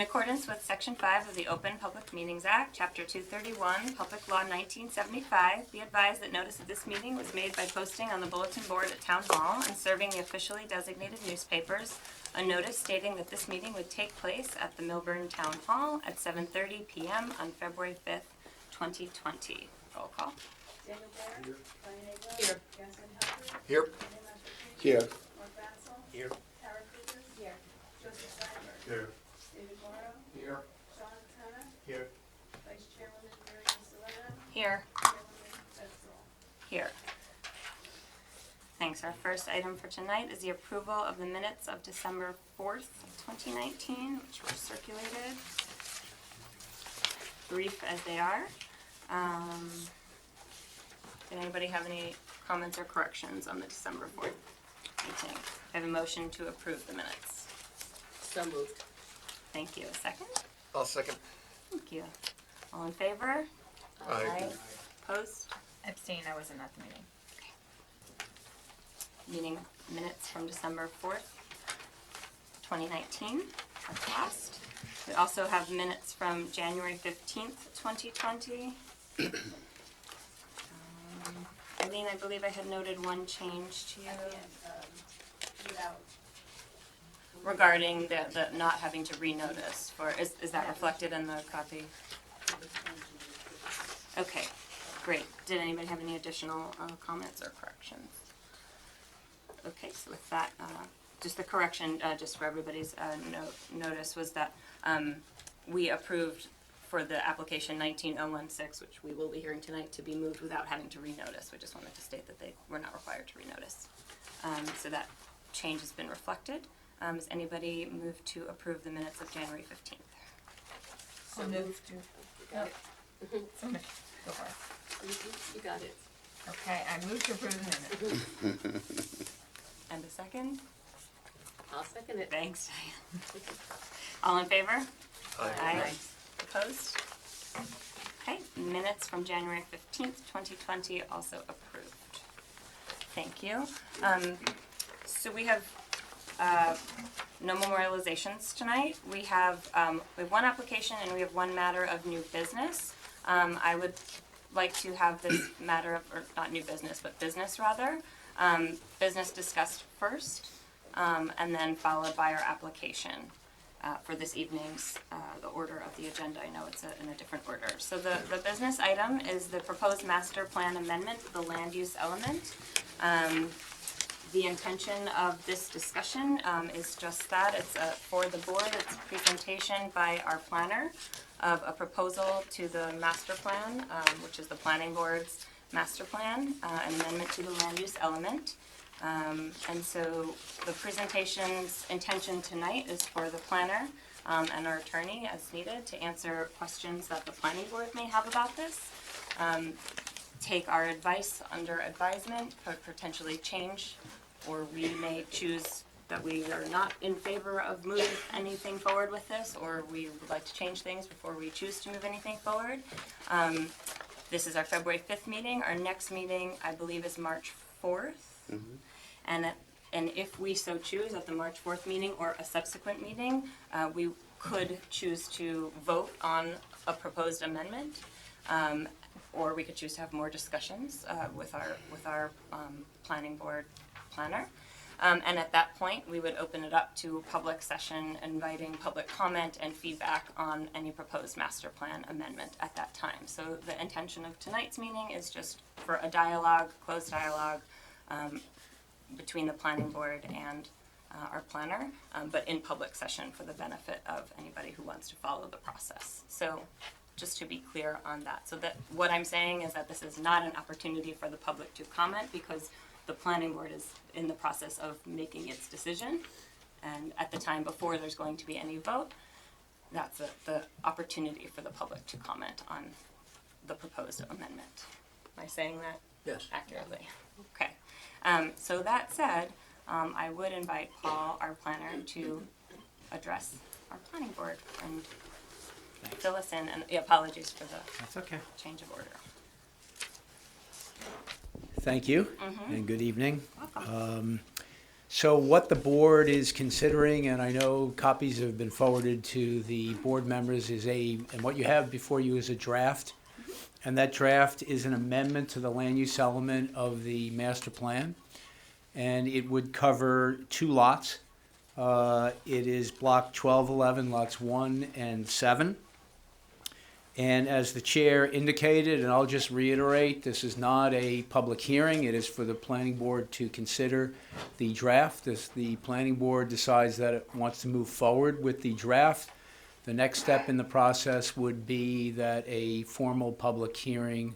In accordance with Section 5 of the Open Public Meetings Act, Chapter 231, Public Law 1975, be advised that notice of this meeting was made by posting on the bulletin board at Town Hall and serving the officially designated newspapers a notice stating that this meeting would take place at the Millburn Town Hall at 7:30 p.m. on February 5th, 2020. Roll call. Daniel Blair. Here. Brian Eagle. Here. Jocelyn Humphrey. Here. Renee Mastropico. Here. Mark Bassel. Here. Tara Cruz. Here. Joseph Steinberg. Here. David Morrow. Here. Sean Turner. Here. Vice Chairwoman Mary Solana. Here. Chairwoman Betzel. Here. Thanks. Our first item for tonight is the approval of the minutes of December 4th, 2019, which were circulated, brief as they are. Did anybody have any comments or corrections on the December 4th meeting? I have a motion to approve the minutes. So moved. Thank you. A second? I'll second. Thank you. All in favor? Aye. Opposed? Abstain, I wasn't at the meeting. Meeting minutes from December 4th, 2019 are passed. We also have minutes from January 15th, 2020. Eileen, I believe I had noted one change to you Without. regarding the not having to renotice for, is that reflected in the copy? Okay, great. Did anybody have any additional comments or corrections? Okay, so with that, just the correction, just for everybody's notice, was that we approved for the application 19016, which we will be hearing tonight, to be moved without having to renotice. We just wanted to state that they were not required to renotice. So that change has been reflected. Does anybody move to approve the minutes of January 15th? So moved to. Got it. So moved. Go for it. You got it. Okay, I move to approve the minutes. And a second? I'll second it. Thanks, Diane. All in favor? Aye. Opposed? Okay, minutes from January 15th, 2020 also approved. Thank you. So we have no memorializations tonight. We have one application and we have one matter of new business. I would like to have this matter of, or not new business, but business rather, business discussed first, and then followed by our application for this evening's, the order of the agenda. I know it's in a different order. So the business item is the proposed master plan amendment, the land use element. The intention of this discussion is just that. It's for the board. It's a presentation by our planner of a proposal to the master plan, which is the planning board's master plan, an amendment to the land use element. And so the presentation's intention tonight is for the planner and our attorney, as needed, to answer questions that the planning board may have about this. Take our advice under advisement, potentially change, or we may choose that we are not in favor of moving anything forward with this, or we would like to change things before we choose to move anything forward. This is our February 5th meeting. Our next meeting, I believe, is March 4th. Mm-hmm. And if we so choose at the March 4th meeting or a subsequent meeting, we could choose to vote on a proposed amendment, or we could choose to have more discussions with our planning board planner. And at that point, we would open it up to a public session, inviting public comment and feedback on any proposed master plan amendment at that time. So the intention of tonight's meeting is just for a dialogue, closed dialogue, between the planning board and our planner, but in public session for the benefit of anybody who wants to follow the process. So just to be clear on that. So that what I'm saying is that this is not an opportunity for the public to comment, because the planning board is in the process of making its decision, and at the time before there's going to be any vote, that's the opportunity for the public to comment on the proposed amendment. Am I saying that Yes. accurately? Okay. So that said, I would invite Paul, our planner, to address our planning board and fill us in. And apologies for the That's okay. change of order. Thank you, and good evening. Welcome. So what the board is considering, and I know copies have been forwarded to the board members, and what you have before you is a draft. And that draft is an amendment to the land use element of the master plan. And it would cover 2 lots. It is block 1211, lots 1 and 7. And as the chair indicated, and I'll just reiterate, this is not a public hearing. It is for the planning board to consider the draft. If the planning board decides that it wants to move forward with the draft, the next step in the process would be that a formal public hearing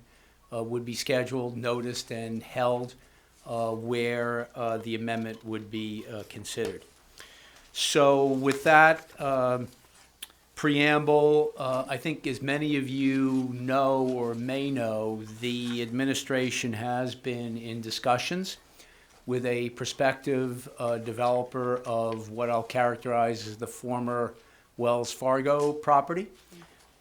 would be scheduled, noticed, and held where the amendment would be considered. So with that preamble, I think as many of you know or may know, the administration has been in discussions with a prospective developer of what I'll characterize as the former Wells Fargo property.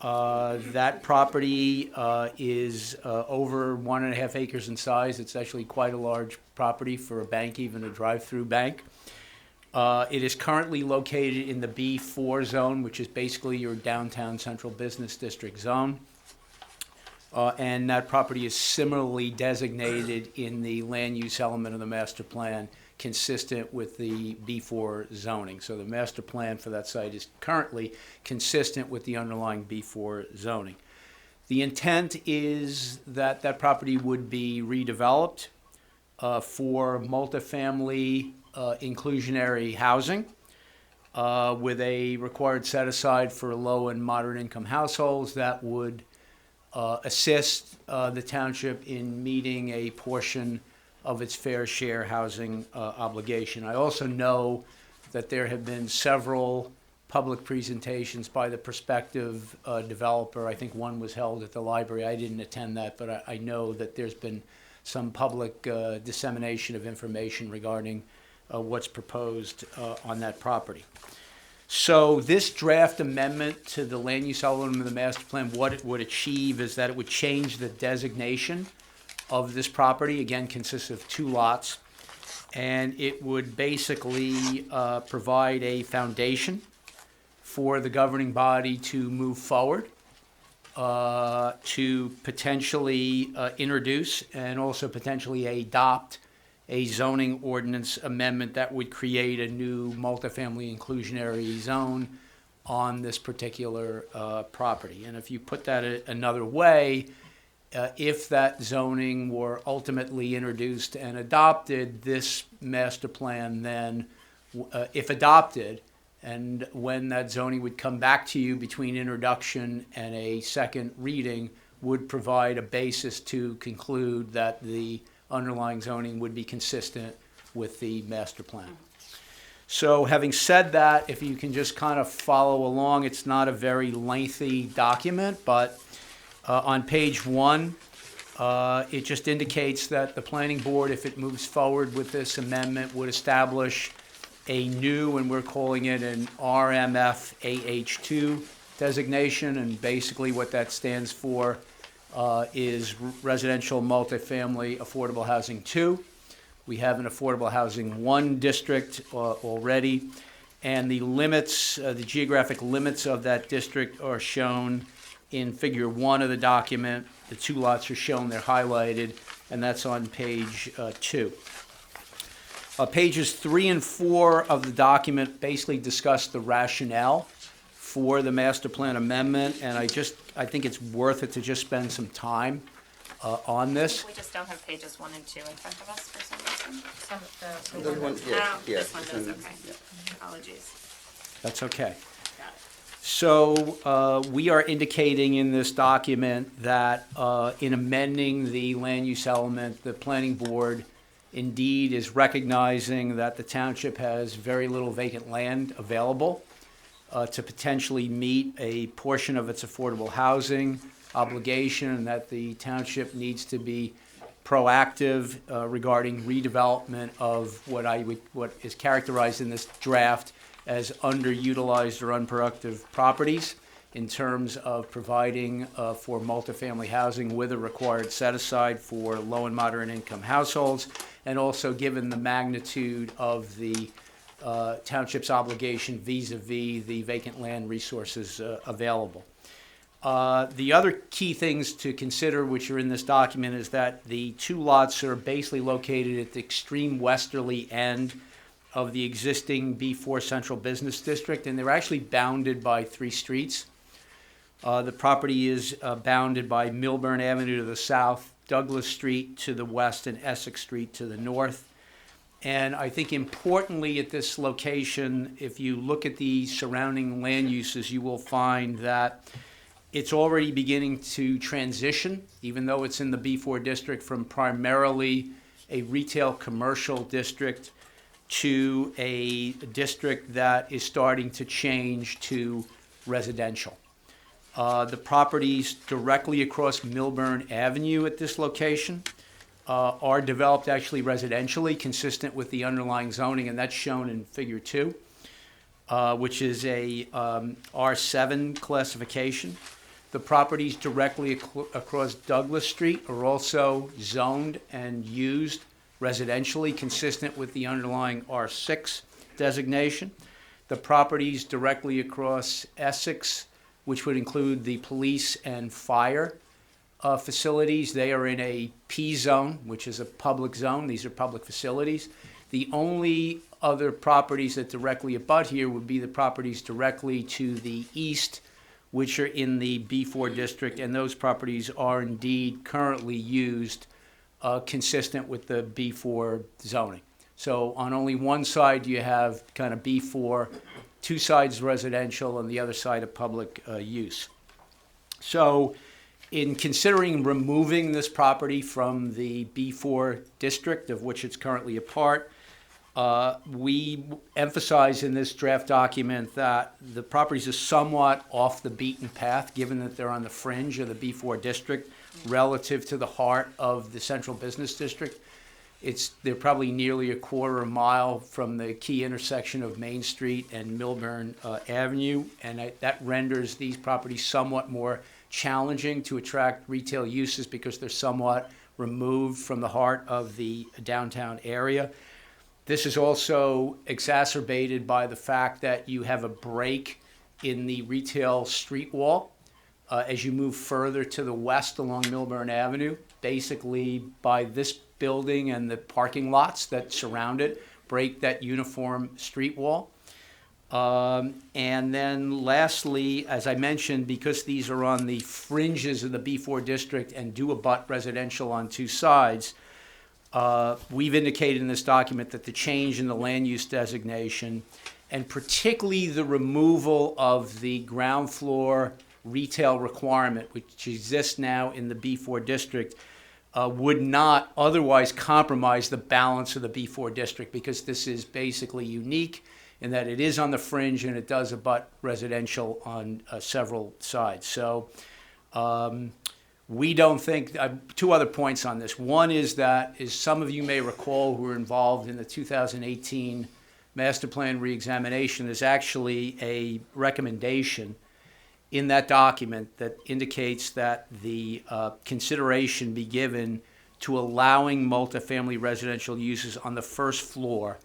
That property is over 1.5 acres in size. It's actually quite a large property for a bank, even a drive-through bank. It is currently located in the B4 zone, which is basically your downtown central business district zone. And that property is similarly designated in the land use element of the master plan, consistent with the B4 zoning. So the master plan for that site is currently consistent with the underlying B4 zoning. The intent is that that property would be redeveloped for multifamily inclusionary housing with a required set aside for low and moderate income households that would assist the township in meeting a portion of its fair share housing obligation. I also know that there have been several public presentations by the prospective developer. I think one was held at the library. I didn't attend that, but I know that there's been some public dissemination of information regarding what's proposed on that property. So this draft amendment to the land use element of the master plan, what it would achieve is that it would change the designation of this property. Again, consists of 2 lots, and it would basically provide a foundation for the governing body to move forward to potentially introduce and also potentially adopt a zoning ordinance amendment that would create a new multifamily inclusionary zone on this particular property. And if you put that another way, if that zoning were ultimately introduced and adopted, this master plan then, if adopted, and when that zoning would come back to you between introduction and a second reading, would provide a basis to conclude that the underlying zoning would be consistent with the master plan. So having said that, if you can just kind of follow along, it's not a very lengthy document, but on page 1, it just indicates that the planning board, if it moves forward with this amendment, would establish a new, and we're calling it an RMF AH2 designation, and basically what that stands for is Residential Multifamily Affordable Housing 2. We have an Affordable Housing 1 district already, and the limits, the geographic limits of that district are shown in figure 1 of the document. The 2 lots are shown, they're highlighted, and that's on page 2. Pages 3 and 4 of the document basically discuss the rationale for the master plan amendment, and I think it's worth it to just spend some time on this. We just don't have pages 1 and 2 in front of us for some reason. Those ones, yeah, yeah. This one does, okay. Apologies. That's okay. Got it. So we are indicating in this document that in amending the land use element, the planning board indeed is recognizing that the township has very little vacant land available to potentially meet a portion of its affordable housing obligation, and that the township needs to be proactive regarding redevelopment of what is characterized in this draft as underutilized or unproductive properties in terms of providing for multifamily housing with a required set aside for low and moderate income households, and also given the magnitude of the township's obligation vis-a-vis the vacant land resources available. The other key things to consider, which are in this document, is that the two lots are basically located at the extreme westerly end of the existing B4 Central Business District, and they're actually bounded by 3 streets. The property is bounded by Millburn Avenue to the south, Douglas Street to the west, and Essex Street to the north. And I think importantly at this location, if you look at the surrounding land uses, you will find that it's already beginning to transition, even though it's in the B4 district, from primarily a retail commercial district to a district that is starting to change to residential. The properties directly across Millburn Avenue at this location are developed actually residentially, consistent with the underlying zoning, and that's shown in Figure 2, which is a R7 classification. The properties directly across Douglas Street are also zoned and used residentially, consistent with the underlying R6 designation. The properties directly across Essex, which would include the police and fire facilities, they are in a P zone, which is a public zone. These are public facilities. The only other properties that directly abut here would be the properties directly to the east, which are in the B4 district, and those properties are indeed currently used consistent with the B4 zoning. So on only one side you have kind of B4, 2 sides residential, and the other side of public use. So in considering removing this property from the B4 district, of which it's currently a part, we emphasize in this draft document that the properties are somewhat off the beaten path, given that they're on the fringe of the B4 district relative to the heart of the central business district. They're probably nearly a quarter mile from the key intersection of Main Street and Millburn Avenue, and that renders these properties somewhat more challenging to attract retail uses because they're somewhat removed from the heart of the downtown area. This is also exacerbated by the fact that you have a break in the retail street wall as you move further to the west along Millburn Avenue, basically by this building and the parking lots that surround it, break that uniform street wall. And then lastly, as I mentioned, because these are on the fringes of the B4 district and do abut residential on 2 sides, we've indicated in this document that the change in the land use designation, and particularly the removal of the ground floor retail requirement, which exists now in the B4 district, would not otherwise compromise the balance of the B4 district, because this is basically unique in that it is on the fringe and it does abut residential on several sides. So we don't think, 2 other points on this. One is that, as some of you may recall who were involved in the 2018 master plan reexamination, there's actually a recommendation in that document that indicates that the consideration be given to allowing multifamily residential uses on the first floor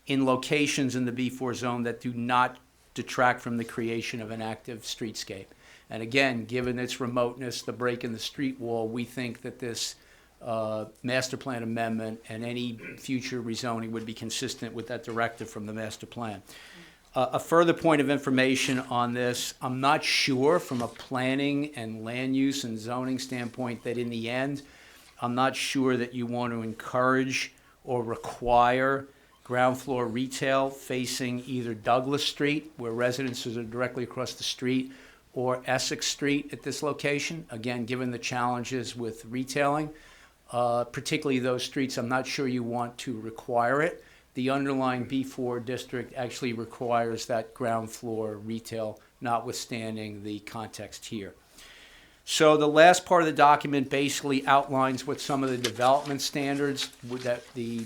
in locations in the B4 zone that do not detract from the creation of an active streetscape. And again, given its remoteness, the break in the street wall, we think that this master plan amendment and any future rezoning would be consistent with that directive from the master plan. A further point of information on this, I'm not sure from a planning and land use and zoning standpoint that in the end, I'm not sure that you want to encourage or require ground floor retail facing either Douglas Street, where residences are directly across the street, or Essex Street at this location. Again, given the challenges with retailing, particularly those streets, I'm not sure you want to require it. The underlying B4 district actually requires that ground floor retail, notwithstanding the context here. So the last part of the document basically outlines what some of the development standards that the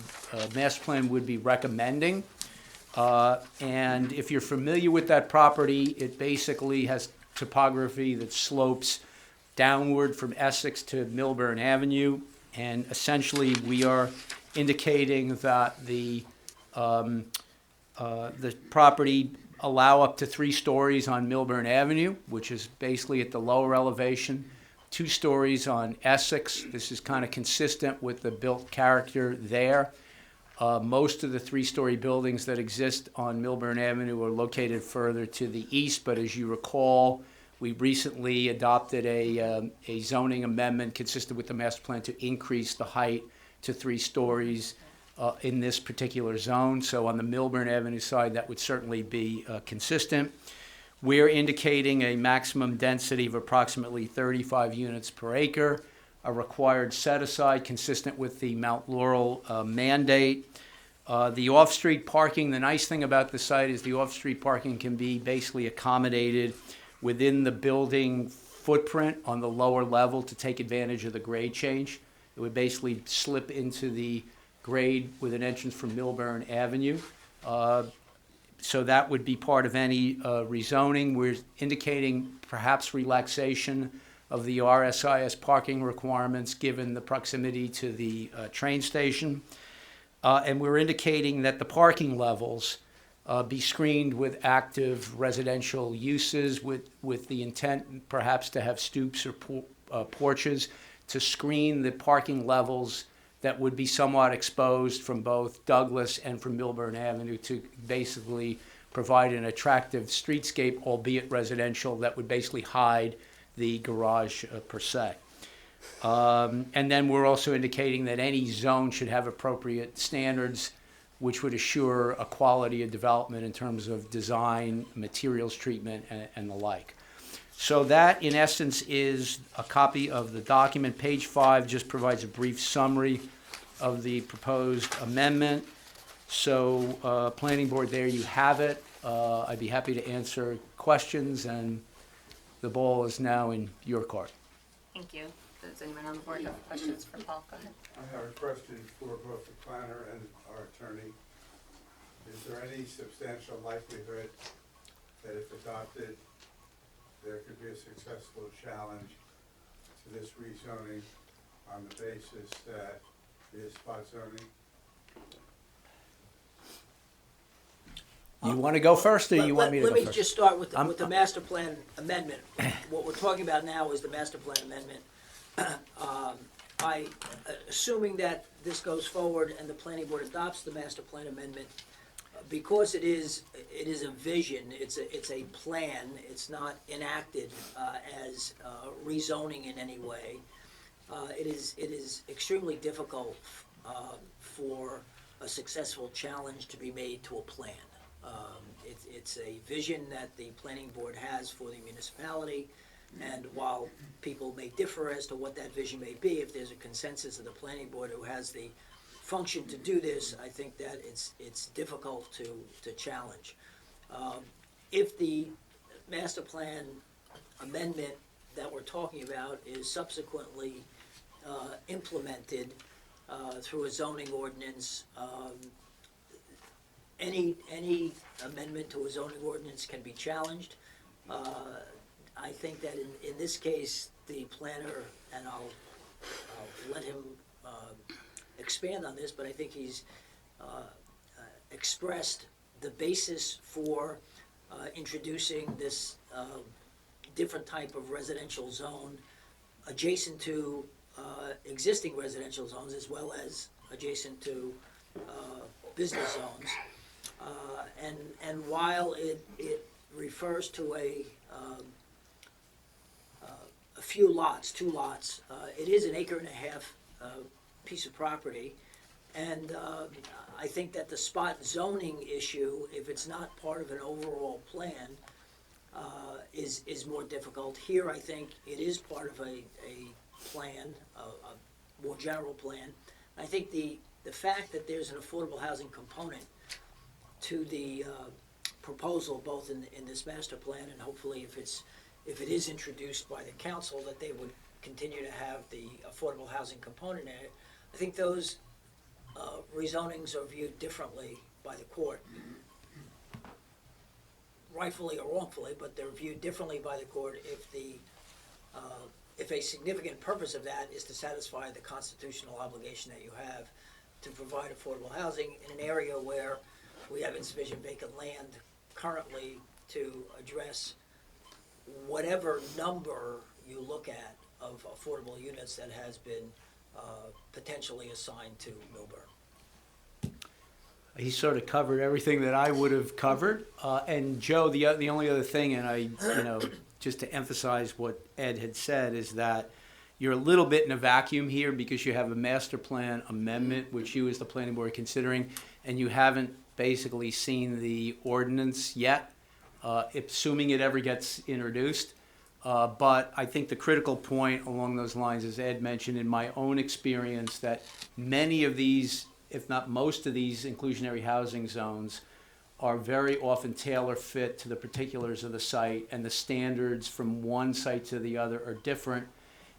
master plan would be recommending. And if you're familiar with that property, it basically has topography that slopes downward from Essex to Millburn Avenue. And essentially we are indicating that the property allow up to 3 stories on Millburn Avenue, which is basically at the lower elevation, 2 stories on Essex. This is kind of consistent with the built character there. Most of the 3-story buildings that exist on Millburn Avenue are located further to the east, but as you recall, we recently adopted a zoning amendment consistent with the master plan to increase the height to 3 stories in this particular zone. So on the Millburn Avenue side, that would certainly be consistent. We're indicating a maximum density of approximately 35 units per acre, a required set-aside consistent with the Mount Laurel mandate. The off-street parking, the nice thing about the site is the off-street parking can be basically accommodated within the building footprint on the lower level to take advantage of the grade change. It would basically slip into the grade with an entrance from Millburn Avenue. So that would be part of any rezoning. We're indicating perhaps relaxation of the RSIS parking requirements given the proximity to the train station. And we're indicating that the parking levels be screened with active residential uses with the intent perhaps to have stoops or porches to screen the parking levels that would be somewhat exposed from both Douglas and from Millburn Avenue to basically provide an attractive streetscape, albeit residential, that would basically hide the garage per se. And then we're also indicating that any zone should have appropriate standards which would assure a quality of development in terms of design, materials treatment, and the like. So that, in essence, is a copy of the document. Page 5 just provides a brief summary of the proposed amendment. So, Planning Board, there you have it. I'd be happy to answer questions, and the ball is now in your court. Thank you. Does anyone on the board have questions for Paul? Go ahead. I have a question for both the planner and our attorney. Is there any substantial likelihood that if adopted, there could be a successful challenge to this rezoning on the basis that it is spot zoning? You want to go first, or you want me to go Let me first? just start with the master plan amendment. What we're talking about now is the master plan amendment. Assuming that this goes forward and the planning board adopts the master plan amendment, because it is a vision, it's a plan, it's not enacted as rezoning in any way. It is extremely difficult for a successful challenge to be made to a plan. It's a vision that the planning board has for the municipality, and while people may differ as to what that vision may be, if there's a consensus of the planning board who has the function to do this, I think that it's difficult to challenge. If the master plan amendment that we're talking about is subsequently implemented through a zoning ordinance, any amendment to a zoning ordinance can be challenged. I think that in this case, the planner, and I'll let him expand on this, but I think he's expressed the basis for introducing this different type of residential zone adjacent to existing residential zones as well as adjacent to business zones. And while it refers to a few lots, 2 lots, it is an 1.5 acre piece of property, and I think that the spot zoning issue, if it's not part of an overall plan, is more difficult. Here, I think it is part of a plan, a more general plan. I think the fact that there's an affordable housing component to the proposal, both in this master plan, and hopefully if it is introduced by the council, that they would continue to have the affordable housing component in it. I think those rezonings are viewed differently by the court, rightfully or wrongfully, but they're viewed differently by the court if a significant purpose of that is to satisfy the constitutional obligation that you have to provide affordable housing in an area where we have insufficient vacant land currently to address whatever number you look at of affordable units that has been potentially assigned to Millburn. He sort of covered everything that I would have covered. And Joe, the only other thing, and I, just to emphasize what Ed had said, is that you're a little bit in a vacuum here because you have a master plan amendment, which you as the planning board are considering, and you haven't basically seen the ordinance yet, assuming it ever gets introduced. But I think the critical point along those lines, as Ed mentioned, in my own experience, that many of these, if not most of these inclusionary housing zones are very often tailor-fit to the particulars of the site, and the standards from one site to the other are different.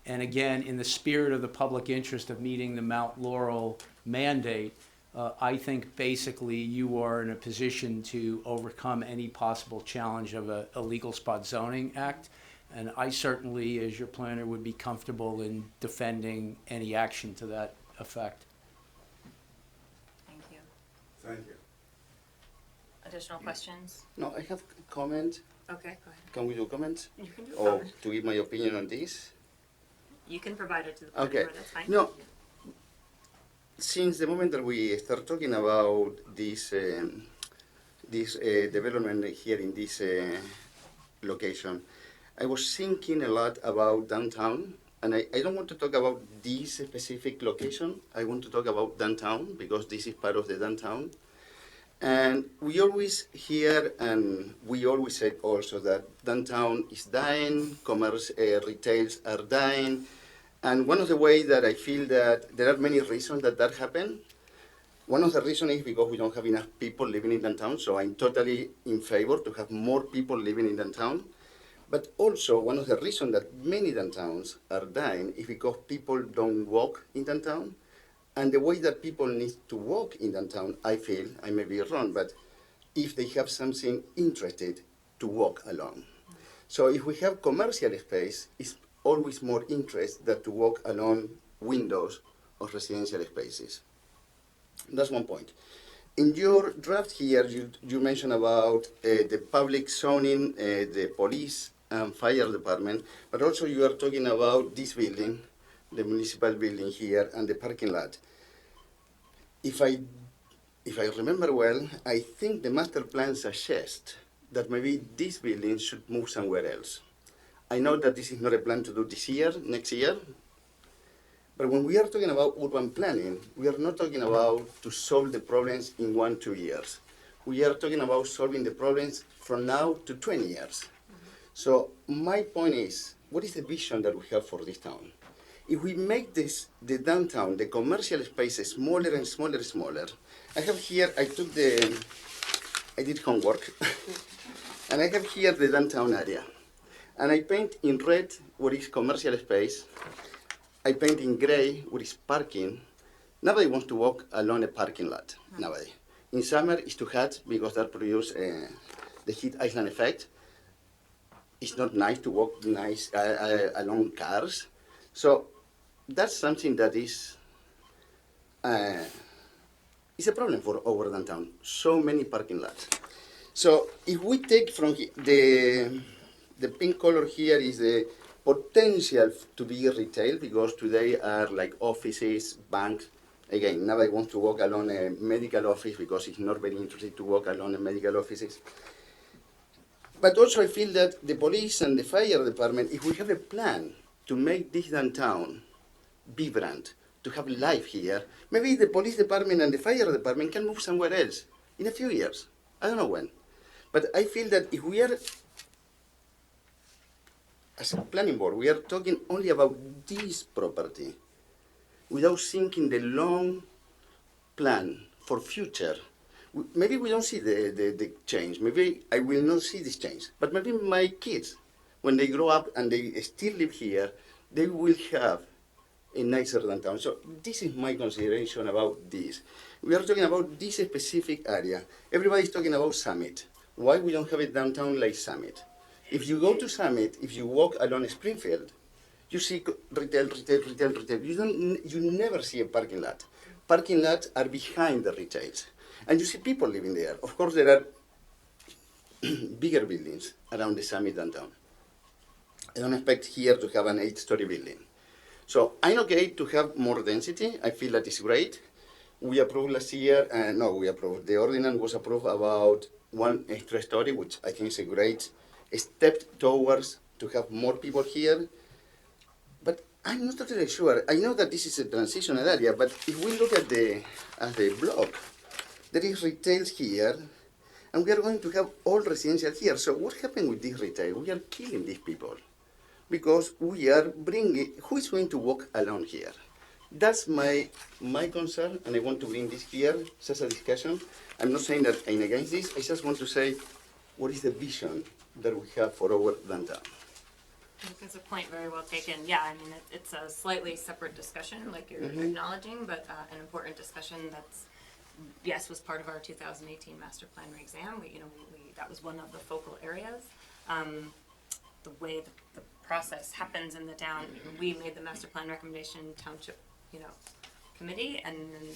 And again, in the spirit of the public interest of meeting the Mount Laurel mandate, I think basically you are in a position to overcome any possible challenge of a legal spot zoning act. And I certainly, as your planner, would be comfortable in defending any action to that effect. Thank you. Thank you. Additional questions? No, I have a comment. Okay, go ahead. Can we do comments? You can do Or comment. to give my opinion on this? You can provide it to the planning Okay. board, that's fine. No, since the moment that we start talking about this development here in this location, I was thinking a lot about downtown, and I don't want to talk about this specific location. I want to talk about downtown because this is part of the downtown. And we always hear, and we always say also that downtown is dying, commerce, retails are dying. And one of the ways that I feel that there are many reasons that happen. One of the reasons is because we don't have enough people living in downtown, so I'm totally in favor to have more people living in downtown. But also, one of the reasons that many downtowns are dying is because people don't walk in downtown. And the way that people need to walk in downtown, I feel, I may be wrong, but if they have something interested to walk along. So if we have commercial space, it's always more interest than to walk along windows of residential spaces. That's one point. In your draft here, you mentioned about the public zoning, the police and fire department, but also you are talking about this building, the municipal building here, and the parking lot. If I remember well, I think the master plan suggests that maybe this building should move somewhere else. I know that this is not a plan to do this year, next year, but when we are talking about urban planning, we are not talking about to solve the problems in 1-2 years. We are talking about solving the problems from now to 20 years. So my point is, what is the vision that we have for this town? If we make the downtown, the commercial spaces smaller and smaller and smaller, I have here, I did homework, and I have here the downtown area. And I paint in red what is commercial space. I paint in gray what is parking. Nobody wants to walk along a parking lot, nobody. In summer, it's too hot because that produces the heat island effect. It's not nice to walk along cars. So that's something that is a problem for our downtown. So many parking lots. So if we take from the pink color here is the potential to be retail because today are like offices, banks. Again, nobody wants to walk along a medical office because it's not very interesting to walk along a medical offices. But also I feel that the police and the fire department, if we have a plan to make this downtown vibrant, to have life here, maybe the police department and the fire department can move somewhere else in a few years. I don't know when. But I feel that if we are, as a planning board, we are talking only about this property without thinking the long plan for future. Maybe we don't see the change. Maybe I will not see this change. But maybe my kids, when they grow up and they still live here, they will have a nicer downtown. So this is my consideration about this. We are talking about this specific area. Everybody's talking about Summit. Why we don't have a downtown like Summit? If you go to Summit, if you walk along Springfield, you see retail. You never see a parking lot. parking lots are behind the retails. And you see people living there. Of course, there are bigger buildings around the Summit downtown. I don't expect here to have an 8-story building. So I'm okay to have more density. I feel that is great. We approved last year, the ordinance was approved about 1 extra story, which I think is a great step towards to have more people here. But I'm not totally sure. I know that this is a transitional area, but if we look at the block, there is retail here, and we are going to have all residential here. So what happened with this retail? We are killing these people because we are bringing, who is going to walk alone here? That's my concern, and I want to bring this here, just a discussion. I'm not saying that I'm against this, I just want to say, what is the vision that we have for our downtown? I think that's a point very well taken. Yeah, I mean, it's a slightly separate discussion, like you're acknowledging, but an important discussion that's, yes, was part of our 2018 master plan re-exam. We that was one of the focal areas. The way the process happens in the town, we made the master plan recommendation township, committee, and then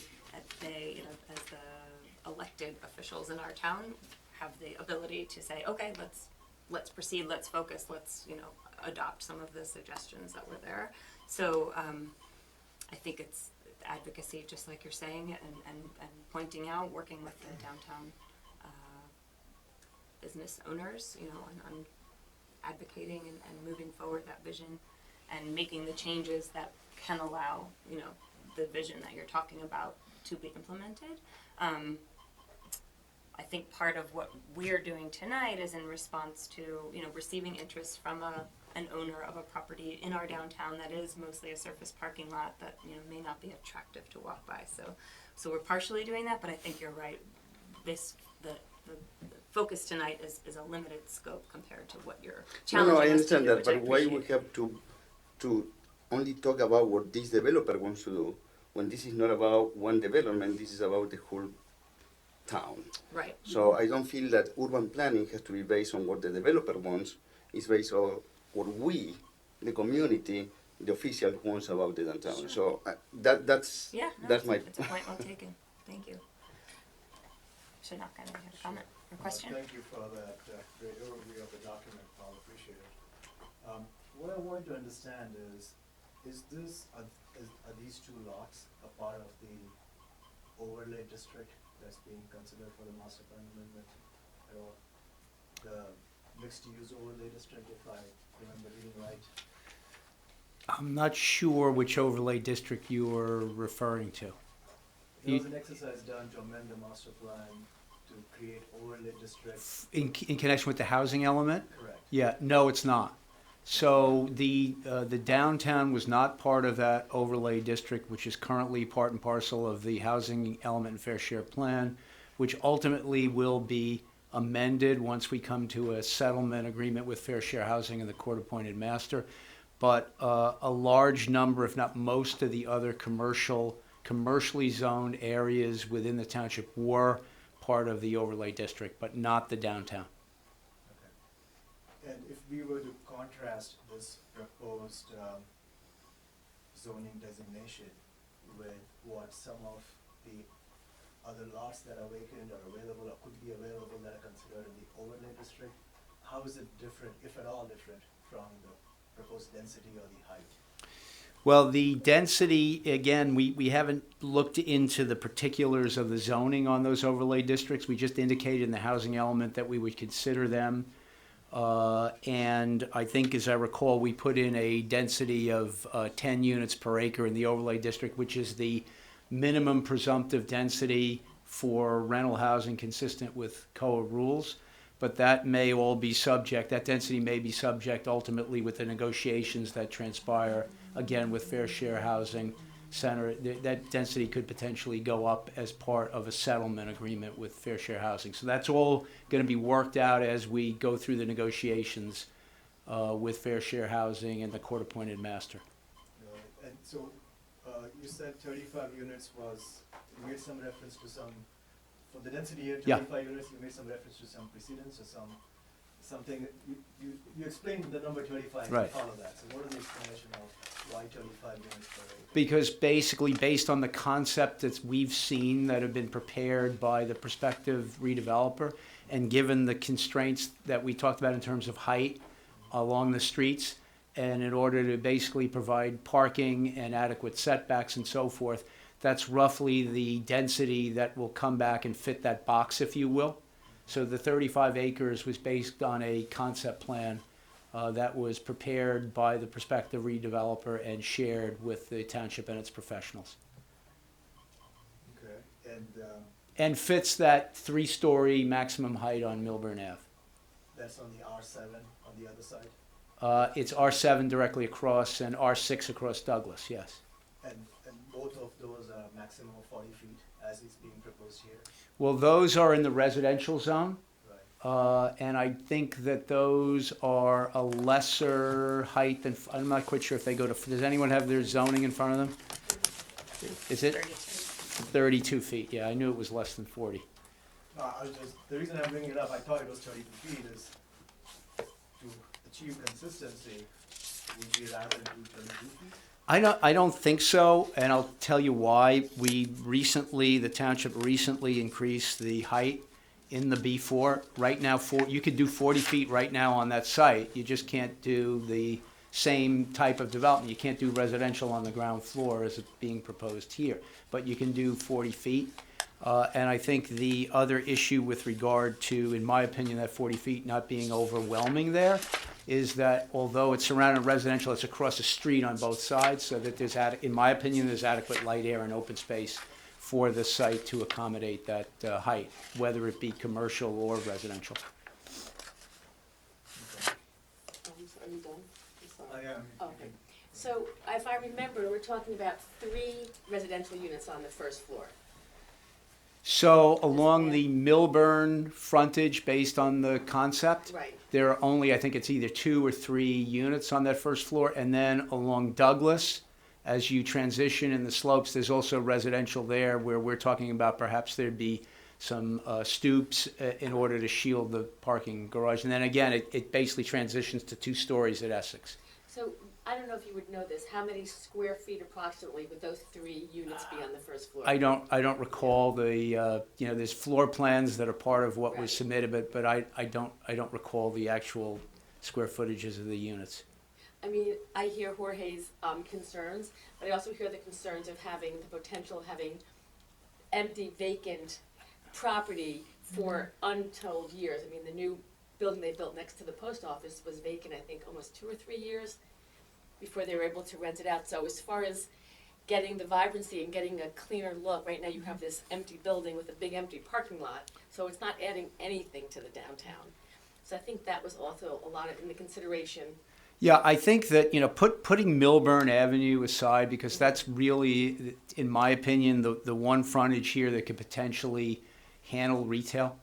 they, as the elected officials in our town, have the ability to say, okay, let's proceed, let's focus, let's adopt some of the suggestions that were there. So I think it's advocacy, just like you're saying, and pointing out, working with the downtown business owners, on advocating and moving forward that vision and making the changes that can allow, the vision that you're talking about to be implemented. I think part of what we're doing tonight is in response to, receiving interest from an owner of a property in our downtown that is mostly a surface parking lot that, may not be attractive to walk by. So we're partially doing that, but I think you're right. The focus tonight is a limited scope compared to what you're challenging No, I us to understand do, that, which I but why we appreciate. have to only talk about what this developer wants to do, when this is not about one development, this is about the whole town. Right. So I don't feel that urban planning has to be based on what the developer wants. It's based on what we, the community, the official wants about the downtown. Sure. So that's Yeah, no, that's my. it's a point well taken. Thank you. Shinak, I know you had a comment or question? Thank you for that great overview of the document, Paul, appreciate it. What I want to understand is are these two lots a part of the overlay district that's being considered for the master plan amendment? Or the mixed-use overlay district, if I remember reading right? I'm not sure which overlay district you are referring to. There was an exercise done to amend the master plan to create overlay districts. In connection with the housing element? Correct. Yeah, no, it's not. So the downtown was not part of that overlay district, which is currently part and parcel of the housing element and fair share plan, which ultimately will be amended once we come to a settlement agreement with Fair Share Housing and the court-appointed master. But a large number, if not most of the other commercially zoned areas within the township were part of the overlay district, but not the downtown. And if we were to contrast this proposed zoning designation with what some of the other lots that are vacant or available or could be available that are considered in the overlay district, how is it different, if at all different, from the proposed density or the height? Well, the density, again, we haven't looked into the particulars of the zoning on those overlay districts. We just indicated in the housing element that we would consider them. And I think, as I recall, we put in a density of 10 units per acre in the overlay district, which is the minimum presumptive density for rental housing consistent with COA rules. But that may all be subject, that density may be subject ultimately with the negotiations that transpire, again, with Fair Share Housing Center. That density could potentially go up as part of a settlement agreement with Fair Share Housing. So that's all going to be worked out as we go through the negotiations with Fair Share Housing and the court-appointed master. And so you said 35 units was, you made some reference to some, for the density here, Yeah. 25 units, you made some reference to some precedents or some something, you explained the number 25, Right. I follow that. So what is the explanation of why 25 units per acre? Because basically, based on the concept that we've seen that have been prepared by the prospective redeveloper, and given the constraints that we talked about in terms of height along the streets, and in order to basically provide parking and adequate setbacks and so forth, that's roughly the density that will come back and fit that box, if you will. So the 35 acres was based on a concept plan that was prepared by the prospective redeveloper and shared with the township and its professionals. Okay, And fits that 3-story maximum height on Millburn Ave. that's on the R7 on the other side? It's R7 directly across and R6 across Douglas, yes. And both of those are maximum of 40 feet as is being proposed here? Well, those are in the residential zone. Right. And I think that those are a lesser height than, I'm not quite sure if they go to, does anyone have their zoning in front of them? Is it 32 feet? Yeah, I knew it was less than 40. I was just, the reason I'm bringing it up, I thought it was 32 feet is to achieve consistency, would we rather do 32 feet? I don't think so, and I'll tell you why. The township recently increased the height in the B4. Right now, you could do 40 feet right now on that site. You just can't do the same type of development. You can't do residential on the ground floor as it's being proposed here, but you can do 40 feet. And I think the other issue with regard to, in my opinion, that 40 feet not being overwhelming there is that although it's surrounded residential, it's across the street on both sides, so that there's, in my opinion, there's adequate light, air, and open space for the site to accommodate that height, whether it be commercial or residential. Are you done? I'm sorry. I am. Okay. So if I remember, we're talking about 3 residential units on the first floor. So along the Millburn frontage, based on the concept, Right. there are only, I think it's either 2 or 3 units on that first floor. And then along Douglas, as you transition in the slopes, there's also residential there where we're talking about perhaps there'd be some stoops in order to shield the parking garage. And then again, it basically transitions to 2 stories at Essex. So I don't know if you would know this, how many square feet approximately would those 3 units be on the first floor? I don't recall there's floor plans that are part of what was Right. submitted, but I don't recall the actual square footages of the units. I mean, I hear Jorge's concerns, but I also hear the concerns of having, the potential of having empty, vacant property for untold years. I mean, the new building they built next to the post office was vacant, I think, almost 2 or 3 years before they were able to rent it out. So as far as getting the vibrancy and getting a cleaner look, right now you have this empty building with a big empty parking lot, so it's not adding anything to the downtown. So I think that was also a lot of in the consideration. Yeah, I think that, putting Millburn Avenue aside, because that's really, in my opinion, the one frontage here that could potentially handle retail.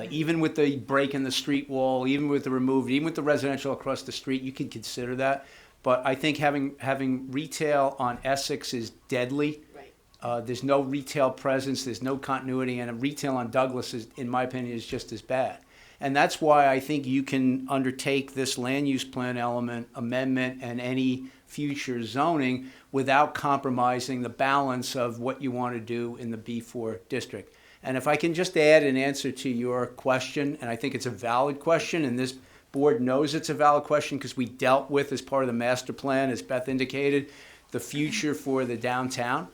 Even with the break in the street wall, even with the removed, even with the residential across the street, you could consider that. But I think having retail on Essex is deadly. Right. There's no retail presence, there's no continuity, and retail on Douglas is, in my opinion, is just as bad. And that's why I think you can undertake this land use plan element amendment and any future zoning without compromising the balance of what you want to do in the B4 district. And if I can just add an answer to your question, and I think it's a valid question, and this board knows it's a valid question because we dealt with, as part of the master plan, as Beth indicated, the future for the downtown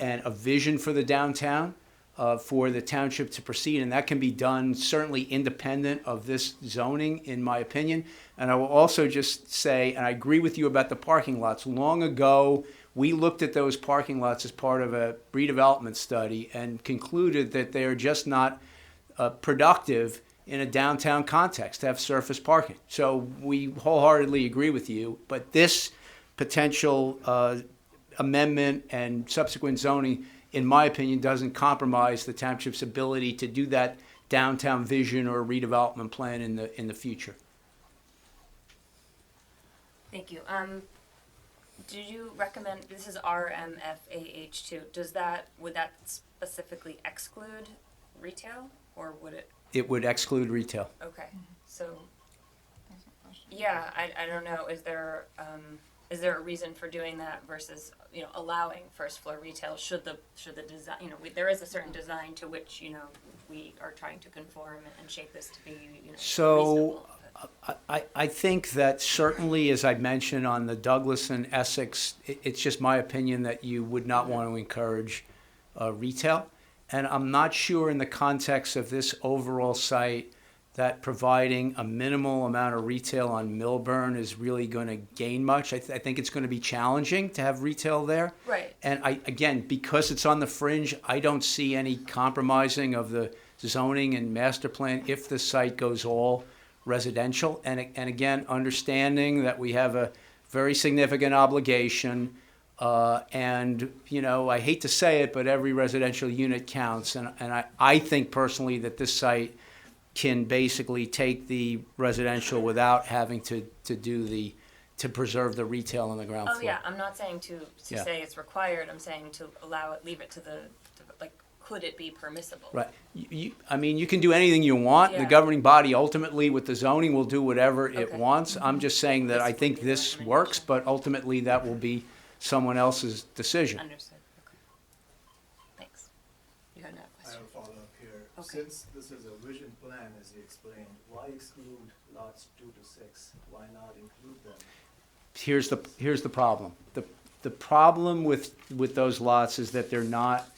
and a vision for the downtown. For the township to proceed, and that can be done certainly independent of this zoning, in my opinion. And I will also just say, and I agree with you about the parking lots. Long ago, we looked at those parking lots as part of a redevelopment study and concluded that they are just not productive in a downtown context to have surface parking. So we wholeheartedly agree with you, but this potential amendment and subsequent zoning, in my opinion, doesn't compromise the township's ability to do that downtown vision or redevelopment plan in the future. Thank you. Did you recommend, this is RMFAH2, would that specifically exclude retail, or would it? It would exclude retail. Okay, so Yeah, I don't know, is there a reason for doing that versus, allowing first floor retail, should the design, there is a certain design to which, we are trying to conform and shape this to be, So, reasonable. I think that certainly, as I mentioned on the Douglas and Essex, it's just my opinion that you would not want to encourage retail. And I'm not sure in the context of this overall site that providing a minimal amount of retail on Millburn is really going to gain much. I think it's going to be challenging to have retail there. Right. And again, because it's on the fringe, I don't see any compromising of the zoning and master plan if the site goes all residential. And again, understanding that we have a very significant obligation, and I hate to say it, but every residential unit counts. And I think personally that this site can basically take the residential without having to preserve the retail on the ground floor. Oh, yeah, I'm not saying to Yeah. say it's required, I'm saying to leave it to could it be permissible? Right. You can do anything you want. The Yeah. governing body ultimately with the zoning will do whatever it Okay. wants. I'm just saying that This I would think be the this recommendation. works, but ultimately that will be someone else's decision. Understood, okay. Thanks. You had another I question? have a follow-up here. Okay. Since this is a vision plan, as you explained, why exclude lots 2 to 6? Why not include them? Here's the problem. The problem with those lots is that they're not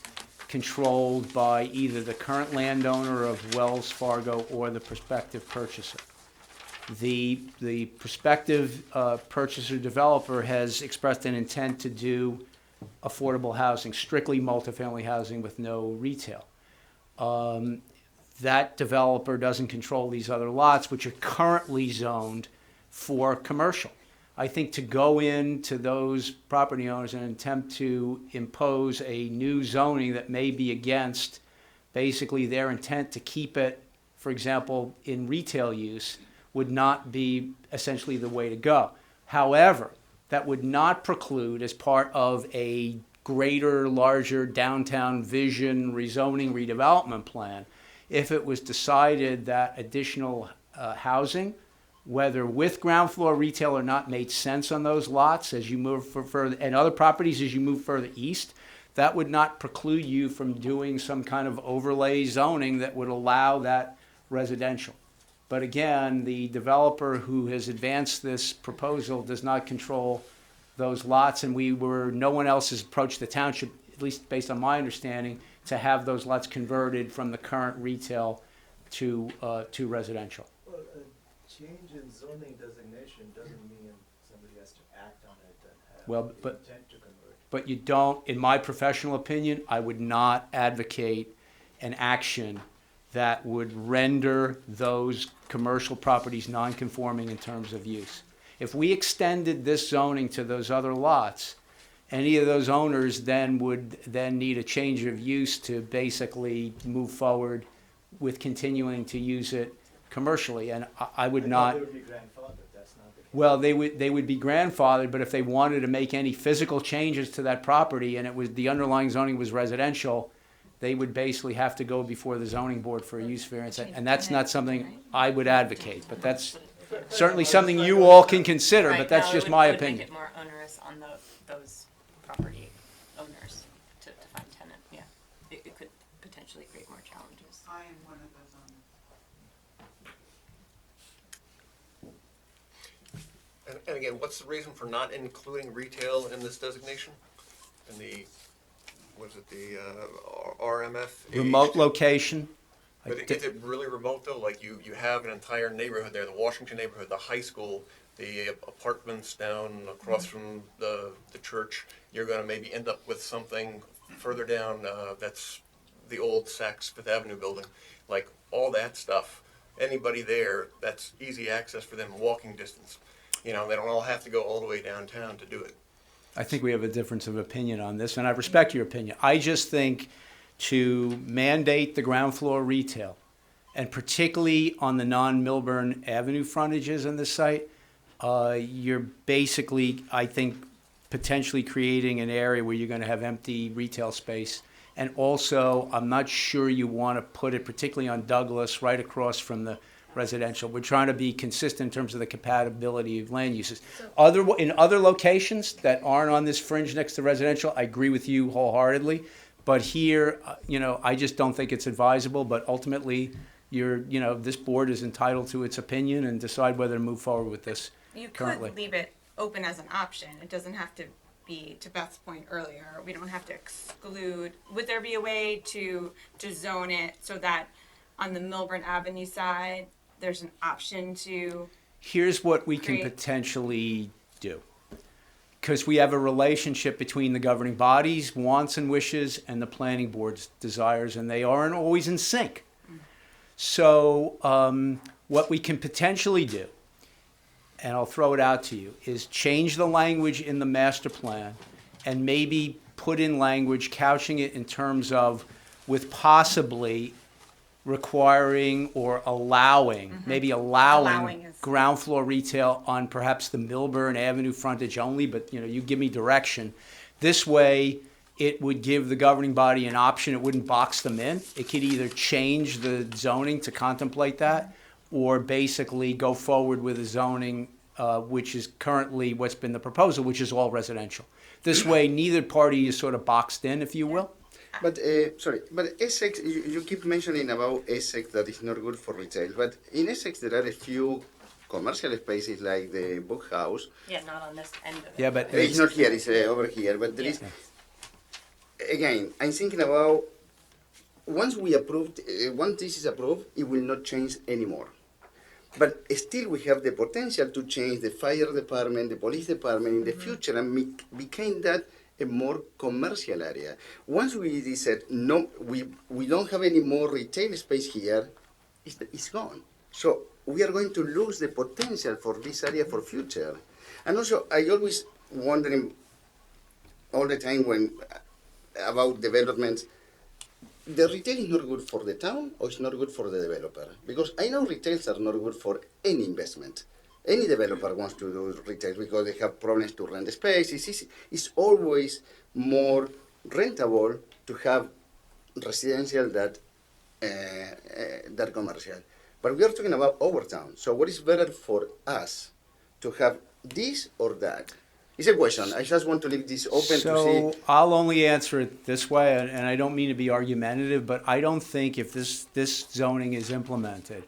controlled by either the current landowner of Wells Fargo or the prospective purchaser. The prospective purchaser developer has expressed an intent to do affordable housing, strictly multifamily housing with no retail. That developer doesn't control these other lots, which are currently zoned for commercial. I think to go into those property owners and attempt to impose a new zoning that may be against basically their intent to keep it, for example, in retail use, would not be essentially the way to go. However, that would not preclude, as part of a greater, larger downtown vision rezoning redevelopment plan, if it was decided that additional housing, whether with ground floor retail or not, made sense on those lots as you move further, and other properties as you move further east, that would not preclude you from doing some kind of overlay zoning that would allow that residential. But again, the developer who has advanced this proposal does not control those lots, and no one else has approached the township, at least based on my understanding, to have those lots converted from the current retail to residential. Well, a change in zoning designation doesn't mean somebody has to act on it and have Well, the but- intent to convert. But you don't, in my professional opinion, I would not advocate an action that would render those commercial properties non-conforming in terms of use. If we extended this zoning to those other lots, any of those owners would need a change of use to basically move forward with continuing to use it commercially, and I would I not. thought they would be grandfathered, that's not the case. Well, they would be grandfathered, but if they wanted to make any physical changes to that property and the underlying zoning was residential, they would basically have to go before the zoning board for a use variance, and that's not something I would advocate, but that's certainly something you all can consider, Right, but that's no, just it my would opinion. make it more onerous on those property owners to find tenant, yeah. It could potentially create more challenges. I am one of those owners. And again, what's the reason for not including retail in this designation? In the, the RMF? Remote location. But is it really remote though? Like you have an entire neighborhood there, the Washington neighborhood, the high school, the apartments down across from the church. You're gonna maybe end up with something further down, that's the old Saks Fifth Avenue building. Like all that stuff, anybody there, that's easy access for them, walking distance. They don't all have to go all the way downtown to do it. I think we have a difference of opinion on this, and I respect your opinion. I just think to mandate the ground floor retail, and particularly on the non-Millburn Avenue frontages in this site, you're basically, I think, potentially creating an area where you're going to have empty retail space. And also, I'm not sure you want to put it, particularly on Douglas, right across from the residential. We're trying to be consistent in terms of the compatibility of land uses. In other locations that aren't on this fringe next to residential, I agree with you wholeheartedly. But here, I just don't think it's advisable, but ultimately, this board is entitled to its opinion and decide whether to move forward with this You currently. could leave it open as an option. It doesn't have to be, to Beth's point earlier, we don't have to exclude. Would there be a way to zone it so that on the Millburn Avenue side, there's an option to? Here's what we can Great. potentially do. Because we have a relationship between the governing body's wants and wishes and the planning board's desires, and they aren't always in sync. So what we can potentially do, and I'll throw it out to you, is change the language in the master plan and maybe put in language couching it in terms of with possibly requiring or allowing, maybe Allowing is- ground floor retail on perhaps the Millburn Avenue frontage only, but you give me direction. This way, it would give the governing body an option. It wouldn't box them in. It could either change the zoning to contemplate that, or basically go forward with a zoning, which is currently what's been the proposal, which is all residential. This way, neither party is sort of boxed in, if you will. But Essex, you keep mentioning about Essex that is not good for retail. But in Essex, there are a few commercial spaces like the book house. Yeah, not on this end of it. Yeah, but It's not here, it's over here. But there is, again, I'm thinking about once this is approved, it will not change anymore. But still, we have the potential to change the fire department, the police department in the future, and became that a more commercial area. Once we said no, we don't have any more retail space here, it's gone. So we are going to lose the potential for this area for future. And also, I always wondering all the time about developments. The retail is not good for the town, or it's not good for the developer. Because I know retails are not good for any investment. Any developer wants to do retail because they have problems to rent the space. It's always more rentable to have residential than commercial. But we are talking about our town. So what is better for us to have this or that? It's a question. I just want to leave this open to see. So I'll only answer it this way, and I don't mean to be argumentative, but I don't think if this zoning is implemented,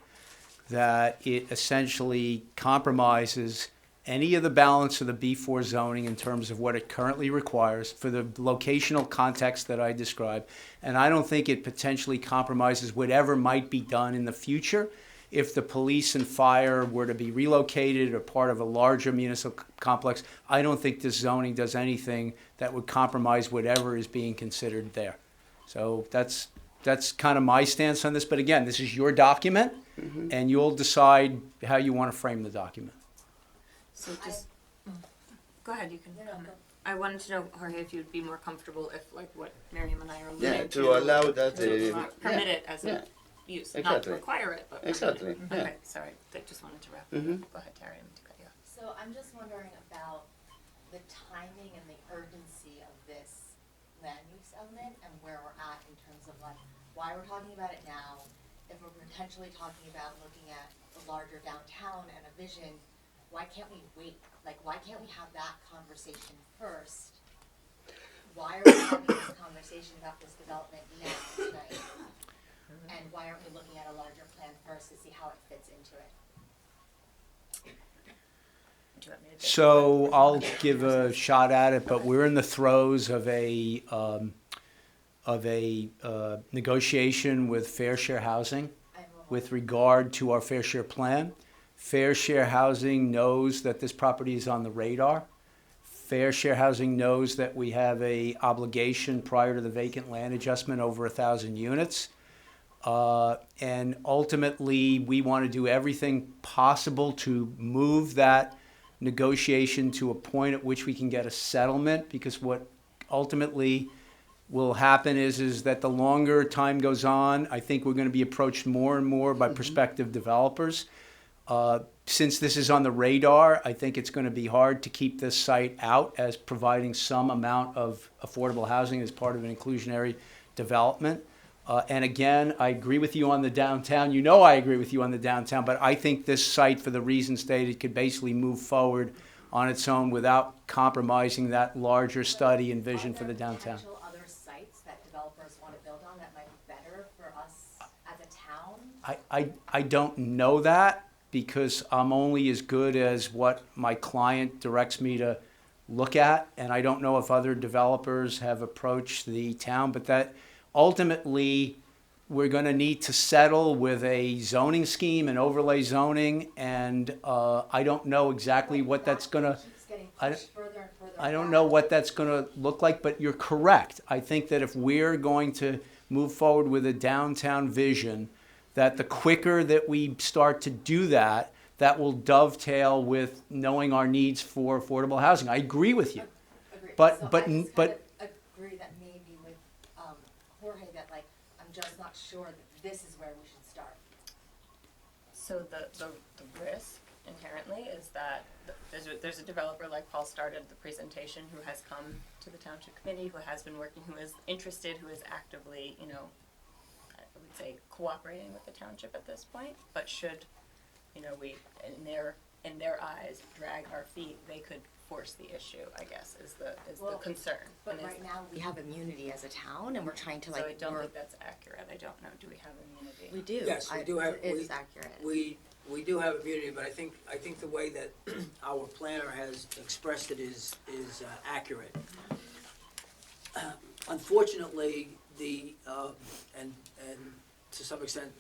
that it essentially compromises any of the balance of the B4 zoning in terms of what it currently requires for the locational context that I described. And I don't think it potentially compromises whatever might be done in the future if the police and fire were to be relocated or part of a larger municipal complex. I don't think this zoning does anything that would compromise whatever is being considered there. So that's kind of my stance on this. But again, this is your document, and you'll decide how you want to frame the document. So just, go ahead, you can You know, comment. I wanted to know, Jorge, if you'd be more comfortable if, like what Miriam and I are Yeah, alluding to allow that. to permit it as yeah. a use, not Exactly. to require it, but permit Exactly, it. yeah. Okay, sorry, I just wanted to wrap it Mhm. up. Go ahead, Terry, I'm to cut you off. So I'm just wondering about the timing and the urgency of this land use element and where we're at in terms of like why we're talking about it now. If we're potentially talking about looking at a larger downtown and a vision, why can't we wait? Like, why can't we have that conversation first? Why are we having this conversation about this development now tonight? And why aren't we looking at a larger plan first to see how it fits into it? Do you want me to take So I'll give a shot at it, but we're in the throes of a negotiation with Fair Share Housing with regard to our Fair Share plan. Fair Share Housing knows that this property is on the radar. Fair Share Housing knows that we have a obligation prior to the vacant land adjustment over 1,000 units. And ultimately, we want to do everything possible to move that negotiation to a point at which we can get a settlement, because what ultimately will happen is that the longer time goes on, I think we're going to be approached more and more by prospective developers. Since this is on the radar, I think it's going to be hard to keep this site out as providing some amount of affordable housing as part of an inclusionary development. And again, I agree with you on the downtown. You know I agree with you on the downtown, but I think this site, for the reasons stated, could basically move forward on its own without compromising that larger study and vision for the downtown. Are there potential other sites that developers want to build on that might be better for us as a town? I don't know that, because I'm only as good as what my client directs me to look at, and I don't know if other developers have approached the town, but that ultimately we're going to need to settle with a zoning scheme and overlay zoning, and I don't know exactly what that's going to. Keeps getting I pushed further and further I don't back. know what that's going to look like, but you're correct. I think that if we're going to move forward with a downtown vision, that the quicker that we start to do that, that will dovetail with knowing our needs for affordable housing. I agree with you. Agreed. But- So but- I just but- kind of agree that maybe with Jorge, that like, I'm just not sure that this is where we should start. So the risk inherently is that there's a developer, like Paul started the presentation, who has come to the township committee, who has been working, who is interested, who is actively, you know, I would say cooperating with the township at this point, but should, you know, we, in their eyes, drag our feet, they could force the issue, I guess, is the concern. But And is- right now, we have immunity as a town, and we're trying to So I like, don't think that's accurate. I don't know. Do we have immunity? we do. Yes, we do have- It we- is accurate. We do have immunity, but I think the way that our planner has expressed it is accurate. Unfortunately, and to some extent,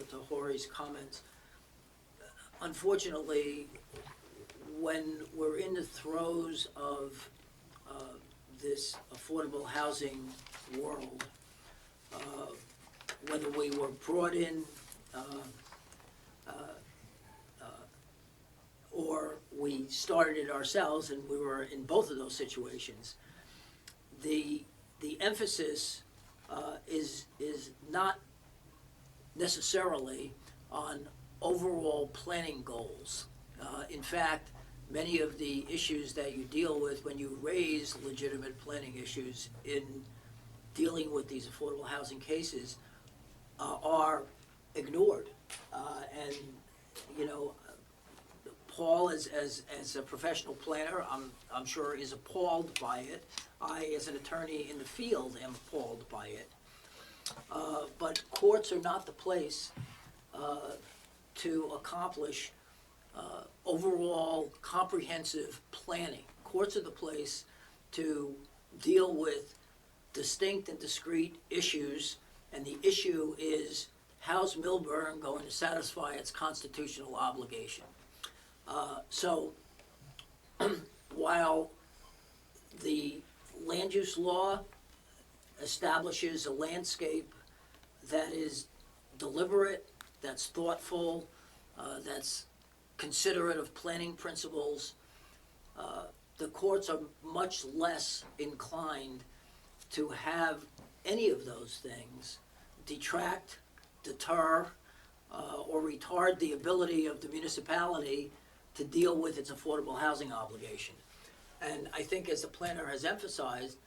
to Jorge's comments, unfortunately, when we're in the throes of this affordable housing world, whether we were brought in or we started it ourselves, and we were in both of those situations, the emphasis is not necessarily on overall planning goals. In fact, many of the issues that you deal with when you raise legitimate planning issues in dealing with these affordable housing cases are ignored. And, you know, Paul, as a professional planner, I'm sure is appalled by it. I, as an attorney in the field, am appalled by it. But courts are not the place to accomplish overall comprehensive planning. Courts are the place to deal with distinct and discrete issues, and the issue is, how's Millburn going to satisfy its constitutional obligation? So while the land use law establishes a landscape that is deliberate, that's thoughtful, that's considerate of planning principles, the courts are much less inclined to have any of those things detract, deter, or retard the ability of the municipality to deal with its affordable housing obligation. And I think, as the planner has emphasized,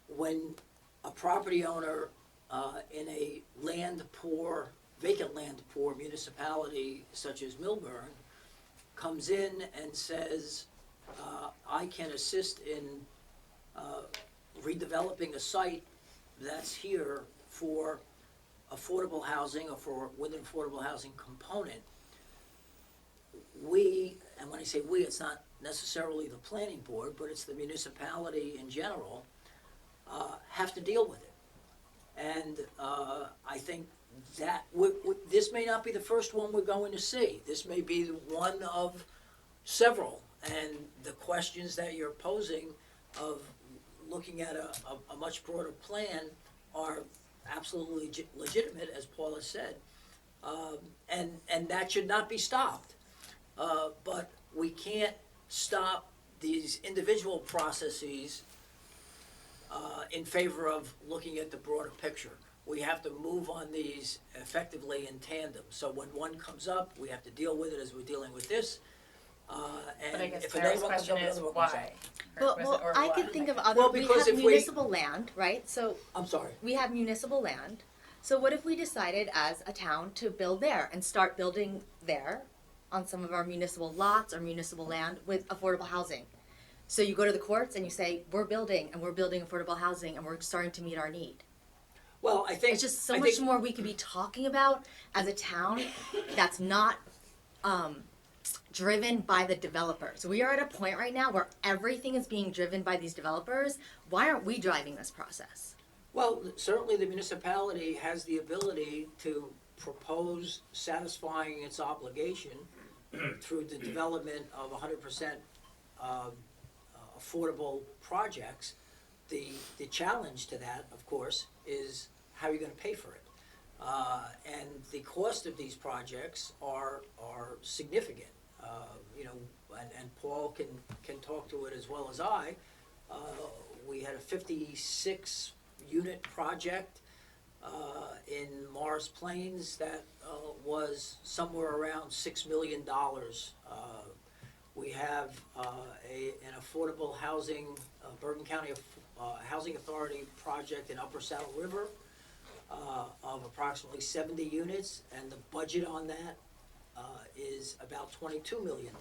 when a property owner in a vacant land poor municipality such as Millburn comes in and says, I can assist in redeveloping a site that's here for affordable housing or with an affordable housing component, we, and when I say we, it's not necessarily the planning board, but it's the municipality in general, have to deal with it. And I think that this may not be the first one we're going to see. This may be one of several. And the questions that you're posing of looking at a much broader plan are absolutely legitimate, as Paul has said. And that should not be stopped. But we can't stop these individual processes in favor of looking at the broader picture. We have to move on these effectively in tandem. So when one comes up, we have to deal with it as we're dealing with this. But I And guess if Mary's another one comes question up, is another one comes why? up. Well, I what? could think of Well, other, we because have if we- municipal land, right? So I'm sorry. we have municipal land. So what if we decided as a town to build there and start building there on some of our municipal lots or municipal land with affordable housing? So you go to the courts and you say, we're building affordable housing and we're starting to meet our need. Well, I think. It's just so I much think- more we could be talking about as a town that's not driven by the developers. We are at a point right now where everything is being driven by these developers. Why aren't we driving this process? Well, certainly the municipality has the ability to propose satisfying its obligation through the development of 100% affordable projects. The challenge to that, of course, is how you're gonna pay for it. And the cost of these projects are significant. You know, and Paul can talk to it as well as I. We had a 56 unit project in Morris Plains that was somewhere around $6 million. We have an affordable housing, Bergen County Housing Authority project in Upper Saddle River of approximately 70 units, and the budget on that is about $22 million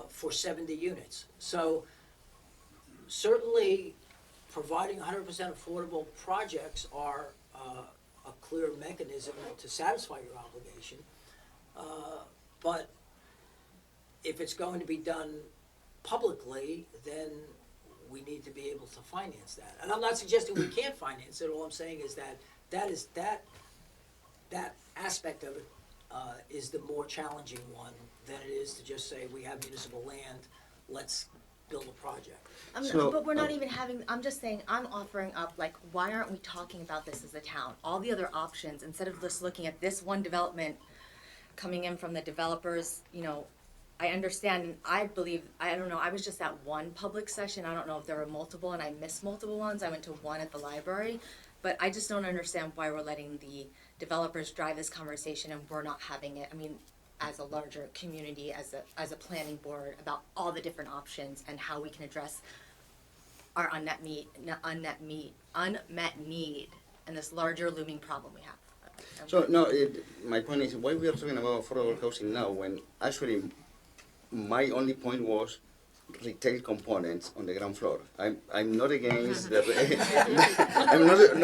for 70 units. So certainly providing 100% affordable projects are a clear mechanism to satisfy your obligation. But if it's going to be done publicly, then we need to be able to finance that. And I'm not suggesting we can't finance it. All I'm saying is that aspect of it is the more challenging one than it is to just say we have municipal land, let's build a project. But we're not even having, I'm just saying, I'm offering up, like, why aren't we talking about this as a town? All the other options, instead of just looking at this one development coming in from the developers, you know, I understand, and I believe, I don't know, I was just at one public session, I don't know if there were multiple, and I missed multiple ones, I went to one at the library, but I just don't understand why we're letting the developers drive this conversation and we're not having it, I mean, as a larger community, as a planning board, about all the different options and how we can address our unmet need, and this larger looming problem we have. So no, my point is why we are talking about affordable housing now when actually my only point was retail components on the ground floor. I'm not against the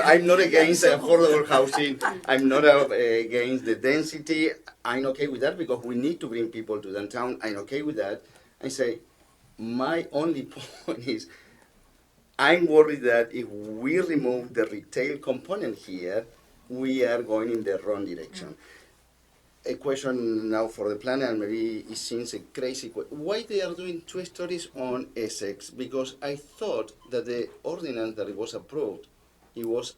I'm not against affordable housing. I'm not against the density. I'm okay with that because we need to bring people to downtown. I'm okay with that. I say my only point is I'm worried that if we remove the retail component here, we are going in the wrong direction. A question now for the planner, and maybe it seems a crazy question. Why they are doing 2 stories on Essex? Because I thought that the ordinance that it was approved, it was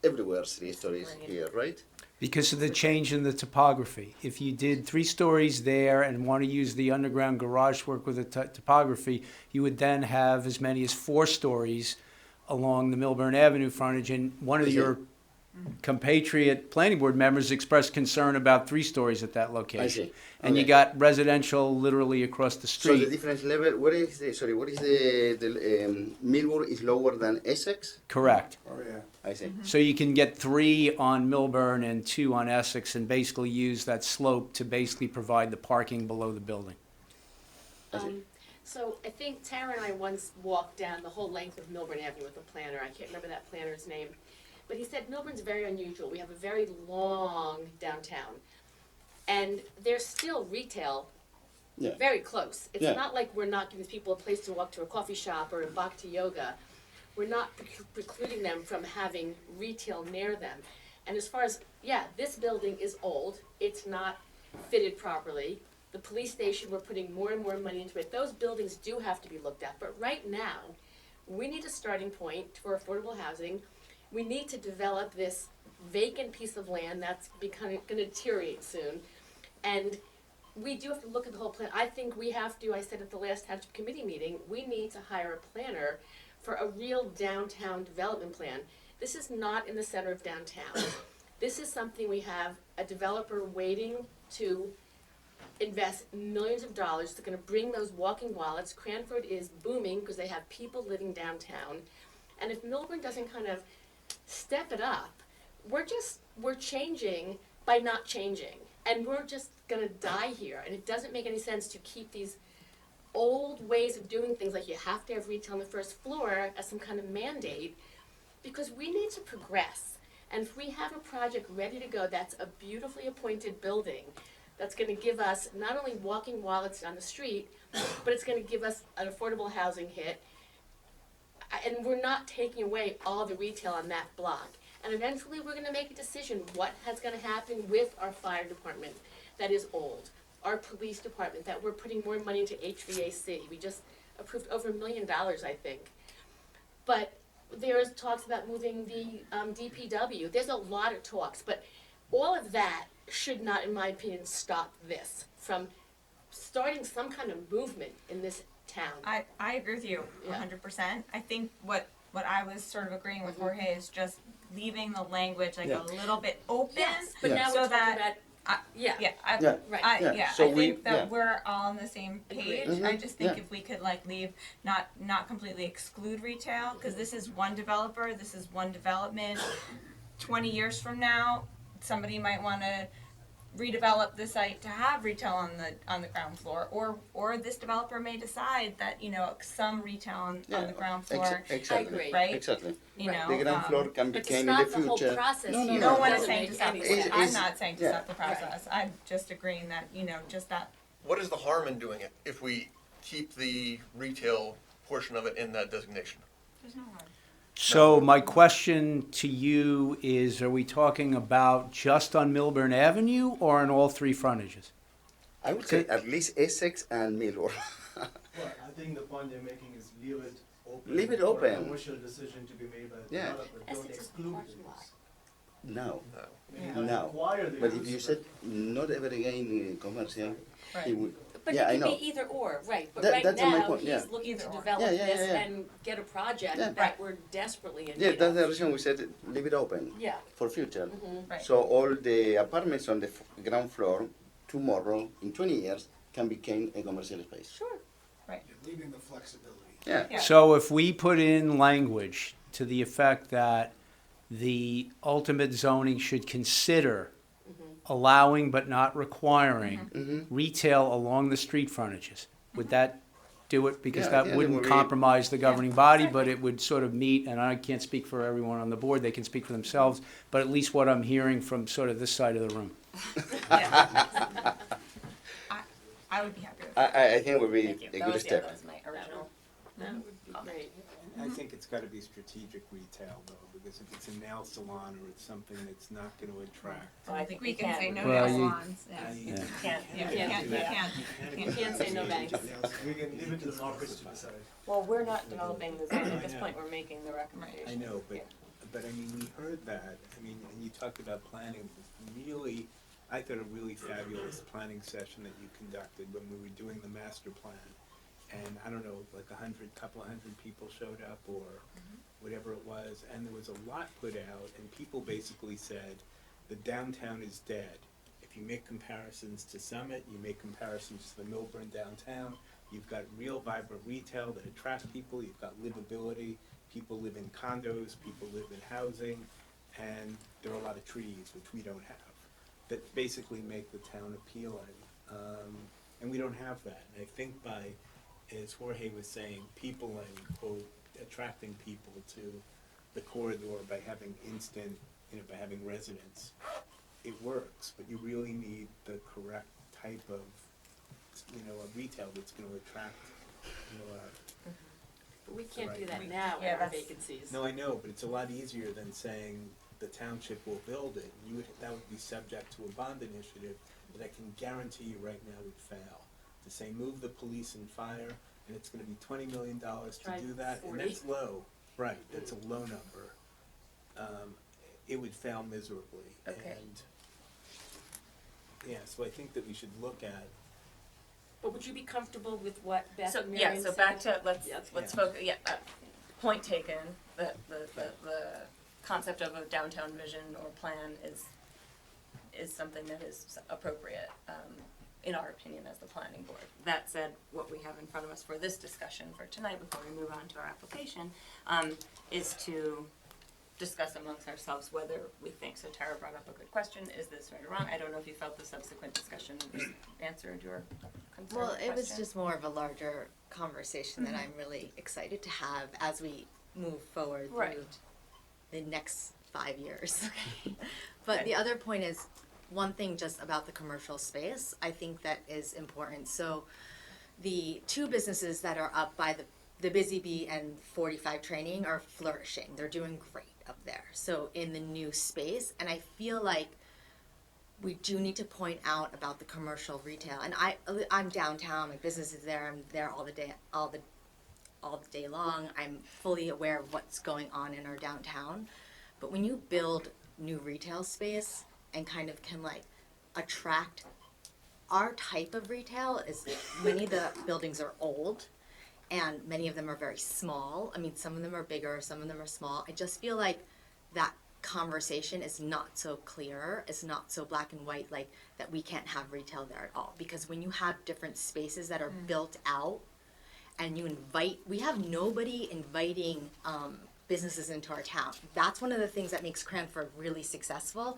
everywhere 3 stories here, right? Because of the change in the topography. If you did 3 stories there and want to use the underground garage work with the topography, you would then have as many as 4 stories along the Millburn Avenue frontage. And one of your compatriot planning board members expressed concern about 3 stories at that location. I see. And you got residential literally across the So street. the difference level, what is the Millburn is lower than Essex? Correct. Oh, yeah. I see. So you can get 3 on Millburn and 2 on Essex and basically use that slope to basically provide the parking below the building. So I think Tara and I once walked down the whole length of Millburn Avenue with a planner. I can't remember that planner's name. But he said Millburn's very unusual. We have a very long downtown. And there's still retail very close. It's not like we're not giving people a place to walk to a coffee shop or a bhakti yoga. We're not precluding them from having retail near them. And as far as, this building is old. It's not fitted properly. The police station, we're putting more and more money into it. Those buildings do have to be looked at. But right now, we need a starting point for affordable housing. We need to develop this vacant piece of land that's going to deteriorate soon. And we do have to look at the whole plan. I think we have to, I said at the last township committee meeting, we need to hire a planner for a real downtown development plan. This is not in the center of downtown. This is something we have a developer waiting to invest millions of dollars. They're gonna bring those walking wallets. Cranford is booming because they have people living downtown. And if Millburn doesn't kind of step it up, we're changing by not changing. And we're just gonna die here. And it doesn't make any sense to keep these old ways of doing things, like you have to have retail on the first floor as some kind of mandate, because we need to progress. And if we have a project ready to go, that's a beautifully appointed building, that's gonna give us not only walking wallets down the street, but it's gonna give us an affordable housing hit. And we're not taking away all the retail on that block. And eventually, we're gonna make a decision, what has gonna happen with our fire department that is old, our police department, that we're putting more money into HVAC. We just approved over $1 million, I think. But there's talks about moving the DPW. There's a lot of talks, but all of that should not, in my opinion, stop this from starting some kind of movement in this town. I agree with you Yeah. 100%. I think what I was sort of agreeing with Jorge is just leaving the language like Yeah. a little bit open. Yes, but Yeah. now So we're talking that- about, Yeah, Yeah. right. Yeah. Yeah, So I we- think that yeah. we're all on the same page. Agreed. I just think Yeah. if we could like leave, not completely exclude retail, because this is one developer, this is one development. 20 years from now, somebody might want to redevelop the site to have retail on the ground floor, or this developer may decide that some retail on the ground floor, Exactly. I agree. right? Exactly. Right. The ground floor can But to become in the stop the whole future. process, No, no, you no. No one is doesn't saying make to stop any the sense. process. I'm not saying to yeah. stop the process. I'm just agreeing that just that. What is the harm in doing it if we keep the retail portion of it in that designation? There's no harm. So my question to you is, are we talking about just on Millburn Avenue or on all three frontages? I would say at least Essex and Millburn. Well, I think the point they're making is leave it open. Leave it For a open. commercial decision to be made by the Yeah. developer, don't Essex is exclude parking lot. this. No. No. I mean, No. require the But use, if you said not ever again commercial, Right. it would. But Yeah, I it could know. be either or, right, but That- right that's my now, point, yeah. he's looking to Either or. develop Yeah, yeah, this yeah. and get a project Yeah. that we're desperately in Yeah, need that's of. the reason we said leave it open Yeah. for future. Mhm. Right. So all the apartments on the ground floor tomorrow in 20 years can become a commercial space. Sure. Leaving the flexibility. Yeah. Yeah. So if we put in language to the effect that the ultimate zoning should consider allowing but not requiring Mm-hmm. retail along the street frontages, would that do it? Because Yeah, that yeah, it wouldn't would be- compromise the governing body, but it would sort of meet, and I can't speak for everyone on the board, they can speak for themselves, but at least what I'm hearing from sort of this side of the room. Yeah. I would be happy with that. I think it would be Thank you. a That good was, step. that was my original. That would be great. I think it's gotta be strategic retail though, because if it's a nail salon or it's something that's not gonna attract. I don't think we can say no Well, to you- salons. Yeah. I- Yeah. Can't. Yeah, You can't you do that. can't. You can't say no banks. We can leave it to the markets to decide. Well, we're not developing the zone at this I know. point. We're making the recommendation. I know, Yeah. but I mean, we heard that, I mean, and you talked about planning, it was really, I thought a really fabulous planning session that you conducted when we were doing the master plan. And I don't know, like couple of hundred people showed up or whatever it was, and there was a lot put out, and people basically said, the downtown is dead. If you make comparisons to Summit, you make comparisons to the Millburn downtown, you've got real vibrant retail that attracts people, you've got livability, people live in condos, people live in housing, and there are a lot of trees, which we don't have, that basically make the town appealing. And we don't have that. And I think by, as Jorge was saying, peopling, quote, attracting people to the corridor by having instant, by having residents, it works, but you really need the correct type of, a retail that's gonna attract, But we can't do Right. that now Yeah, with our that's- vacancies. No, I know, but it's a lot easier than saying the township will build it. That would be subject to a bond initiative that I can guarantee you right now would fail. To say move the police and fire, and it's gonna be $20 million to Try do that, and 40. that's low, right, that's a low number. It would fail miserably. Okay. And, yeah, so I think that we should look at, But would you be comfortable with what Beth So and yeah, Marion so said? back to let's Yeah. focus. Yeah, point taken. The concept of a downtown vision or plan is something that is appropriate. in our opinion, as the planning board. That said, what we have in front of us for this discussion for tonight, before we move on to our application, is to discuss amongst ourselves whether we think, so Tara brought up a good question, is this right or wrong? I don't know if you felt the subsequent discussion answered your concern or Well, it was question. just more of a larger conversation that I'm really excited to have as we move forward Right. through the next 5 years. But the other point is, one thing just about the commercial space, I think that is important. So the two businesses that are up by the Busy Bee and 45 Training are flourishing. They're doing great up there. So in the new space, and I feel like we do need to point out about the commercial retail. And I'm downtown, my business is there, I'm there all the day long. I'm fully aware of what's going on in our downtown. But when you build new retail space and kind of can like attract our type of retail, is many of the buildings are old and many of them are very small. I mean, some of them are bigger, some of them are small. I just feel like that conversation is not so clear, it's not so black and white, like that we can't have retail there at all. Because when you have different spaces that are built out and you invite, we have nobody inviting businesses into our town. That's one of the things that makes Cranford really successful.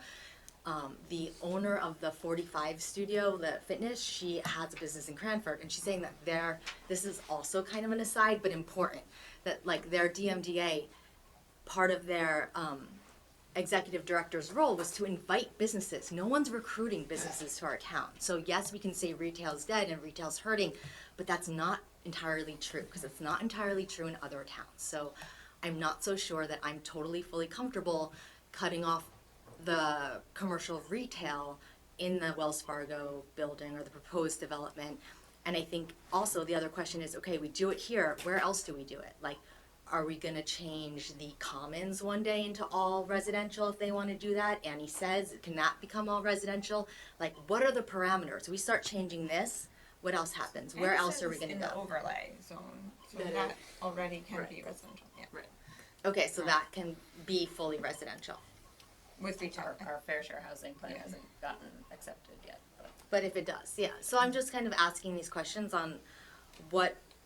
The owner of the 45 studio, the fitness, she has a business in Cranford, and she's saying that this is also kind of an aside, but important, that like their DMDA, part of their executive director's role was to invite businesses. No one's recruiting businesses to our town. So yes, we can say retail's dead and retail's hurting, but that's not entirely true, because it's not entirely true in other towns. So I'm not so sure that I'm totally fully comfortable cutting off the commercial retail in the Wells Fargo building or the proposed development. And I think also the other question is, okay, we do it here, where else do we do it? Like, are we gonna change the commons one day into all residential if they wanna do that? Annie says, can that become all residential? Like, what are the parameters? We start changing this, what else happens? Where else are we gonna in go? the overlay zone, so That that is- already can Right. be residential, yeah. Right. Okay, so that can be fully residential. With retail. Our fair share housing plan hasn't gotten accepted yet, but. But if it does, yeah. So I'm just kind of asking these questions on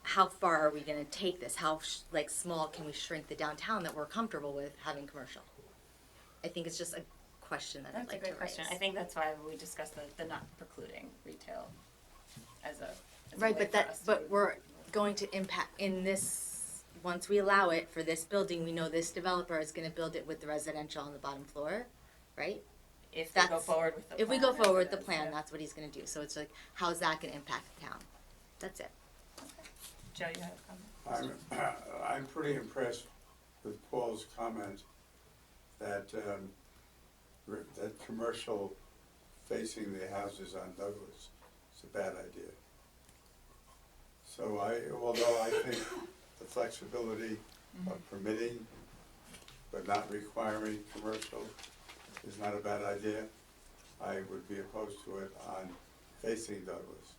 how far are we gonna take this? How small can we shrink the downtown that we're comfortable with having commercial? I think it's just a question that I'd That's a like to great question. raise. I think that's why we discussed the not precluding retail as a Right, way but for us to- but we're going to impact in this, once we allow it for this building, we know this developer is gonna build it with the residential on the bottom floor, right? if we go forward with the plan. If we go forward with the as it is, plan, yeah. that's what he's gonna do. So it's like, how's that gonna impact the town? That's it. Joe, you have a comment? I'm pretty impressed with Paul's comment that, that commercial facing the houses on Douglas is a bad idea. So although I think the flexibility of permitting but not requiring commercial is not a bad idea, I would be opposed to it on facing Douglas.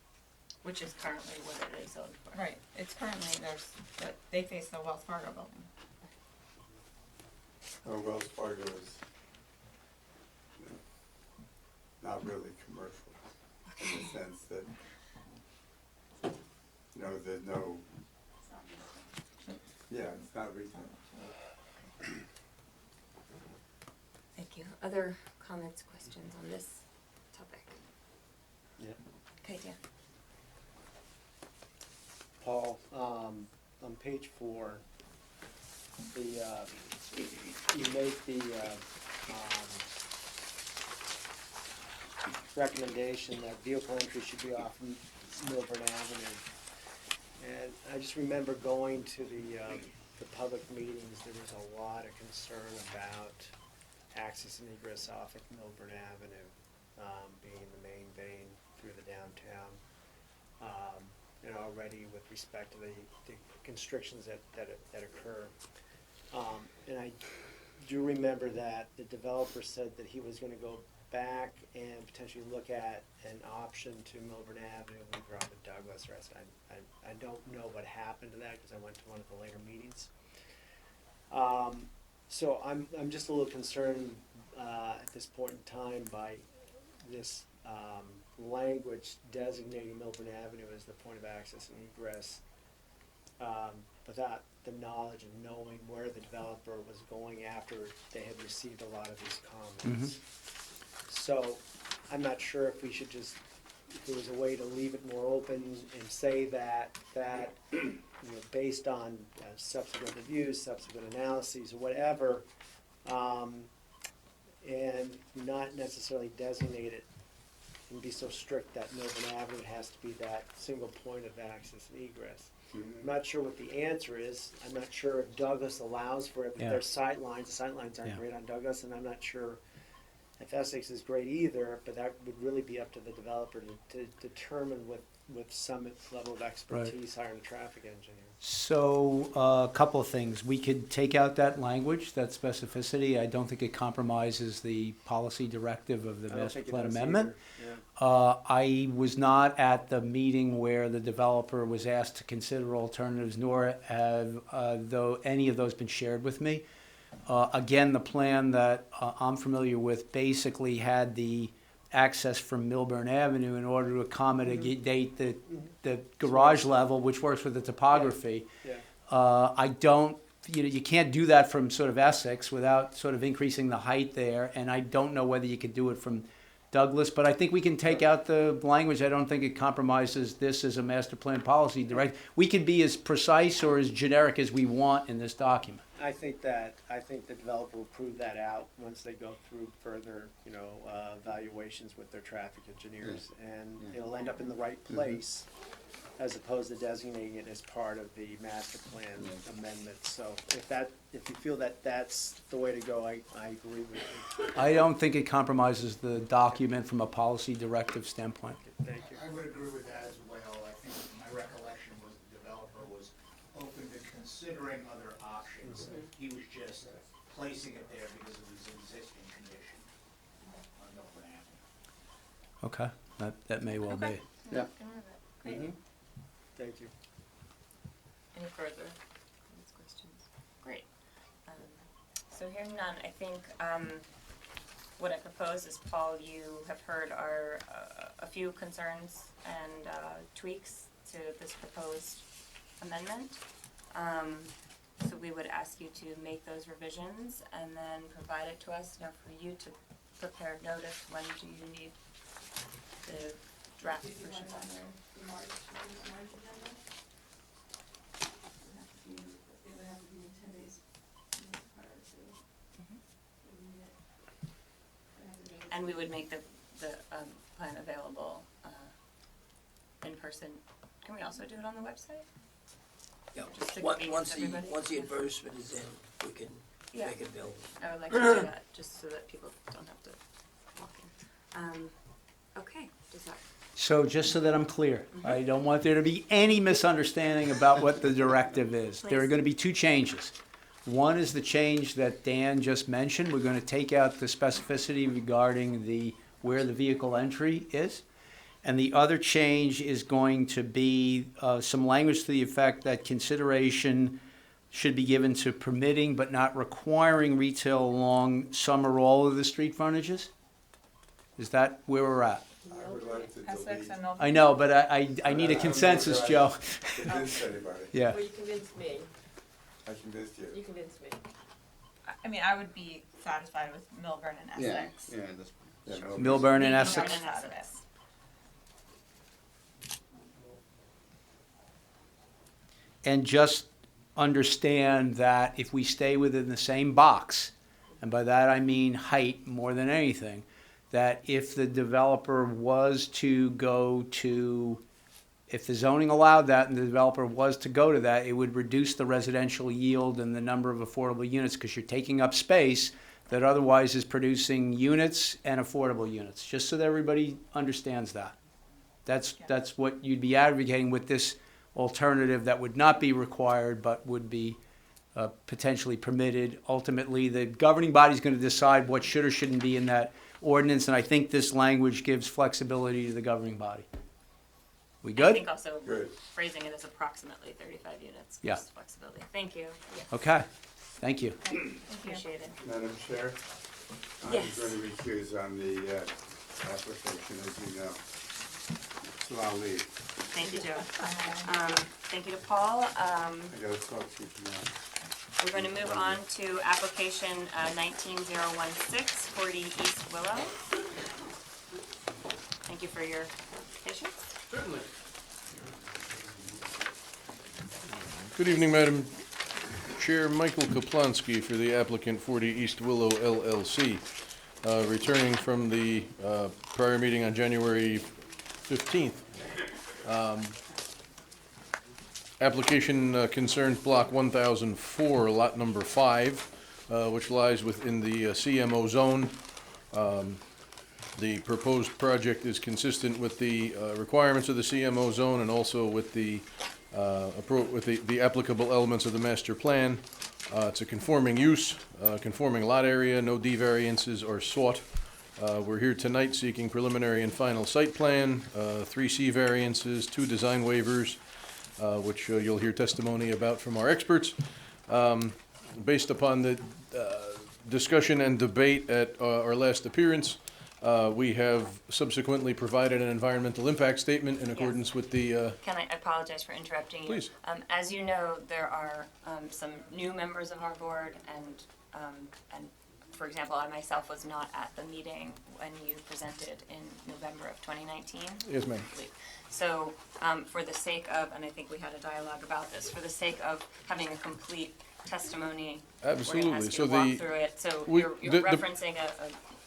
Which is currently what it is zoned for. Right, it's currently, they face the Wells Fargo building. Wells Fargo is, not really commercial, in the sense that, there's no, yeah, it's not retail. Thank you. Other comments, questions on this topic? Yeah. Okay, Dan. Paul, on page 4, you make the recommendation that vehicle entry should be off Millburn Avenue. And I just remember going to the public meetings, there was a lot of concern about access and egress off of Millburn Avenue, being the main vein through the downtown. And already with respect to the constrictions that occur. And I do remember that the developer said that he was gonna go back and potentially look at an option to Millburn Avenue and leave around the Douglas rest. I don't know what happened to that because I went to one of the later meetings. So I'm just a little concerned at this point in time by this language designating Millburn Avenue as the point of access and egress without the knowledge and knowing where the developer was going after they had received a lot of these comments. So I'm not sure if we should just, if there was a way to leave it more open and say that you know, based on subsequent reviews, subsequent analyses, or whatever, and not necessarily designate it and be so strict that Millburn Avenue has to be that single point of access and egress. I'm not sure what the answer is. I'm not sure if Douglas allows for it. Yeah. There's sight lines. The sight lines aren't Yeah. great on Douglas, and I'm not sure if Essex is great either, but that would really be up to the developer to determine with some level of expertise, hiring a traffic engineer. So, a couple of things. We could take out that language, that specificity. I don't think it compromises the policy directive of the I don't master think it plan does amendment. either. Yeah. I was not at the meeting where the developer was asked to consider alternatives, nor have though any of those been shared with me. Again, the plan that I'm familiar with basically had the access from Millburn Avenue in order to accommodate the garage level, which works with the topography. Yeah. I don't, you can't do that from sort of Essex without sort of increasing the height there, and I don't know whether you could do it from Douglas, but I think we can take out the language. I don't think it compromises this as a master plan policy direct. We can be as precise or as generic as we want in this document. I think the developer will prove that out once they go through further, you know, evaluations with their traffic engineers, and it'll end up in the right place, as opposed to designating it as part of the master plan amendment. So if you feel that that's the way to go, I agree with you. I don't think it compromises the document from a policy directive standpoint. Thank you. I would agree with that as well. I think my recollection was the developer was open to considering other options. He was just placing it there because of his existing condition on Millburn Avenue. Okay, that may well be. Yeah. Great. Thank you. Any further questions? Great. So hearing none, I think what I propose is, Paul, you have heard our a few concerns and tweaks to this proposed amendment. So we would ask you to make those revisions and then provide it to us. Now, for you to prepare notice, when do you need the draft version on there? The March agenda. It would have to be 10 days prior to the meeting. And we would make the plan available in person. Can we also do it on the website? Yeah, Just to once convenience the, everybody? once the advertisement is in, we can Yeah. make it available. I would like to do that, just so that people don't have to walk in. Okay, does that? So just so that I'm clear, I don't want there to be any misunderstanding about what the directive is. There are Please. going to be two changes. One is the change that Dan just mentioned. We're going to take out the specificity regarding where the vehicle entry is. And the other change is going to be some language to the effect that consideration should be given to permitting but not requiring retail along some or all of the street frontages? Is that where we're at? I would like to Essex delete. and Millburn. I know, but I need a consensus, Joe. Convince anybody. Yeah. Well, you convinced me, I convinced you. you convinced me. I mean, I would be satisfied with Millburn and Yeah, Essex. yeah, that's, yeah, no, Millburn and Leaving Essex. Millburn out of it. And just understand that if we stay within the same box, and by that I mean height more than anything, that if the developer was to go to, if the zoning allowed that and the developer was to go to that, it would reduce the residential yield and the number of affordable units, because you're taking up space that otherwise is producing units and affordable units, just so that everybody understands that. That's what you'd be advocating with this alternative that would not be required but would be potentially permitted. Ultimately, the governing body is going to decide what should or shouldn't be in that ordinance, and I think this language gives flexibility to the governing body. We I good? think also Good. phrasing it as approximately 35 units. Yeah. Gives flexibility. Thank you. Okay, thank you. Appreciate it. Madam Chair, Yes. I'm going to recuse on the application, as you know. So I'll leave. Thank you, Joe. Thank you to Paul. I gotta talk to you tomorrow. We're going to move on to application 19016, 40 East Willow. Thank you for your patience. Certainly. Good evening, Madam Chair. Michael Kaplonsky for the applicant 40 East Willow LLC. Returning from the prior meeting on January 15th. Application concerns block 1004, lot number 5, which lies within the CMO zone. The proposed project is consistent with the requirements of the CMO zone and also with the applicable elements of the master plan. It's a conforming use, conforming lot area, no D variances are sought. We're here tonight seeking preliminary and final site plan, 3 C variances, 2 design waivers, which you'll hear testimony about from our experts. Based upon the discussion and debate at our last appearance, we have subsequently provided an environmental impact statement in accordance with the... Can I apologize for interrupting you? Please. As you know, there are some new members of our board, and for example, I myself was not at the meeting when you presented in November of 2019. Yes, ma'am. So for the sake of, and I think we had a dialogue about this, for the sake of having a complete testimony, Absolutely. we're going to ask So you to walk the- through it. So we- you're the- referencing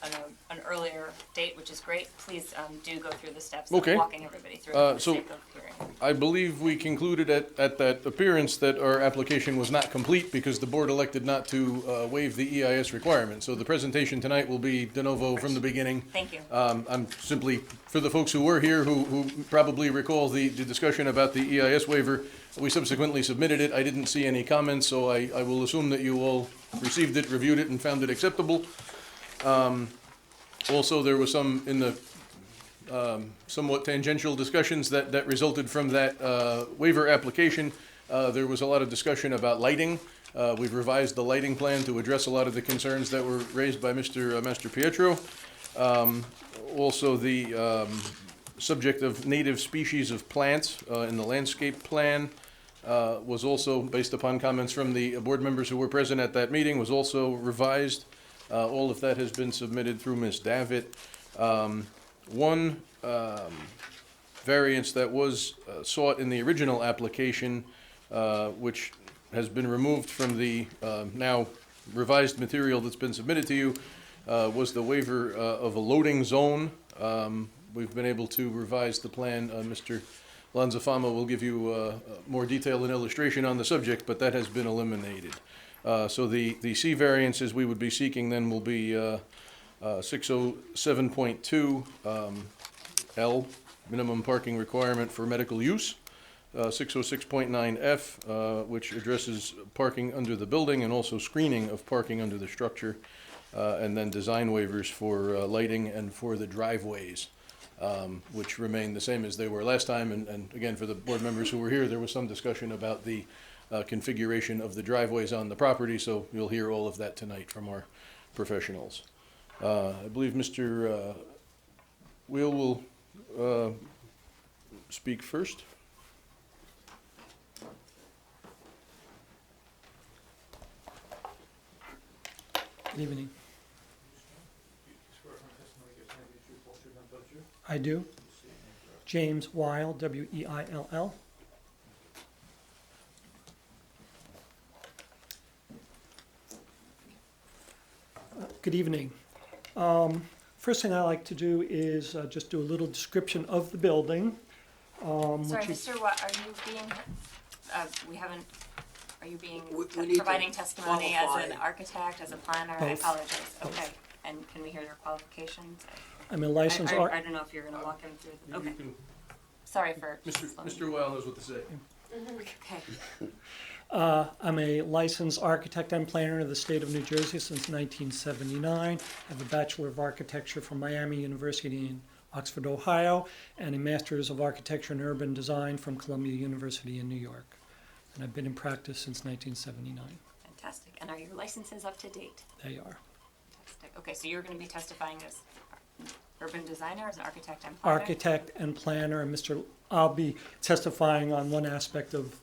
an earlier date, which is great. Please do go through the steps Okay. of walking everybody through it for the so sake of hearing. I believe we concluded at that appearance that our application was not complete because the board elected not to waive the EIS requirement. So the presentation tonight will be de novo from the beginning. Thank you. I'm simply, for the folks who were here, who probably recall the discussion about the EIS waiver, we subsequently submitted it. I didn't see any comments, so I will assume that you all received it, reviewed it, and found it acceptable. Also, there was some in the somewhat tangential discussions that resulted from that waiver application. There was a lot of discussion about lighting. We've revised the lighting plan to address a lot of the concerns that were raised by Mr. Master Pietro. Also, the subject of native species of plants in the landscape plan was also, based upon comments from the board members who were present at that meeting, was also revised. All of that has been submitted through Ms. Davitt. One variance that was sought in the original application, which has been removed from the now revised material that's been submitted to you, was the waiver of a loading zone. We've been able to revise the plan. Mr. Lanzafama will give you more detail and illustration on the subject, but that has been eliminated. So the C variances we would be seeking then will be 607.2 L, minimum parking requirement for medical use, 606.9 F, which addresses parking under the building and also screening of parking under the structure, and then design waivers for lighting and for the driveways, which remain the same as they were last time. And again, for the board members who were here, there was some discussion about the configuration of the driveways on the property, so you'll hear all of that tonight from our professionals. I believe Mr. Wheel will speak first. Good evening. I do. James Weil, W-E-I-L-L. Good evening. First thing I like to do is just do a little description of the building. Sorry, which is- Mr. Watt, are you being, we haven't, are you being, We need to providing testimony as an qualify. architect, as a planner? I Both. apologize. Both. Okay. And can we hear your qualifications? I'm a licensed I don't know if you're gonna walk him through, okay. Sorry for slowing. Mr. Weil knows what to say. Okay. I'm a licensed architect and planner of the state of New Jersey since 1979. I have a Bachelor of Architecture from Miami University in Oxford, Ohio, and a Master's of Architecture and Urban Design from Columbia University in New York. And I've been in practice since 1979. Fantastic. And are your licenses up to date? They are. Fantastic. Okay, so you're gonna be testifying as urban designer, is it architect and planner? Architect and planner, and I'll be testifying on one aspect of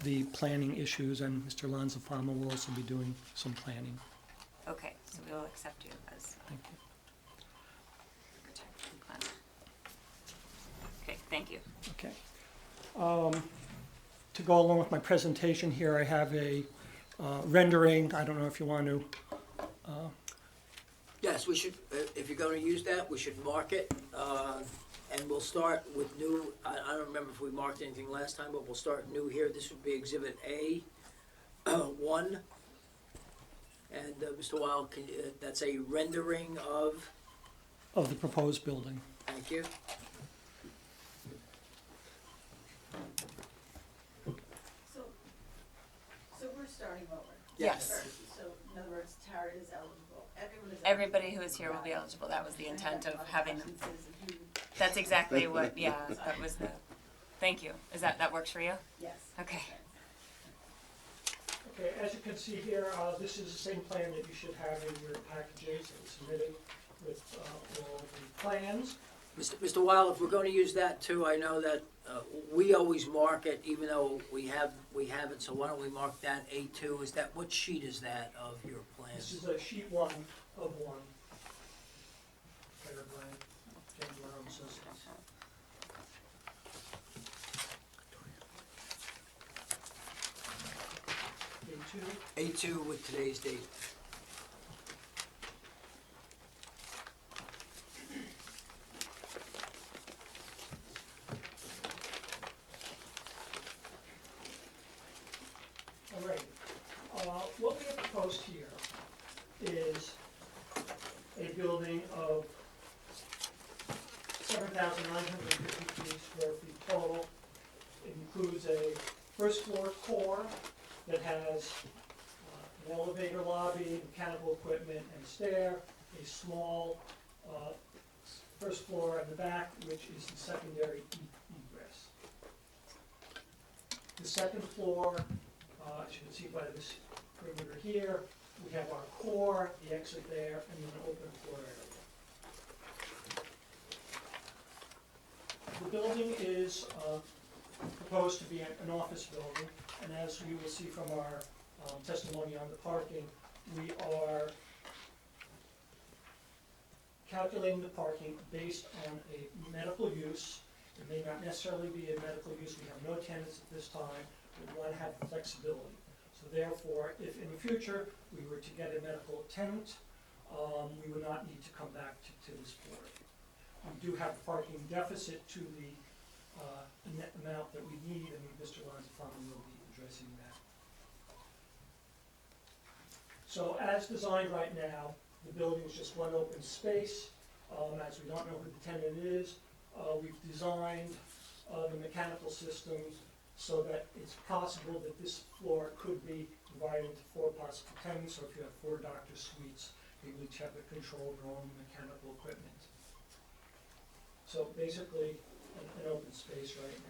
the planning issues, and Mr. Lanzafama will also be doing some planning. Okay, so we will accept you as Thank you. architect and planner. Okay, thank you. Okay. To go along with my presentation here, I have a rendering. I don't know if you want to. Yes, we should, if you're gonna use that, we should mark it, and we'll start with new, I don't remember if we marked anything last time, but we'll start new here. This would be Exhibit A, 1. And, Mr. Wild, that's a rendering of, The proposed building. thank you. So we're starting over. Yes. So in other words, Tara is eligible, everyone is eligible. Everybody who is here will be eligible. That was the intent of having them. That's exactly what, yeah, that was the, thank you. That works for you? Yes. Okay. Okay, as you can see here, this is the same plan that you should have in your packages and submitted with all the plans. Mr. Wild, if we're gonna use that too, I know that, we always mark it, even though we have it, so why don't we mark that A2? Is that, what sheet is that of your This plans? is a sheet 1 of 1. Fairbrand, James Brown Associates. A2 with today's date. All right, what we have proposed here is a building of 7,953 square feet total. It includes a first floor core that has an elevator lobby, mechanical equipment and stair, a small first floor at the back, which is the secondary egress. The second floor, as you can see by this perimeter here, we have our core, the exit there, and then an open floor area. The building is proposed to be an office building, and as you will see from our testimony on the parking, we are calculating the parking based on a medical use. It may not necessarily be a medical use. We have no tenants at this time. We want to have flexibility. So therefore, if in the future we were to get a medical tenant, we would not need to come back to this board. We do have a parking deficit to the net amount that we need, and Mr. Lanzafama will be addressing that. So as designed right now, the building is just one open space. As we don't know who the tenant is, we've designed the mechanical systems so that it's possible that this floor could be divided into 4 possible tenants. So if you have 4 doctor suites, they each have a control of their own mechanical equipment. So basically, an open space right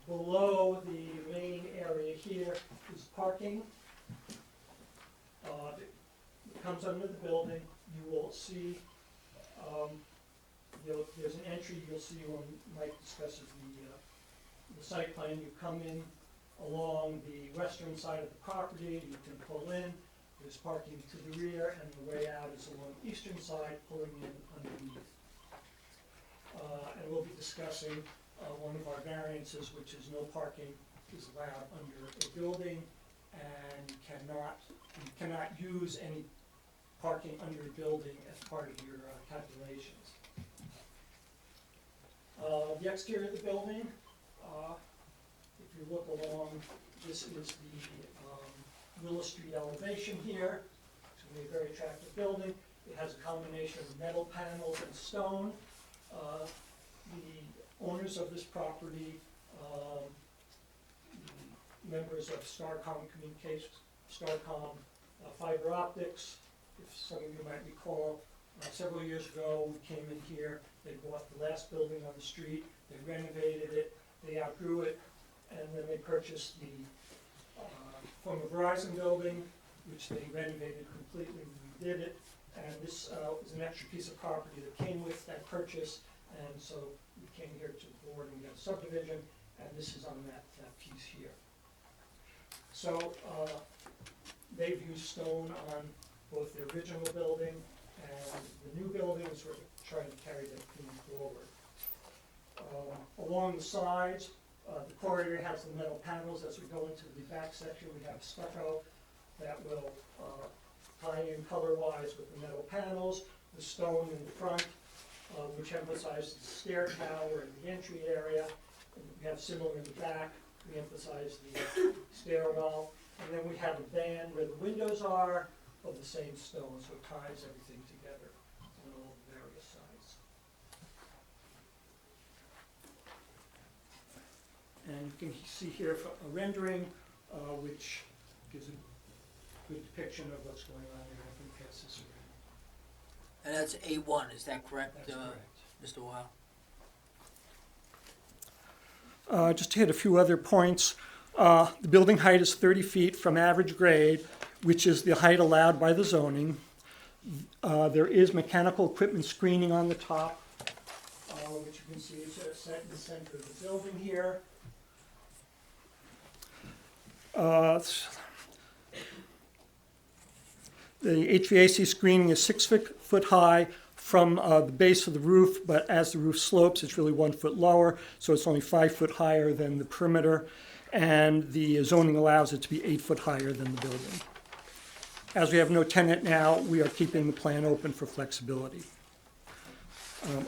now. Below the main area here is parking. It comes under the building. You will see, there's an entry you'll see when Mike discusses the site plan. You come in along the western side of the property. You can pull in. There's parking to the rear, and the way out is along the eastern side, pulling in underneath. And we'll be discussing one of our variances, which is no parking is allowed under a building, and you cannot use any parking under a building as part of your calculations. The exterior of the building, if you look along, this is the Willow Street elevation here. It's going to be a very attractive building. It has a combination of metal panels and stone. The owners of this property, members of Starcom Communications, Starcom Fiber Optics. If some of you might recall, several years ago we came in here, they bought the last building on the street, they renovated it, they outgrew it, and then they purchased the former Verizon building, which they renovated completely, redid it, And this is an extra piece of property that came with that purchase, and so we came here to the board and we got a subdivision, and this is on that piece here. So they've used stone on both the original building and the new building, and sort of trying to carry that theme forward. Along the sides, the corridor has the metal panels. As we go into the back section, we have stucco that will tie in color-wise with the metal panels, the stone in the front, which emphasizes the stair tower and the entry area. And we have similar in the back. We emphasize the stairwell. And then we have a band where the windows are of the same stone, so it ties everything together on all the various sides. And you can see here a rendering which gives a good depiction of what's going on here. I can pass this around. And that's A1, is that correct, That's correct. Mr. Weil? Just to hit a few other points, the building height is 30 feet from average grade, which is the height allowed by the zoning. There is mechanical equipment screening on the top, which you can see is set in the center of the building here. The HVAC screening is 6 foot high from the base of the roof, but as the roof slopes, it's really 1 foot lower, so it's only 5 foot higher than the perimeter, and the zoning allows it to be 8 foot higher than the building. As we have no tenant now, we are keeping the plan open for flexibility.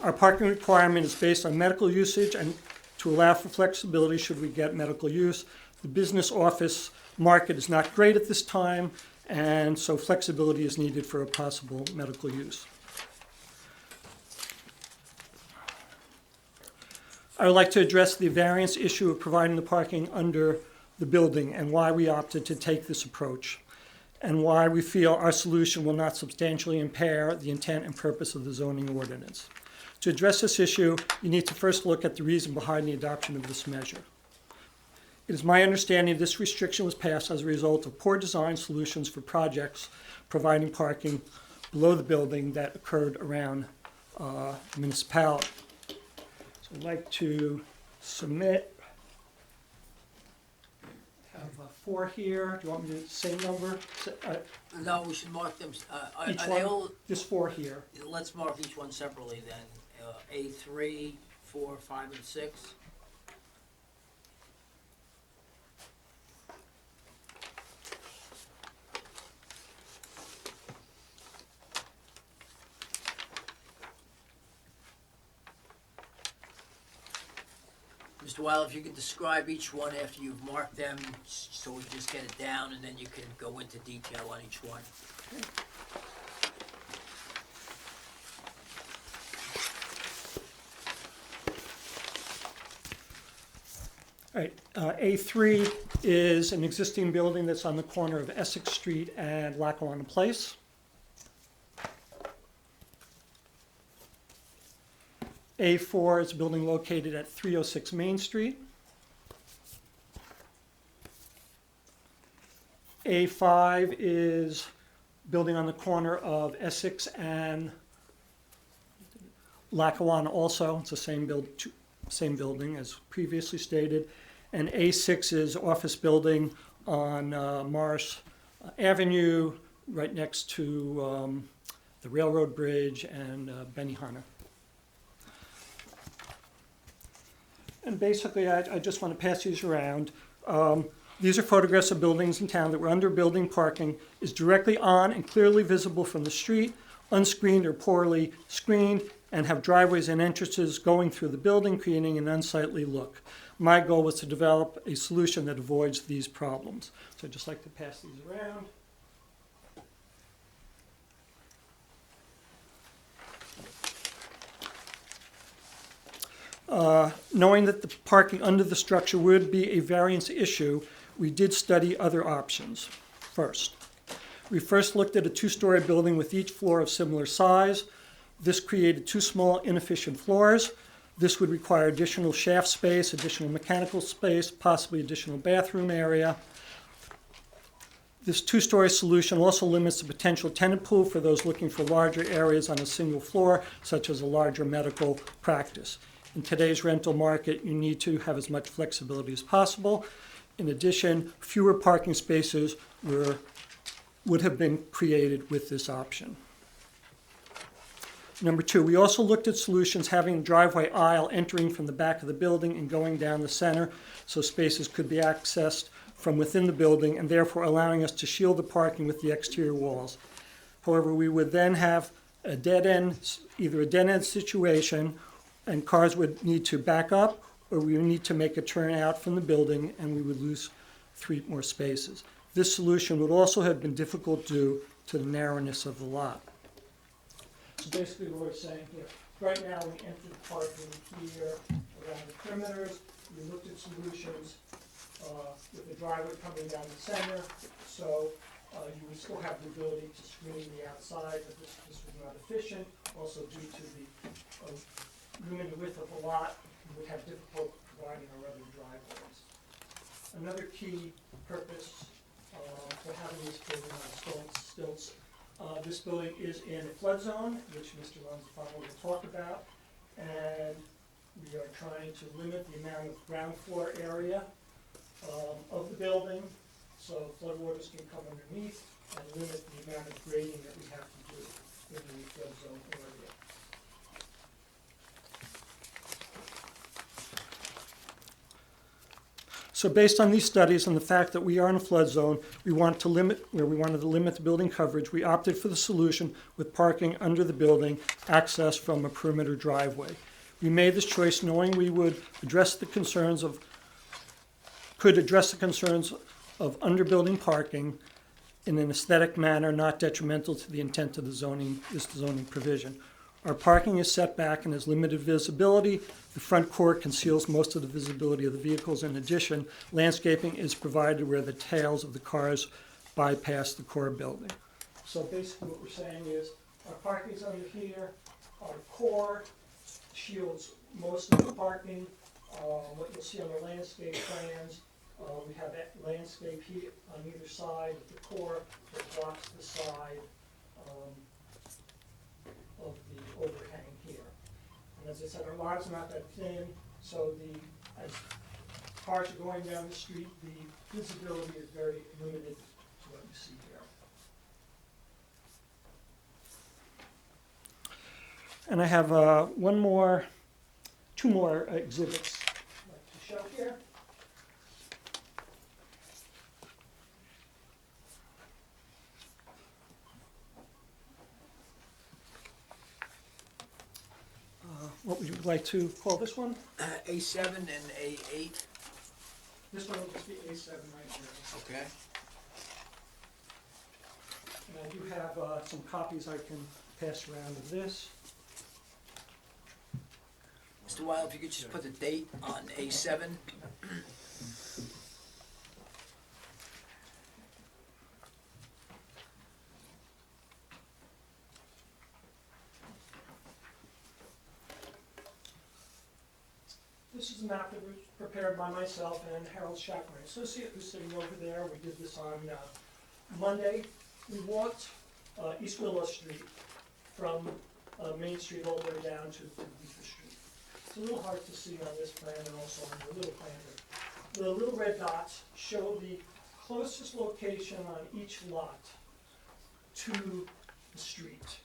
Our parking requirement is based on medical usage, and to allow for flexibility should we get medical use. The business office market is not great at this time, and so flexibility is needed for a possible medical use. I would like to address the variance issue of providing the parking under the building and why we opted to take this approach, and why we feel our solution will not substantially impair the intent and purpose of the zoning ordinance. To address this issue, you need to first look at the reason behind the adoption of this measure. It is my understanding this restriction was passed as a result of poor design solutions for projects providing parking below the building that occurred around the municipality. So I'd like to submit, have 4 here. Do you want me to say number? No, we should mark them, Each are they one? all, Just 4 here. let's mark each one separately then. A3, 4, 5, and 6. Mr. Weil, if you could describe each one after you've marked them, so we just get it down, and then you can go into detail on each one. All right, A3 is an existing building that's on the corner of Essex Street and Lackawanna Place. A4 is a building located at 306 Main Street. A5 is building on the corner of Essex and Lackawanna also. It's the same building as previously stated. And A6 is office building on Morris Avenue, right next to the railroad bridge and Benihana. And basically, I just want to pass these around. These are photographs of buildings in town that were under building parking, is directly on and clearly visible from the street, unscreened or poorly screened, and have driveways and entrances going through the building, creating an unsightly look. My goal was to develop a solution that avoids these problems. So I'd just like to pass these around. Knowing that the parking under the structure would be a variance issue, we did study other options. First, we first looked at a 2-story building with each floor of similar size. This created 2 small, inefficient floors. This would require additional shaft space, additional mechanical space, possibly additional bathroom area. This two-story solution also limits the potential tenant pool for those looking for larger areas on a single floor, such as a larger medical practice. In today's rental market, you need to have as much flexibility as possible. In addition, fewer parking spaces would have been created with this option. Number two, we also looked at solutions having a driveway aisle entering from the back of the building and going down the center, so spaces could be accessed from within the building and therefore allowing us to shield the parking with the exterior walls. However, we would then have a dead end, either a dead end situation, and cars would need to back up, or we would need to make a turn out from the building and we would lose 3 more spaces. This solution would also have been difficult due to the narrowness of the lot. So basically what we're saying here, right now we entered parking here around the perimeters. We looked at solutions with the driveway coming down the center, so you would still have the ability to screen the outside, but this was not efficient. Also due to the limited width of the lot, we would have difficulty providing our other driveways. Another key purpose for having this building on stilts, this building is in a flood zone, which Mr. Lonzafano will talk about, and we are trying to limit the amount of ground floor area of the building, so floodwaters can come underneath and limit the amount of grading that we have to do in the flood zone area. So based on these studies and the fact that we are in a flood zone, we wanted to limit the building coverage. We opted for the solution with parking under the building, access from a perimeter driveway. We made this choice knowing we would address the concerns of underbuilding parking in an aesthetic manner not detrimental to the intent of this zoning provision. Our parking is set back and has limited visibility. The front court conceals most of the visibility of the vehicles. In addition, landscaping is provided where the tails of the cars bypass the core building. So basically what we're saying is our parking is under here, our core shields most of the parking. What you'll see on the landscape plans, we have that landscape here on either side of the core that blocks the side of the overhang here. And as I said, our lot's not that thin, so as cars are going down the street, the visibility is very limited to what you see here. And I have two more exhibits I'd like to show here. What would you like to call this one? A7 and A8. This one will just be A7 right here. Okay. And I do have some copies I can pass around of this. Mr. Weil, if you could just put the date on A7. This is a map that was prepared by myself and Harold Shack, my associate, who's sitting over there. We did this on Monday. We walked East Willow Street from Main Street all the way down to Beaver Street. It's a little hard to see on this plan and also on the little plan here. The little red dots show the closest location on each lot to the street.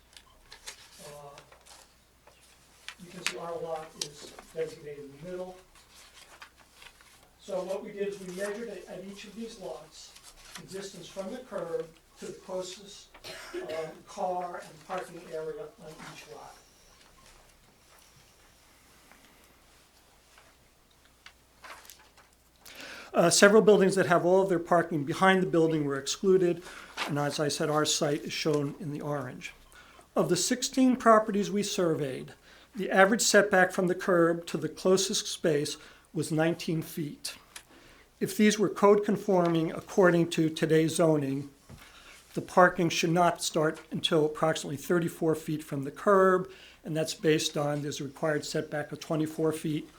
You can see our lot is designated in the middle. So what we did is we measured at each of these lots the distance from the curb to the closest car and parking area on each lot. Several buildings that have all of their parking behind the building were excluded, and as I said, our site is shown in the orange. Of the 16 properties we surveyed, the average setback from the curb to the closest space was 19 feet. If these were code conforming according to today's zoning, the parking should not start until approximately 34 feet from the curb, and that's based on there's a required setback of 24 feet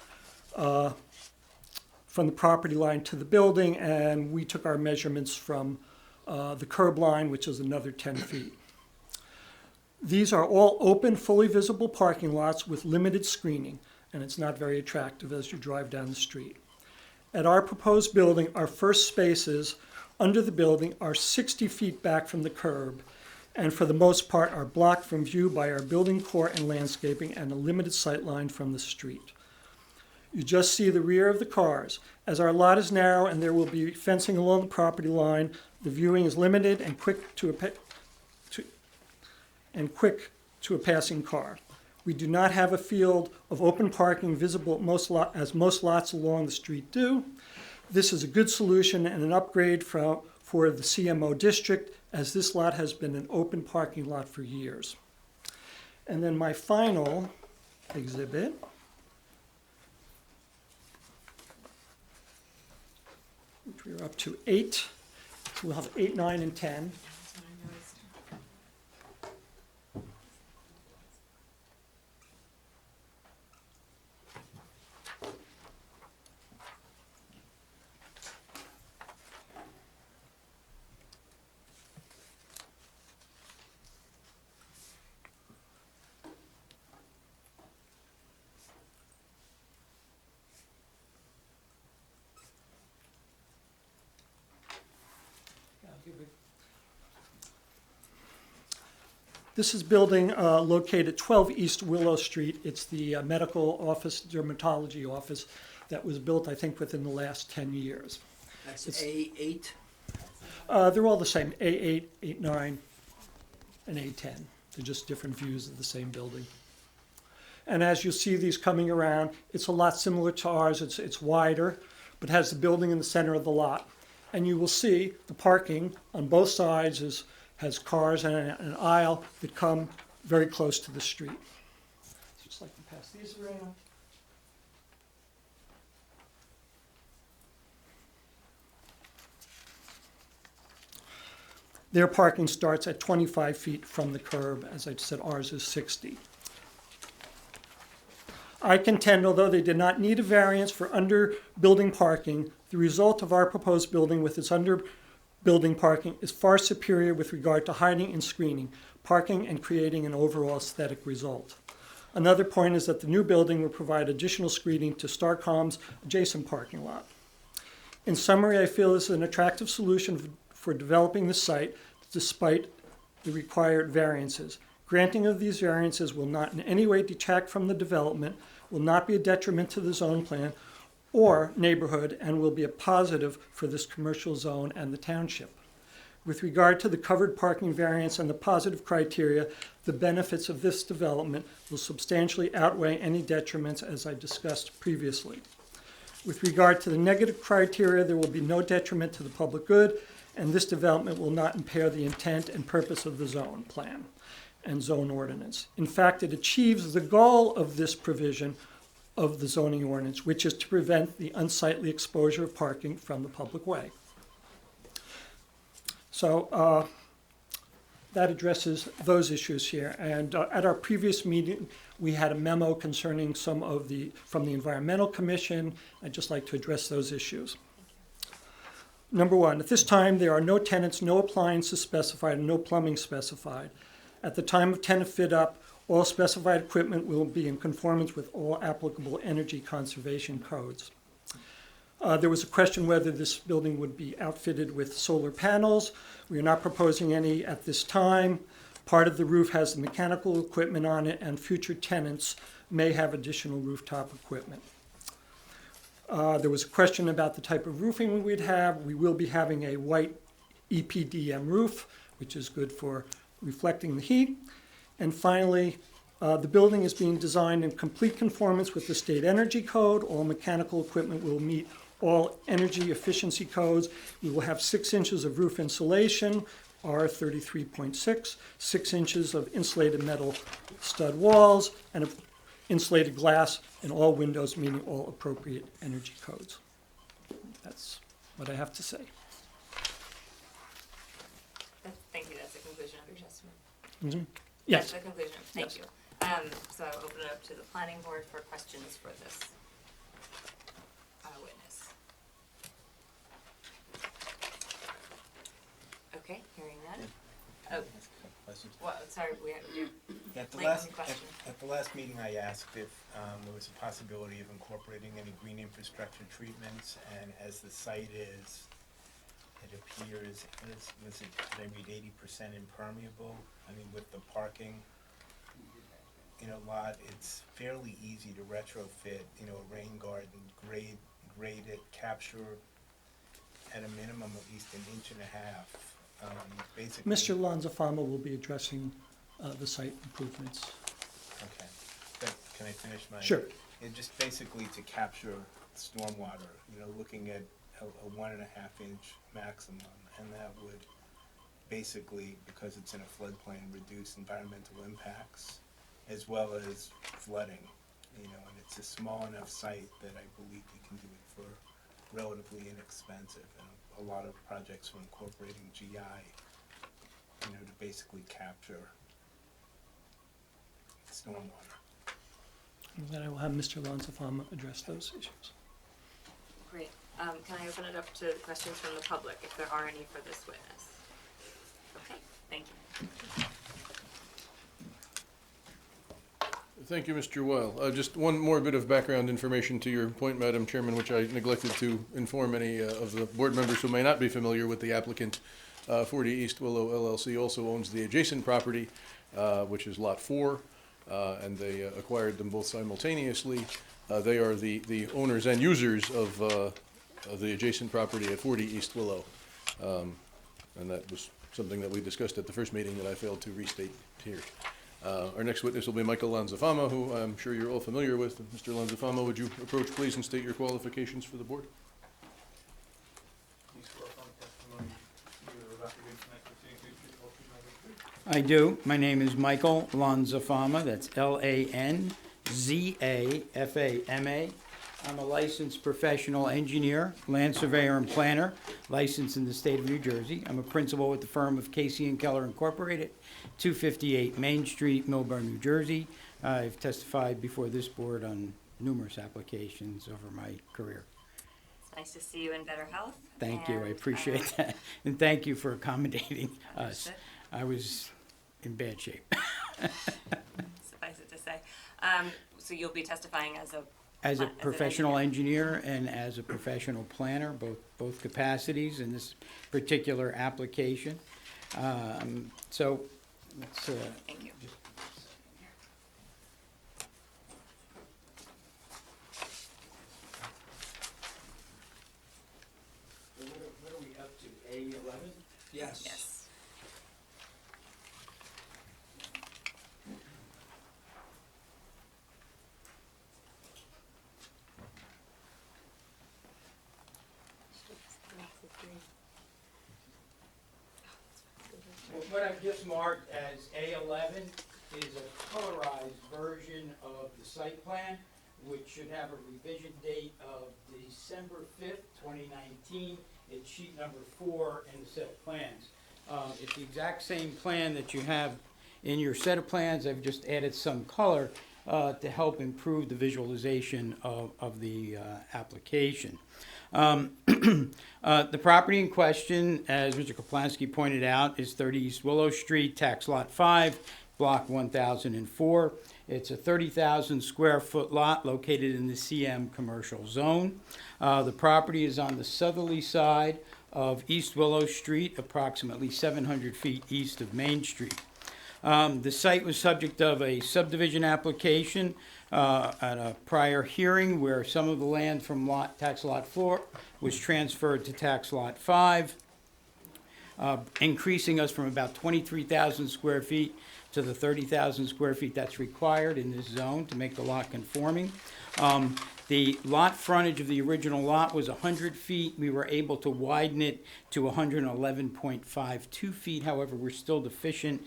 from the property line to the building, and we took our measurements from the curb line, which is another 10 feet. These are all open, fully visible parking lots with limited screening, and it's not very attractive as you drive down the street. At our proposed building, our first spaces under the building are 60 feet back from the curb, and for the most part are blocked from view by our building core and landscaping and a limited sight line from the street. You just see the rear of the cars. As our lot is narrow and there will be fencing along the property line, the viewing is limited and quick to a passing car. We do not have a field of open parking visible as most lots along the street do. This is a good solution and an upgrade for the CMO district, as this lot has been an open parking lot for years. And then my final exhibit which we're up to 8. So we'll have 8, 9, and 10. This is building located 12 East Willow Street. It's the medical office, dermatology office that was built, I think, within the last 10 years. That's A8? They're all the same, A8, 8-9, and A10. They're just different views of the same building. And as you see these coming around, it's a lot similar to ours. It's wider, but has the building in the center of the lot. And you will see the parking on both sides has cars and an aisle that come very close to the street. Just like to pass these around. Their parking starts at 25 feet from the curb. As I said, ours is 60. I contend, although they did not need a variance for under-building parking, the result of our proposed building with its under-building parking is far superior with regard to hiding and screening, parking and creating an overall aesthetic result. Another point is that the new building will provide additional screening to Starcom's adjacent parking lot. In summary, I feel this is an attractive solution for developing the site despite the required variances. Granting of these variances will not in any way detract from the development, will not be a detriment to the zone plan or neighborhood, and will be a positive for this commercial zone and the township. With regard to the covered parking variance and the positive criteria, the benefits of this development will substantially outweigh any detriments as I discussed previously. With regard to the negative criteria, there will be no detriment to the public good, and this development will not impair the intent and purpose of the zone plan and zone ordinance. In fact, it achieves the goal of this provision of the zoning ordinance, which is to prevent the unsightly exposure of parking from the public way. So that addresses those issues here. And at our previous meeting, we had a memo concerning some of from the Environmental Commission. I'd just like to address those issues. Number one, at this time, there are no tenants, no appliances specified, and no plumbing specified. At the time of tenant fit-up, all specified equipment will be in conformance with all applicable energy conservation codes. There was a question whether this building would be outfitted with solar panels. We are not proposing any at this time. Part of the roof has the mechanical equipment on it, and future tenants may have additional rooftop equipment. There was a question about the type of roofing we'd have. We will be having a white EPDM roof, which is good for reflecting the heat. And finally, the building is being designed in complete conformance with the state energy code. All mechanical equipment will meet all energy efficiency codes. We will have 6 inches of roof insulation, R33.6, 6 inches of insulated metal stud walls, and insulated glass in all windows meeting all appropriate energy codes. That's what I have to say. Thank you, that's the conclusion of your testimony. Mm-hmm. Yes. That's the conclusion, thank you. So I'll open it up to the planning board for questions for this witness. Oh, Questions? well, sorry, we had to do. At the Late last, one question. at the last meeting, I asked if there was a possibility of incorporating any green infrastructure treatments, and as the site is, it appears, was it, did I read 80% impermeable? I mean, with the parking in a lot, it's fairly easy to retrofit, a rain garden, grade it, capture at a minimum at least 1.5 inches. Basically. Mr. Lanzafama will be addressing the site improvements. Okay. Can I finish my? Sure. It just basically to capture stormwater, looking at a 1.5 inch maximum, and that would basically, because it's in a floodplain, reduce environmental impacts as well as flooding, and it's a small enough site that I believe you can do it for relatively inexpensive, and a lot of projects are incorporating GI, to basically capture stormwater. And then I will have Mr. Lanzafama address those issues. Great. Can I open it up to questions from the public, if there are any for this witness? Okay, thank you. Thank you, Mr. Weil. Just one more bit of background information to your point, Madam Chairman, which I neglected to inform any of the board members who may not be familiar with the applicant. 40 East Willow LLC also owns the adjacent property, which is Lot 4, and they acquired them both simultaneously. They are the owners and users of the adjacent property at 40 East Willow. And that was something that we discussed at the first meeting that I failed to restate here. Our next witness will be Michael Lanzafama, who I'm sure you're all familiar with. Mr. Lanzafama, would you approach, please, and state your qualifications for the board? I do. My name is Michael Lanzafama. That's Lanzafama. I'm a licensed professional engineer, land surveyor, and planner, licensed in the state of New Jersey. I'm a principal with the firm of Casey and Keller Incorporated, 258 Main Street, Millburn, New Jersey. I've testified before this board on numerous applications over my career. It's nice to see you in better health. Thank you. I appreciate that. And thank you for accommodating us. I was in bad shape. Suffice it to say. So you'll be testifying as a professional engineer and as a professional planner, both capacities in this particular application. So let's. Thank you. What are we up to? A11? Yes. Yes. Well, what I've just marked as A11 is a colorized version of the site plan, which should have a revision date of December 5th, 2019. It's sheet number 4 in the set of plans. It's the exact same plan that you have in your set of plans. I've just added some color to help improve the visualization of the application. The property in question, as Mr. Kaplansky pointed out, is 30 East Willow Street, tax lot 5, block 1004. It's a 30,000 square foot lot located in the CM commercial zone. The property is on the southerly side of East Willow Street, approximately 700 feet east of Main Street. The site was subject of a subdivision application at a prior hearing where some of the land from tax lot 4 was transferred to tax lot 5, increasing us from about 23,000 square feet to the 30,000 square feet that's required in this zone to make the lot conforming. The lot frontage of the original lot was 100 feet. We were able to widen it to 111.52 feet. However, we're still deficient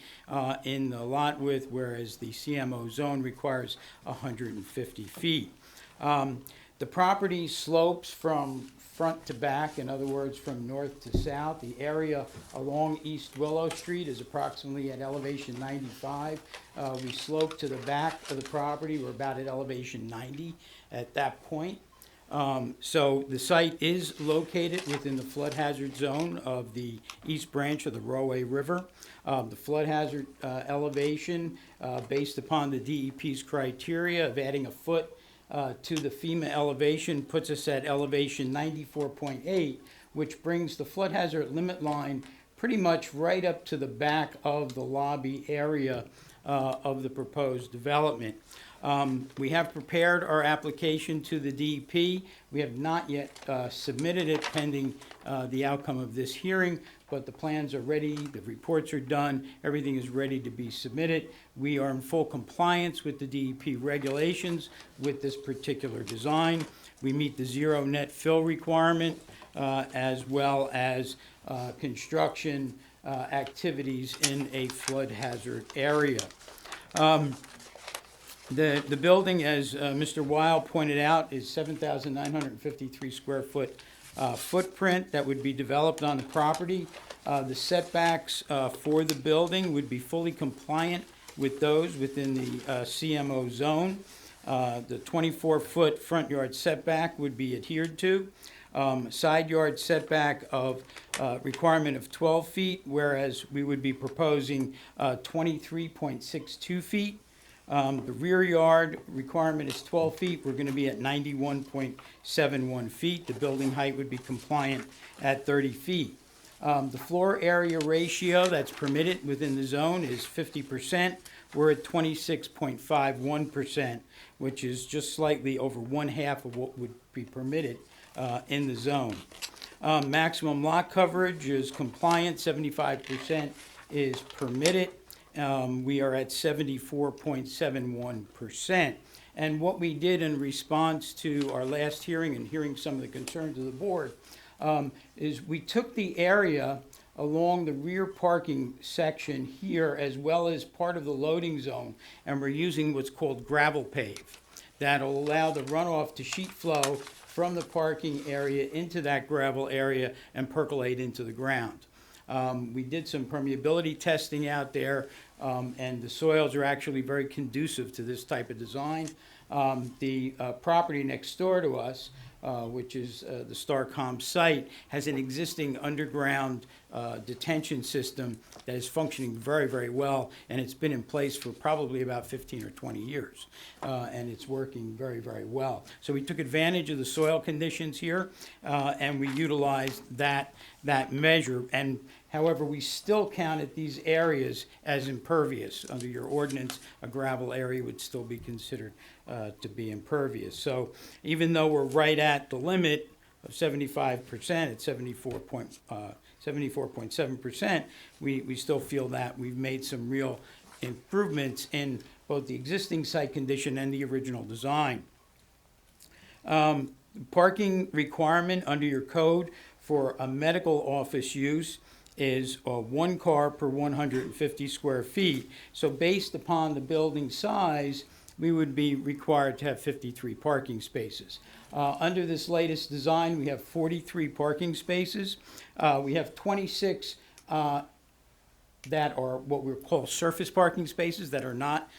in the lot width, whereas the CMO zone requires 150 feet. The property slopes from front to back, in other words, from north to south. The area along East Willow Street is approximately at elevation 95. We slope to the back of the property. We're about at elevation 90 at that point. So the site is located within the flood hazard zone of the east branch of the Roe River. The flood hazard elevation, based upon the DEP's criteria of adding a foot to the FEMA elevation, puts us at elevation 94.8, which brings the flood hazard limit line pretty much right up to the back of the lobby area of the proposed development. We have prepared our application to the DEP. We have not yet submitted it pending the outcome of this hearing, but the plans are ready, the reports are done, everything is ready to be submitted. We are in full compliance with the DEP regulations with this particular design. We meet the zero net fill requirement, as well as construction activities in a flood hazard area. The building, as Mr. Weil pointed out, is 7,953 square foot footprint that would be developed on the property. The setbacks for the building would be fully compliant with those within the CMO zone. The 24-foot front yard setback would be adhered to. Side yard setback of requirement of 12 feet, whereas we would be proposing 23.62 feet. The rear yard requirement is 12 feet. We're going to be at 91.71 feet. The building height would be compliant at 30 feet. The floor area ratio that's permitted within the zone is 50%. We're at 26.51%, which is just slightly over 1/2 of what would be permitted in the zone. Maximum lot coverage is compliant. 75% is permitted. We are at 74.71%. And what we did in response to our last hearing and hearing some of the concerns of the board is we took the area along the rear parking section here as well as part of the loading zone, and we're using what's called gravel pave. That'll allow the runoff to sheet flow from the parking area into that gravel area and percolate into the ground. We did some permeability testing out there, and the soils are actually very conducive to this type of design. The property next door to us, which is the Starcom site, has an existing underground detention system that is functioning very, very well, and it's been in place for probably about 15 or 20 years, and it's working very, very well. So we took advantage of the soil conditions here, and we utilized that measure. And however, we still counted these areas as impervious. Under your ordinance, a gravel area would still be considered to be impervious. So even though we're right at the limit of 75% at 74.7%, we still feel that we've made some real improvements in both the existing site condition and the original design. Parking requirement under your code for a medical office use is 1 car per 150 square feet. So based upon the building size, we would be required to have 53 parking spaces. Under this latest design, we have 43 parking spaces. We have 26 that are what we call surface parking spaces that are not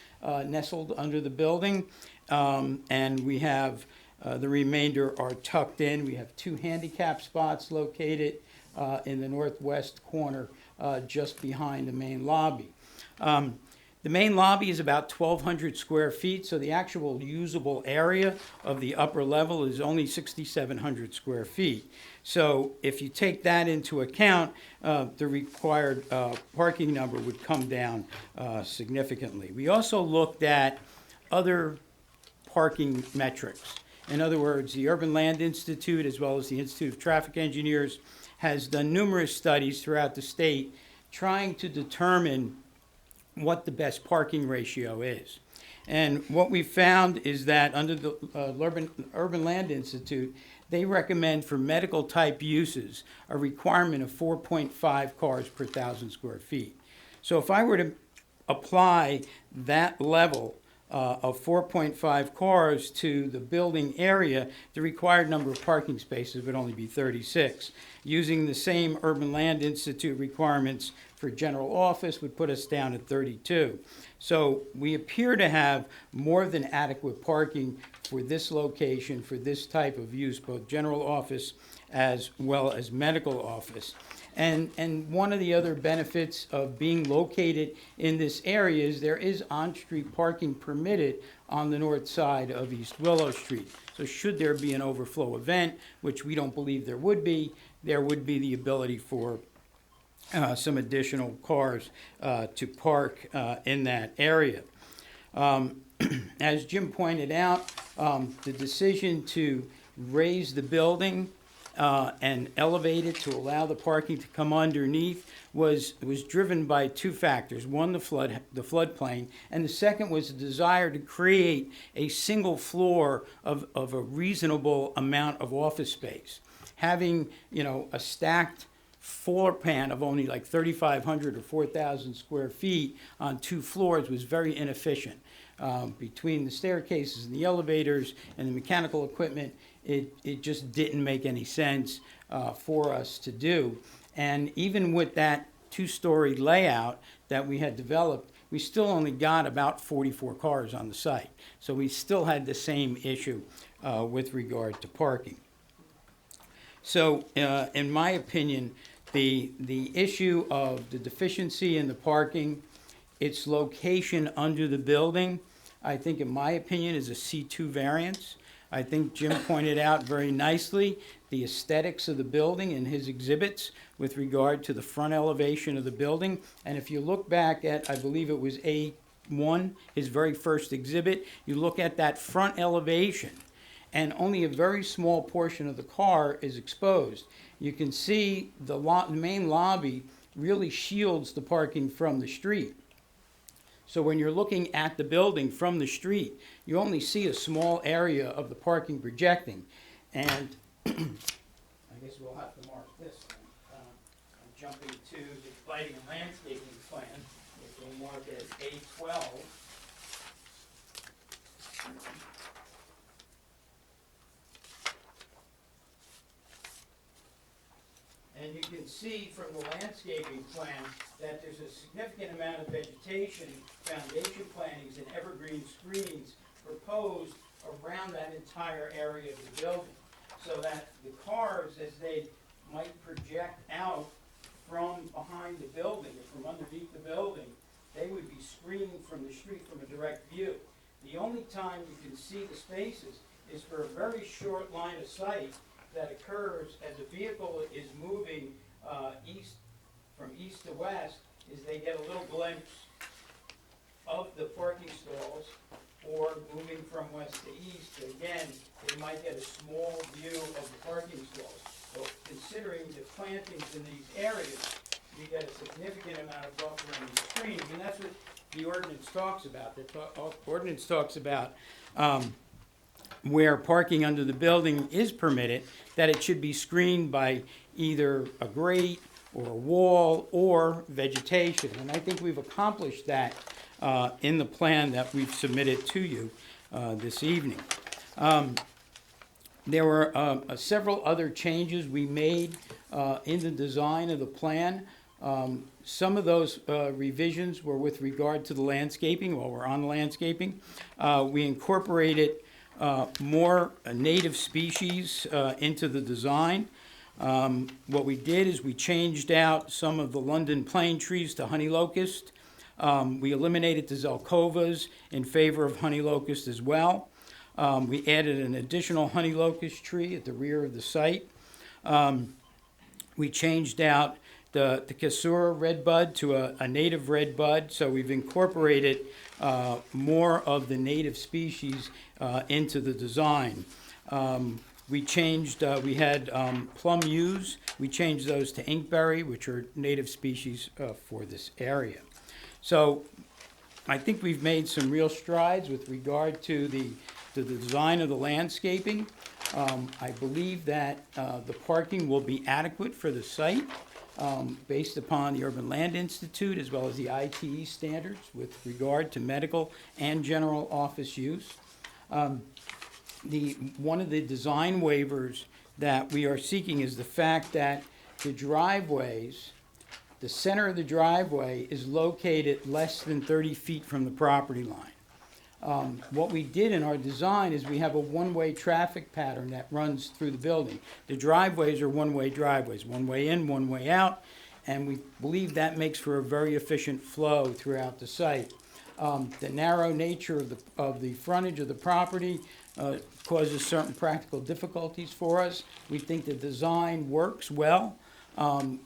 nestled under the building. And we have the remainder are tucked in. We have 2 handicap spots located in the northwest corner just behind the main lobby. The main lobby is about 1,200 square feet, so the actual usable area of the upper level is only 6,700 square feet. So if you take that into account, the required parking number would come down significantly. We also looked at other parking metrics. In other words, the Urban Land Institute, as well as the Institute of Traffic Engineers, has done numerous studies throughout the state trying to determine what the best parking ratio is. And what we found is that under the Urban Land Institute, they recommend for medical type uses a requirement of 4.5 cars per 1,000 square feet. So if I were to apply that level of 4.5 cars to the building area, the required number of parking spaces would only be 36. Using the same Urban Land Institute requirements for general office would put us down at 32. So we appear to have more than adequate parking for this location, for this type of use, both general office as well as medical office. And one of the other benefits of being located in this area is there is on-street parking permitted on the north side of East Willow Street. So should there be an overflow event, which we don't believe there would be the ability for some additional cars to park in that area. As Jim pointed out, the decision to raise the building and elevate it to allow the parking to come underneath was driven by two factors. One, the floodplain, and the second was the desire to create a single floor of a reasonable amount of office space. Having, a stacked floor plan of only like 3,500 or 4,000 square feet on 2 floors was very inefficient. Between the staircases and the elevators and the mechanical equipment, it just didn't make any sense for us to do. And even with that 2-story layout that we had developed, we still only got about 44 cars on the site. So we still had the same issue with regard to parking. So in my opinion, the issue of the deficiency in the parking, its location under the building, I think in my opinion is a C2 variance. I think Jim pointed out very nicely the aesthetics of the building in his exhibits with regard to the front elevation of the building. And if you look back at, I believe it was A1, his very first exhibit, you look at that front elevation and only a very small portion of the car is exposed. You can see the main lobby really shields the parking from the street. So when you're looking at the building from the street, you only see a small area of the parking projecting. And I guess we'll have to mark this then. I'm jumping to the lighting and landscaping plan, which we'll mark as A12. And you can see from the landscaping plan that there's a significant amount of vegetation, foundation plantings, and evergreen screens proposed around that entire area of the building. So that the cars, as they might project out from behind the building or from underneath the building, they would be screened from the street from a direct view. The only time you can see the spaces is for a very short line of sight that occurs as a vehicle is moving from east to west, is they get a little glimpse of the parking stalls, or moving from west to east, again, they might get a small view of the parking stalls. So considering the plantings in these areas, you get a significant amount of buffer in the screens, and that's what the ordinance talks about. The ordinance talks about where parking under the building is permitted, that it should be screened by either a grate or a wall or vegetation. And I think we've accomplished that in the plan that we've submitted to you this evening. There were several other changes we made in the design of the plan. Some of those revisions were with regard to the landscaping. While we're on landscaping, we incorporated more native species into the design. What we did is we changed out some of the London plane trees to honey locust. We eliminated the zelkovas in favor of honey locust as well. We added an additional honey locust tree at the rear of the site. We changed out the Casura redbud to a native redbud, so we've incorporated more of the native species into the design. We changed, we had plum yews. We changed those to inkberry, which are native species for this area. So I think we've made some real strides with regard to the design of the landscaping. I believe that the parking will be adequate for the site. based upon the Urban Land Institute as well as the ITE standards with regard to medical and general office use. One of the design waivers that we are seeking is the fact that the driveways, the center of the driveway is located less than 30 feet from the property line. What we did in our design is we have a one-way traffic pattern that runs through the building. The driveways are one-way driveways, one way in, one way out, and we believe that makes for a very efficient flow throughout the site. The narrow nature of the frontage of the property causes certain practical difficulties for us. We think the design works well.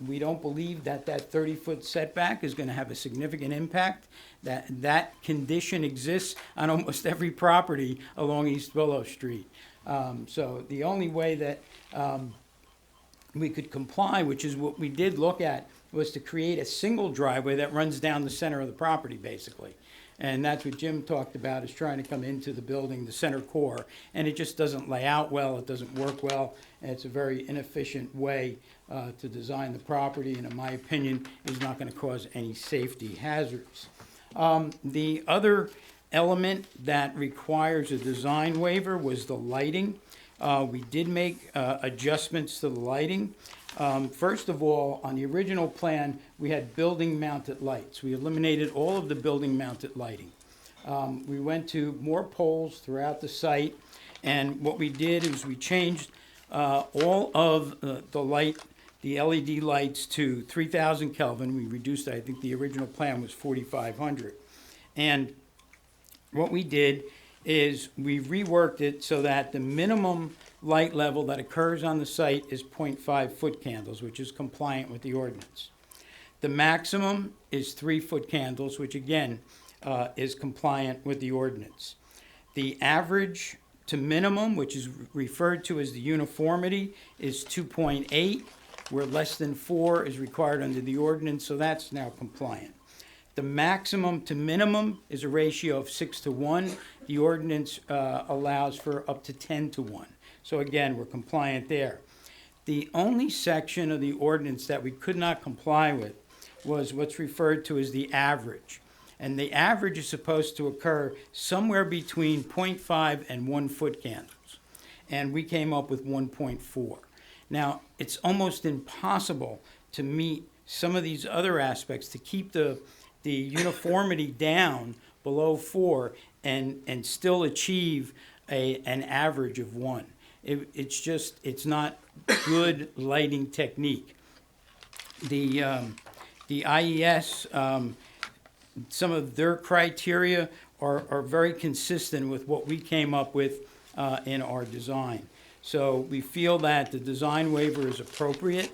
We don't believe that 30-foot setback is going to have a significant impact. That condition exists on almost every property along East Willow Street. So the only way that we could comply, which is what we did look at, was to create a single driveway that runs down the center of the property, basically. And that's what Jim talked about, is trying to come into the building, the center core, and it just doesn't lay out well, it doesn't work well, and it's a very inefficient way to design the property, and in my opinion, is not going to cause any safety hazards. The other element that requires a design waiver was the lighting. We did make adjustments to the lighting. First of all, on the original plan, we had building-mounted lights. We eliminated all of the building-mounted lighting. We went to more poles throughout the site, and what we did is we changed all of the LED lights to 3,000 Kelvin. We reduced, I think the original plan was 4,500. And what we did is we reworked it so that the minimum light level that occurs on the site is 0.5 foot candles, which is compliant with the ordinance. The maximum is 3 foot candles, which again is compliant with the ordinance. The average to minimum, which is referred to as the uniformity, is 2.8, where less than 4 is required under the ordinance, so that's now compliant. The maximum to minimum is a ratio of 6 to 1. The ordinance allows for up to 10 to 1. So again, we're compliant there. The only section of the ordinance that we could not comply with was what's referred to as the average. And the average is supposed to occur somewhere between 0.5 and 1 foot candles. And we came up with 1.4. Now, it's almost impossible to meet some of these other aspects, to keep the uniformity down below 4 and still achieve an average of 1. It's not good lighting technique. The IES, some of their criteria are very consistent with what we came up with in our design. So we feel that the design waiver is appropriate.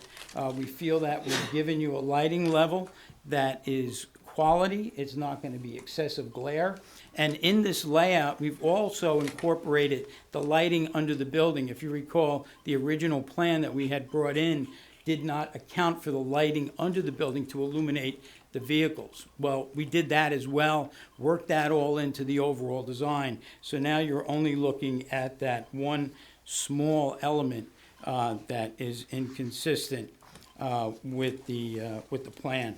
We feel that we've given you a lighting level that is quality. It's not going to be excessive glare. And in this layout, we've also incorporated the lighting under the building. If you recall, the original plan that we had brought in did not account for the lighting under the building to illuminate the vehicles. Well, we did that as well, worked that all into the overall design. So now you're only looking at that one small element that is inconsistent with the plan.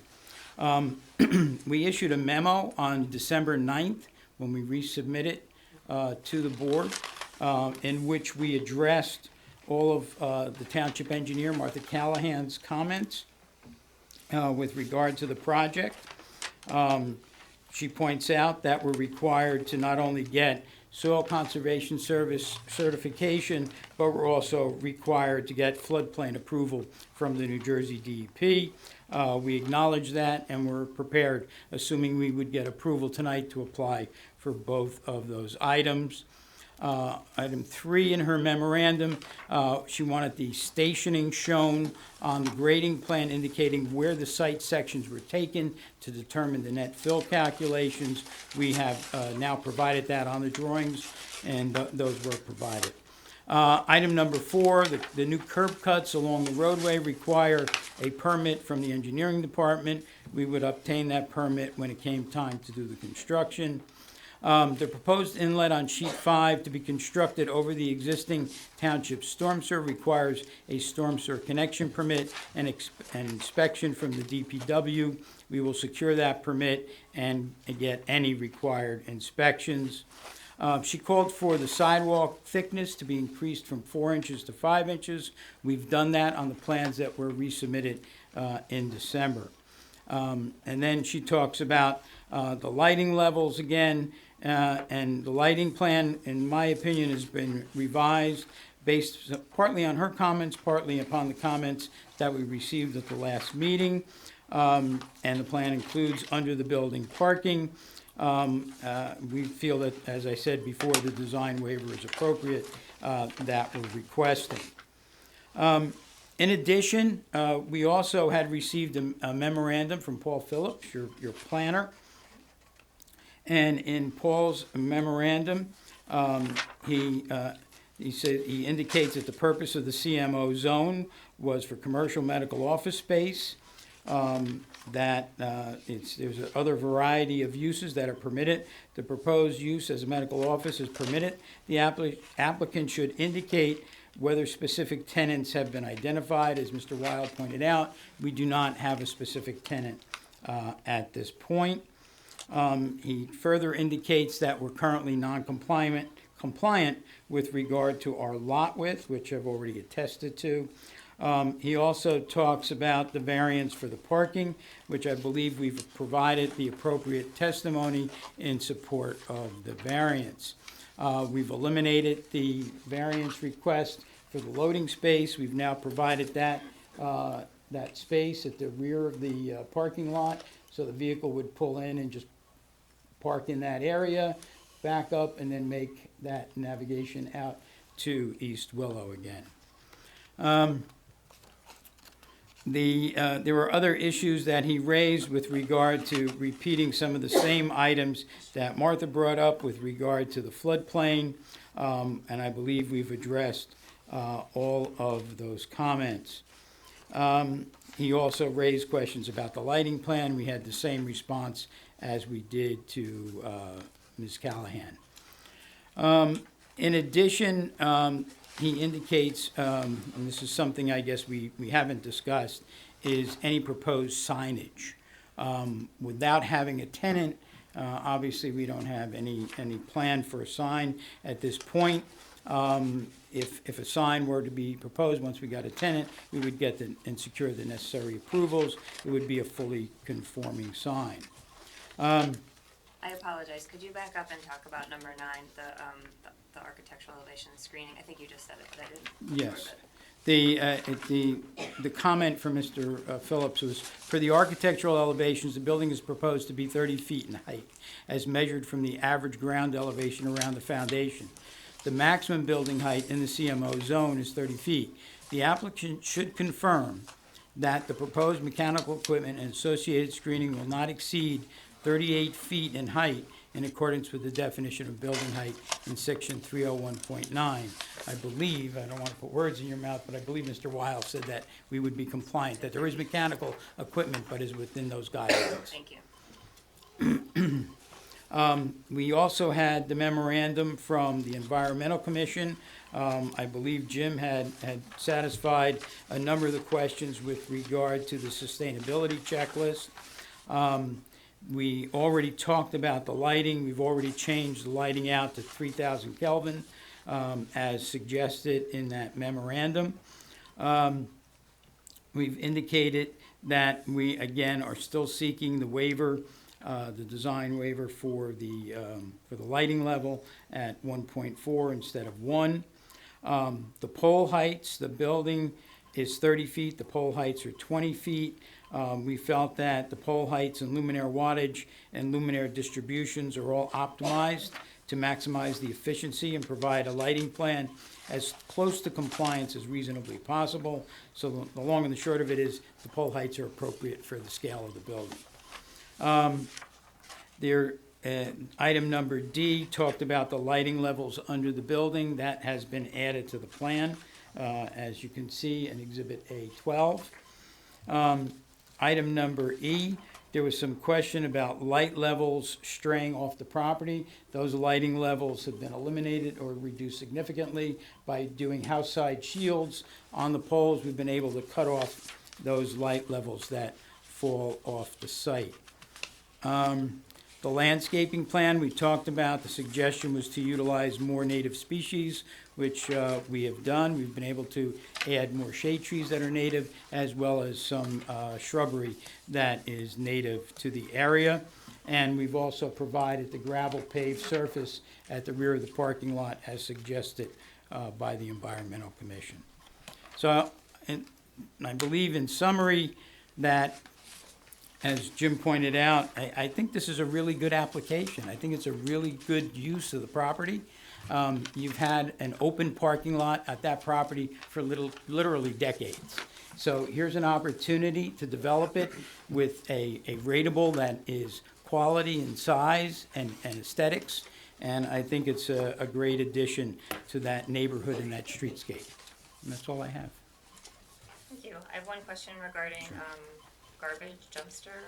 We issued a memo on December 9th when we resubmitted to the board, in which we addressed all of the township engineer, Martha Callahan's comments with regard to the project. She points out that we're required to not only get Soil Conservation Service certification, but we're also required to get floodplain approval from the New Jersey DEP. We acknowledge that, and we're prepared, assuming we would get approval tonight, to apply for both of those items. Item 3 in her memorandum, she wanted the stationing shown on the grading plan, indicating where the site sections were taken to determine the net fill calculations. We have now provided that on the drawings, and those were provided. Item number 4, the new curb cuts along the roadway require a permit from the engineering department. We would obtain that permit when it came time to do the construction. The proposed inlet on sheet 5 to be constructed over the existing township storm sewer requires a storm sewer connection permit and inspection from the DPW. We will secure that permit and get any required inspections. She called for the sidewalk thickness to be increased from 4 inches to 5 inches. We've done that on the plans that were resubmitted in December. And then she talks about the lighting levels again, and the lighting plan, in my opinion, has been revised based partly on her comments, partly upon the comments that we received at the last meeting. And the plan includes under the building parking. We feel that, as I said before, the design waiver is appropriate that we're requesting. In addition, we also had received a memorandum from Paul Phillips, your planner. And in Paul's memorandum, he indicates that the purpose of the CMO zone was for commercial medical office space. There's other variety of uses that are permitted. The proposed use as a medical office is permitted. The applicant should indicate whether specific tenants have been identified. As Mr. Weil pointed out, we do not have a specific tenant at this point. He further indicates that we're currently non-compliant with regard to our lot width, which I've already attested to. He also talks about the variance for the parking, which I believe we've provided the appropriate testimony in support of the variance. We've eliminated the variance request for the loading space. We've now provided that space at the rear of the parking lot, so the vehicle would pull in and just park in that area, back up, and then make that navigation out to East Willow again. There were other issues that he raised with regard to repeating some of the same items that Martha brought up with regard to the floodplain, and I believe we've addressed all of those comments. He also raised questions about the lighting plan. We had the same response as we did to Ms. Callahan. In addition, he indicates, and this is something I guess we haven't discussed, is any proposed signage. Without having a tenant, obviously we don't have any plan for a sign at this point. If a sign were to be proposed, once we got a tenant, we would get and secure the necessary approvals. It would be a fully conforming sign. I apologize, could you back up and talk about number 9, the architectural elevation screening? I think you just said it, but I didn't. Yes. The comment from Mr. Phillips was, for the architectural elevations, the building is proposed to be 30 feet in height, as measured from the average ground elevation around the foundation. The maximum building height in the CMO zone is 30 feet. The applicant should confirm that the proposed mechanical equipment and associated screening will not exceed 38 feet in height in accordance with the definition of building height in section 301.9. I believe, I don't want to put words in your mouth, but I believe Mr. Weil said that we would be compliant, that there is mechanical equipment, but is within those guidelines. Thank you. We also had the memorandum from the Environmental Commission. I believe Jim had satisfied a number of the questions with regard to the sustainability checklist. We already talked about the lighting. We've already changed the lighting out to 3,000 Kelvin, as suggested in that memorandum. We've indicated that we, again, are still seeking the waiver, the design waiver for the lighting level at 1.4 instead of 1. The pole heights, the building is 30 feet. The pole heights are 20 feet. We felt that the pole heights and luminaire wattage and luminaire distributions are all optimized to maximize the efficiency and provide a lighting plan as close to compliance as reasonably possible. So the long and the short of it is the pole heights are appropriate for the scale of the building. Item number D talked about the lighting levels under the building. That has been added to the plan, as you can see in Exhibit A12. Item number E There was some question about light levels straying off the property. Those lighting levels have been eliminated or reduced significantly by doing house side shields on the poles. We've been able to cut off those light levels that fall off the site. The landscaping plan we talked about, the suggestion was to utilize more native species, which we have done. We've been able to add more shade trees that are native, as well as some shrubbery that is native to the area. And we've also provided the gravel paved surface at the rear of the parking lot as suggested by the Environmental Commission. So, and I believe in summary that, as Jim pointed out, I think this is a really good application. I think it's a really good use of the property. You've had an open parking lot at that property for literally decades. So here's an opportunity to develop it with a rateable that is quality and size and aesthetics. And I think it's a great addition to that neighborhood and that streetscape. And that's all I have. Thank you. I have one question regarding garbage dumpster.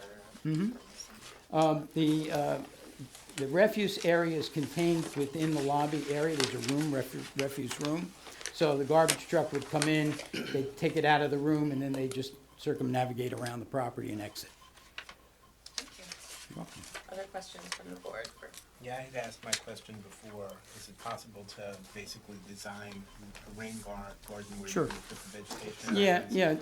The refuse area is contained within the lobby area. There's a room, refuse room. So the garbage truck would come in, they take it out of the room, and then they just circumnavigate around the property and exit. Thank you. You're welcome. Other questions from the board? Yeah, I had asked my question before. Is it possible to basically design a rain garden where Sure. you can put the vegetation?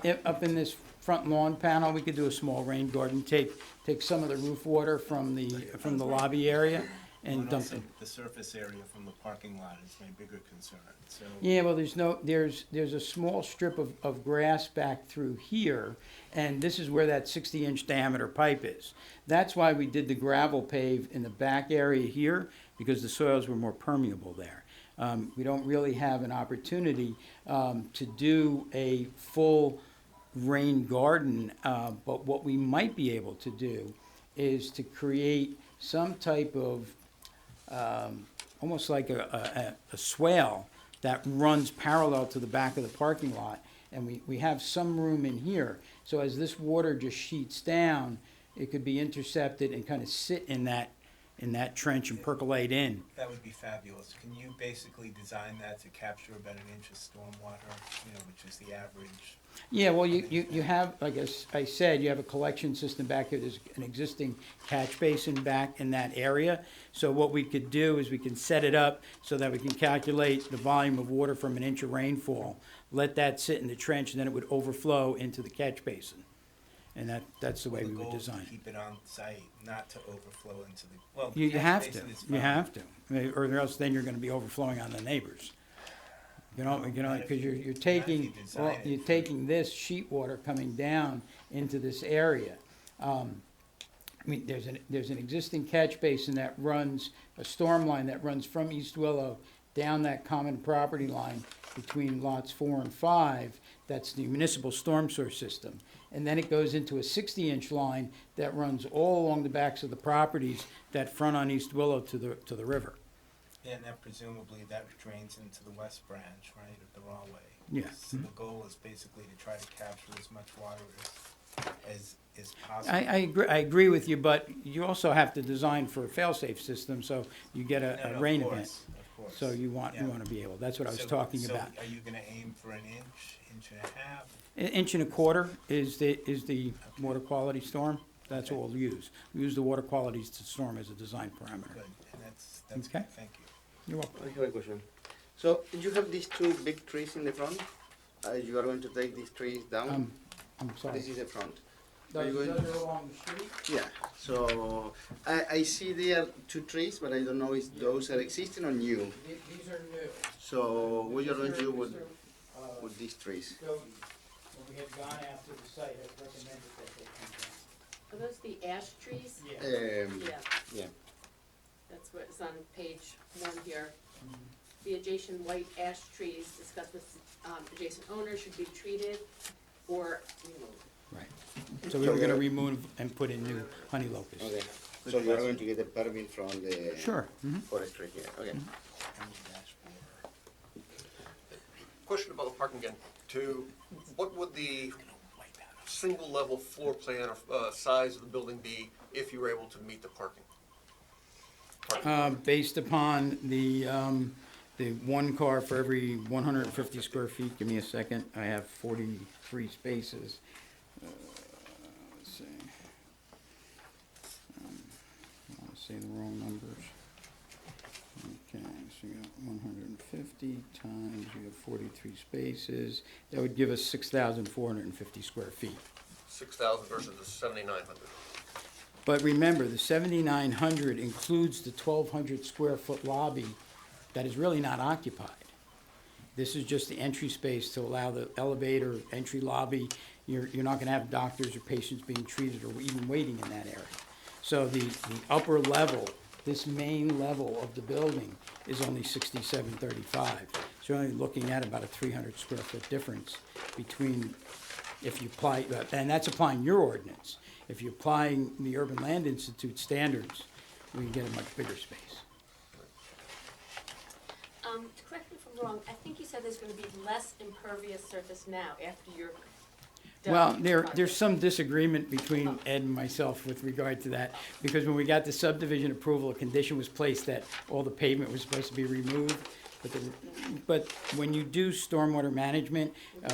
Yeah, up in this front lawn panel, we could do a small rain garden. Take some of the roof water from the lobby area and dump it. The surface area from the parking lot is my bigger concern, so. Yeah, well, there's a small strip of grass back through here, and this is where that 60-inch diameter pipe is. That's why we did the gravel pave in the back area here, because the soils were more permeable there. We don't really have an opportunity to do a full rain garden, but what we might be able to do is to create some type of almost like a swale that runs parallel to the back of the parking lot, and we have some room in here. So as this water just sheets down, it could be intercepted and kind of sit in that trench and percolate in. That would be fabulous. Can you basically design that to capture about an inch of stormwater, which is the average? Yeah, well, you have, like I said, you have a collection system back here. There's an existing catch basin back in that area. So what we could do is we can set it up so that we can calculate the volume of water from an inch of rainfall, let that sit in the trench, and then it would overflow into the catch basin. And that's the way we would design it. Keep it on site, not to overflow into the, well, You catch have to, basin is you fine. have to, or else then you're gonna be overflowing on the neighbors. Because you're taking this sheet water coming down into this area. I mean, there's an existing catch basin that runs, a storm line that runs from East Willow down that common property line between lots 4 and 5. That's the municipal storm source system. And then it goes into a 60-inch line that runs all along the backs of the properties that front on East Willow to the river. Yeah, and then presumably that drains into the west branch, right, of the Rawway. Yeah. So the goal is basically to try to capture as much water as possible. I agree with you, but you also have to design for a fail-safe system, so you get a rain event. Of course. So you want to be able, that's what I was talking about. So are you gonna aim for an inch and a half? An inch and a quarter is the water quality storm. That's what we'll use. We use the water qualities to storm as a design parameter. Good, and that's Okay. good, thank you. You're welcome. I have a question. So you have these two big trees in the front. You are going to take these trees down. I'm sorry. This is the front. Those going are along the street? Yeah. So I see there two trees, but I don't know if those are existing or new. These are new. So what you're going to do with these trees? When we had gone after the site, I recommended that they come down. Are those the ash trees? Yeah. That's what's on page 1 here. The adjacent white ash trees discussed with adjacent owners should be treated or removed. Right. So we were gonna remove and put in new honey locusts. Okay. So you are going to get a permit from the Sure. forestry here. Okay. Question about the parking again. What would the single level floor plan or size of the building be if you were able to meet the parking? Based upon the one car for every 150 square feet, give me a second, I have 43 spaces. Let's see. I want to say the wrong numbers. Okay, so you got 150 times, you have 43 spaces, that would give us 6,450 square feet. 6,000 versus the 7,900. But remember, the 7,900 includes the 1,200 square foot lobby that is really not occupied. This is just the entry space to allow the elevator, entry lobby. You're not gonna have doctors or patients being treated or even waiting in that area. So the upper level, this main level of the building is only 6735. So you're only looking at about a 300 square foot difference between, if you apply, and that's applying your ordinance. If you're applying the Urban Land Institute standards, we can get a much bigger space. Correct me if I'm wrong, I think you said there's gonna be less impervious surface now after you're done. Well, with the there's project. some disagreement between Ed and myself with regard to that, because when we got the subdivision approval, a condition was placed that all the pavement was supposed to be removed. But when you do stormwater management,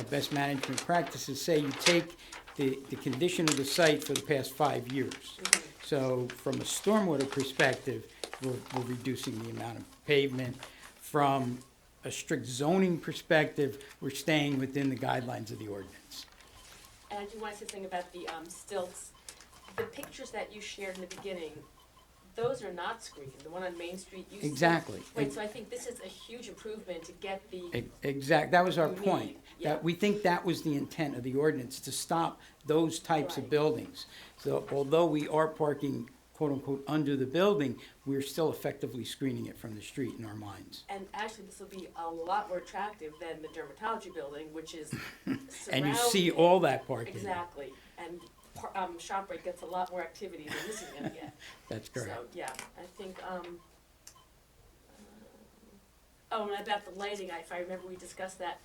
best management practices say you take the condition of the site for the past 5 years. So from a stormwater perspective, we're reducing the amount of pavement. From a strict zoning perspective, we're staying within the guidelines of the ordinance. And I do want to say something about the stilts. The pictures that you shared in the beginning, those are not screened. The one on Main Street, you Exactly. Right, so I think this is a huge improvement to get the. Exact, that was our You need, point. yeah. That we think that was the intent of the ordinance, to stop those types of Right. buildings. So although we are parking quote-unquote under the building, we're still effectively screening it from the street in our minds. And actually, this will be a lot more attractive than the dermatology building, which is And you see surrounded- all that parking. Exactly, and ShopRite gets a lot more activity than this is gonna get. That's correct. So, yeah, I think, oh, and about the lighting, if I remember, we discussed that,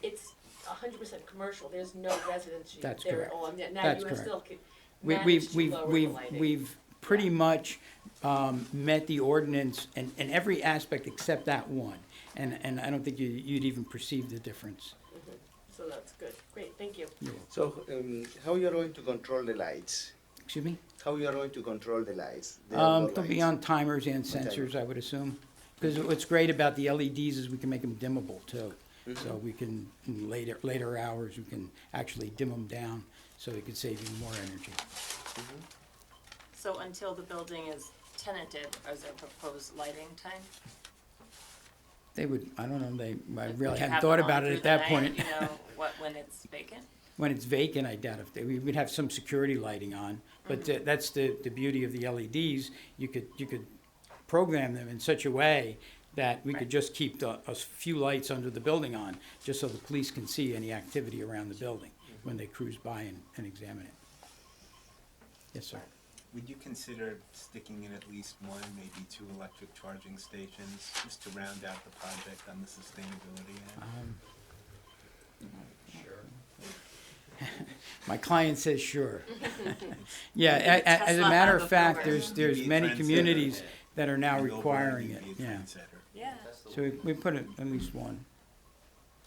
it's 100% commercial, there's no residency That's there correct. at all. And now That's you have correct. still We've, managed to lower the lighting. we've pretty much met the ordinance in every aspect except that one. And I don't think you'd even perceive the difference. Mhm. So that's good, great, thank you. So, how you are going to control the lights? Excuse me? How you are going to control the lights? The outdoor They'll be lights? on timers and On timers. sensors, I would assume. Because what's great about the LEDs is we can make them dimmable too. So we can, in later hours, we can actually dim them down, so we could save even more energy. So until the building is tenanted, is there proposed lighting time? They would, I don't know, I Would really you hadn't have thought them on about it through at the that night, point. You know, when it's vacant? When it's vacant, I doubt if we'd have some security lighting on, but that's the beauty of the LEDs. You could program them in such a way that we could just keep a few lights under the building on, just so the police can see any activity around the building when they cruise by and examine it. Yes, sir. Would you consider sticking in at least one, maybe 2 electric charging stations, just to round out the project on the sustainability end? My client says sure. Yeah, as a matter of fact, there's many communities that are now requiring it, yeah. Yeah. So we put it at least one.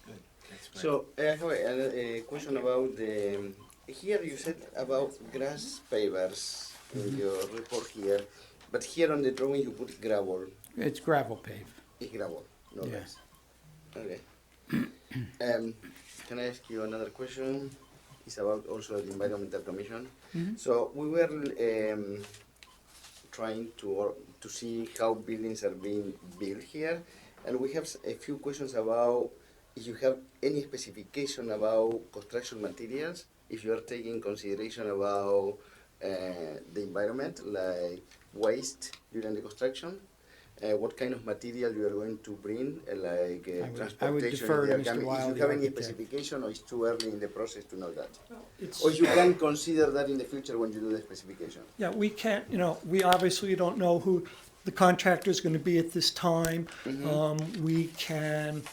Good, that's great. So, I have a question about the, here you said about grass pavers in your report here, but here on the drawing you put gravel. It's gravel pave. It's gravel, no Yeah. grass. Okay. Can I ask you another question? It's about also the Environmental Commission. Mhm. So we were trying to see how buildings are being built here, and we have a few questions about if you have any specification about construction materials, if you are taking consideration about the environment, like waste during the construction, what kind of material you are going to bring, like transportation. I would defer if to they are Mr. coming. Weil, If the you have any architect. specification, or it's too early in the process to know that, It's, or you can consider that in the future when you do the specification. yeah, we can't, we obviously don't know who the contractor's gonna be at this time. We can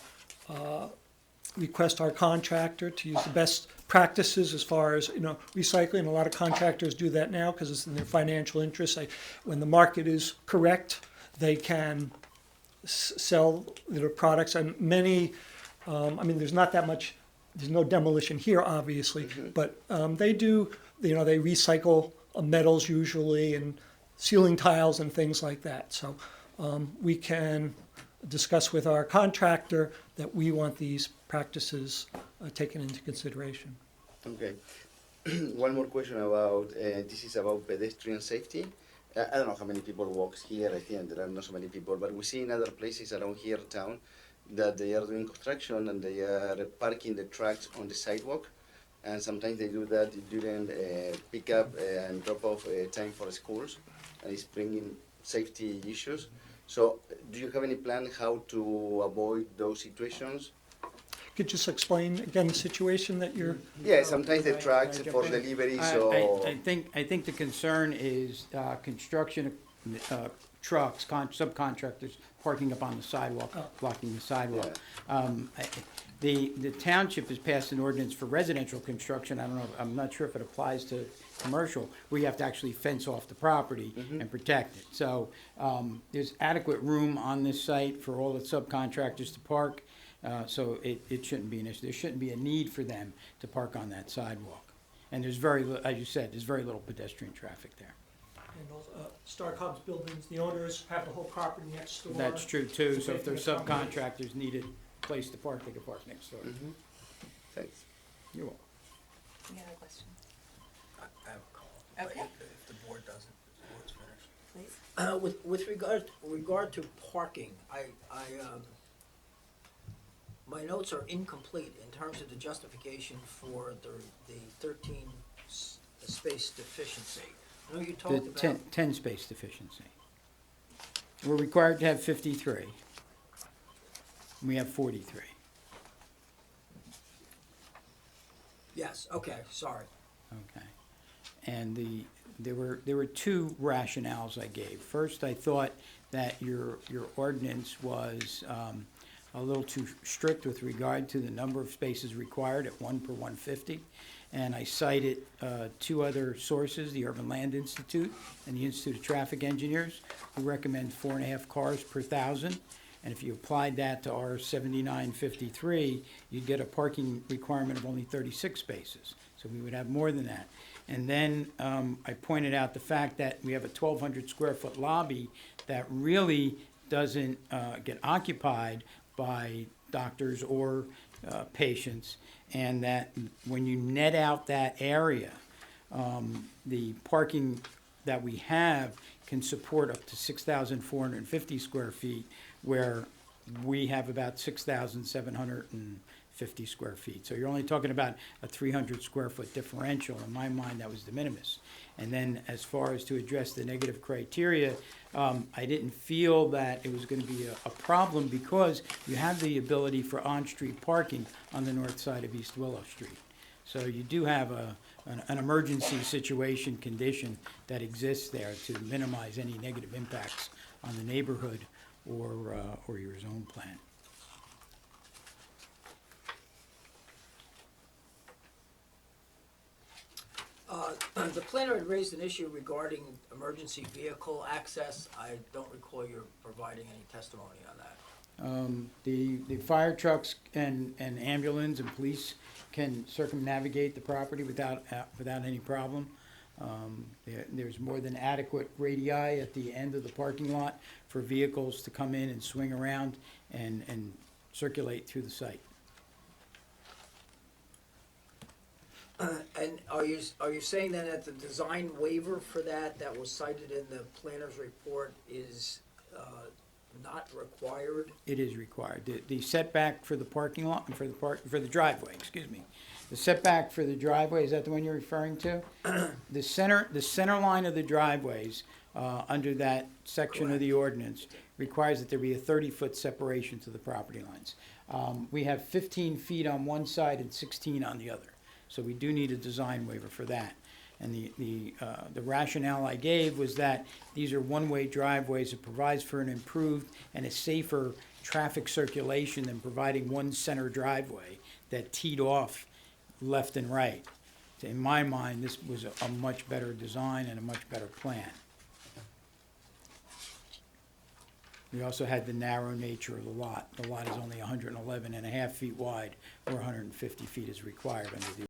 request our contractor to use the best practices as far as, recycling. A lot of contractors do that now because it's in their financial interest. When the market is correct, they can sell their products, and many, there's not that much, there's no demolition here, obviously, but they do, they recycle metals usually, and ceiling tiles and things like that. So we can discuss with our contractor that we want these practices taken into consideration. Okay. One more question about, this is about pedestrian safety. I don't know how many people walk here. I think there are not so many people, but we see in other places around here town that they are doing construction and they are parking the trucks on the sidewalk. And sometimes they do that during pick up and drop off time for schools, and it's bringing safety issues. So do you have any plan how to avoid those situations? Could you just explain again the situation that you're? Yeah, sometimes the trucks Can I for jump in? delivery, I so. I think the concern is construction trucks, subcontractors parking up on the sidewalk, blocking the sidewalk. The township has passed an ordinance for residential construction. I don't know, I'm not sure if it applies to commercial, where you have to actually fence off the property and protect it. So there's adequate room on this site for all the subcontractors to park. So it shouldn't be an issue. There shouldn't be a need for them to park on that sidewalk. And there's as you said, there's very little pedestrian traffic there. And those Star Cubs buildings, the owners have the whole property next door. That's true too. So if their subcontractors needed a place to park, they could park next door. Thanks. You're welcome. Any other questions? I have a call. Okay. If the board doesn't, the board's finished. Please. With regard to parking, my notes are incomplete in terms of the justification for the 13 space deficiency. I know you talked about. 10 space deficiency. We're required to have 53. We have 43. Yes, okay, sorry. Okay. And there were two rationales I gave. First, I thought that your ordinance was a little too strict with regard to the number of spaces required at 1 per 150. And I cited two other sources, the Urban Land Institute and the Institute of Traffic Engineers, who recommend 4.5 cars per 1,000. And if you applied that to our 7953, you'd get a parking requirement of only 36 spaces. So we would have more than that. And then I pointed out the fact that we have a 1,200 square foot lobby that really doesn't get occupied by doctors or patients, and that when you net out that area, the parking that we have can support up to 6,450 square feet, where we have about 6,750 square feet. So you're only talking about a 300 square foot differential. In my mind, that was de minimis. And then as far as to address the negative criteria, I didn't feel that it was going to be a problem because you have the ability for on-street parking on the north side of East Willow Street. So you do have an emergency situation condition that exists there to minimize any negative impacts on the neighborhood or your zone plan. The planner had raised an issue regarding emergency vehicle access. I don't recall you providing any testimony on that. The fire trucks and ambulance and police can circumnavigate the property without any problem. There's more than adequate radii at the end of the parking lot for vehicles to come in and swing around and circulate through the site. And are you saying then that the design waiver for that was cited in the planner's report is not required? It is required. The setback for the parking lot, for the driveway, excuse me. The setback for the driveway, is that the one you're referring to? The center line of the driveways, under that section of the ordinance, requires that there be a 30-foot separation to the property lines. We have 15 feet on one side and 16 on the other. So we do need a design waiver for that. And the rationale I gave was that these are one-way driveways. It provides for an improved and a safer traffic circulation than providing one center driveway that teed off left and right. So in my mind, this was a much better design and a much better plan. We also had the narrow nature of the lot. The lot is only 111 and a half feet wide, where 150 feet is required under the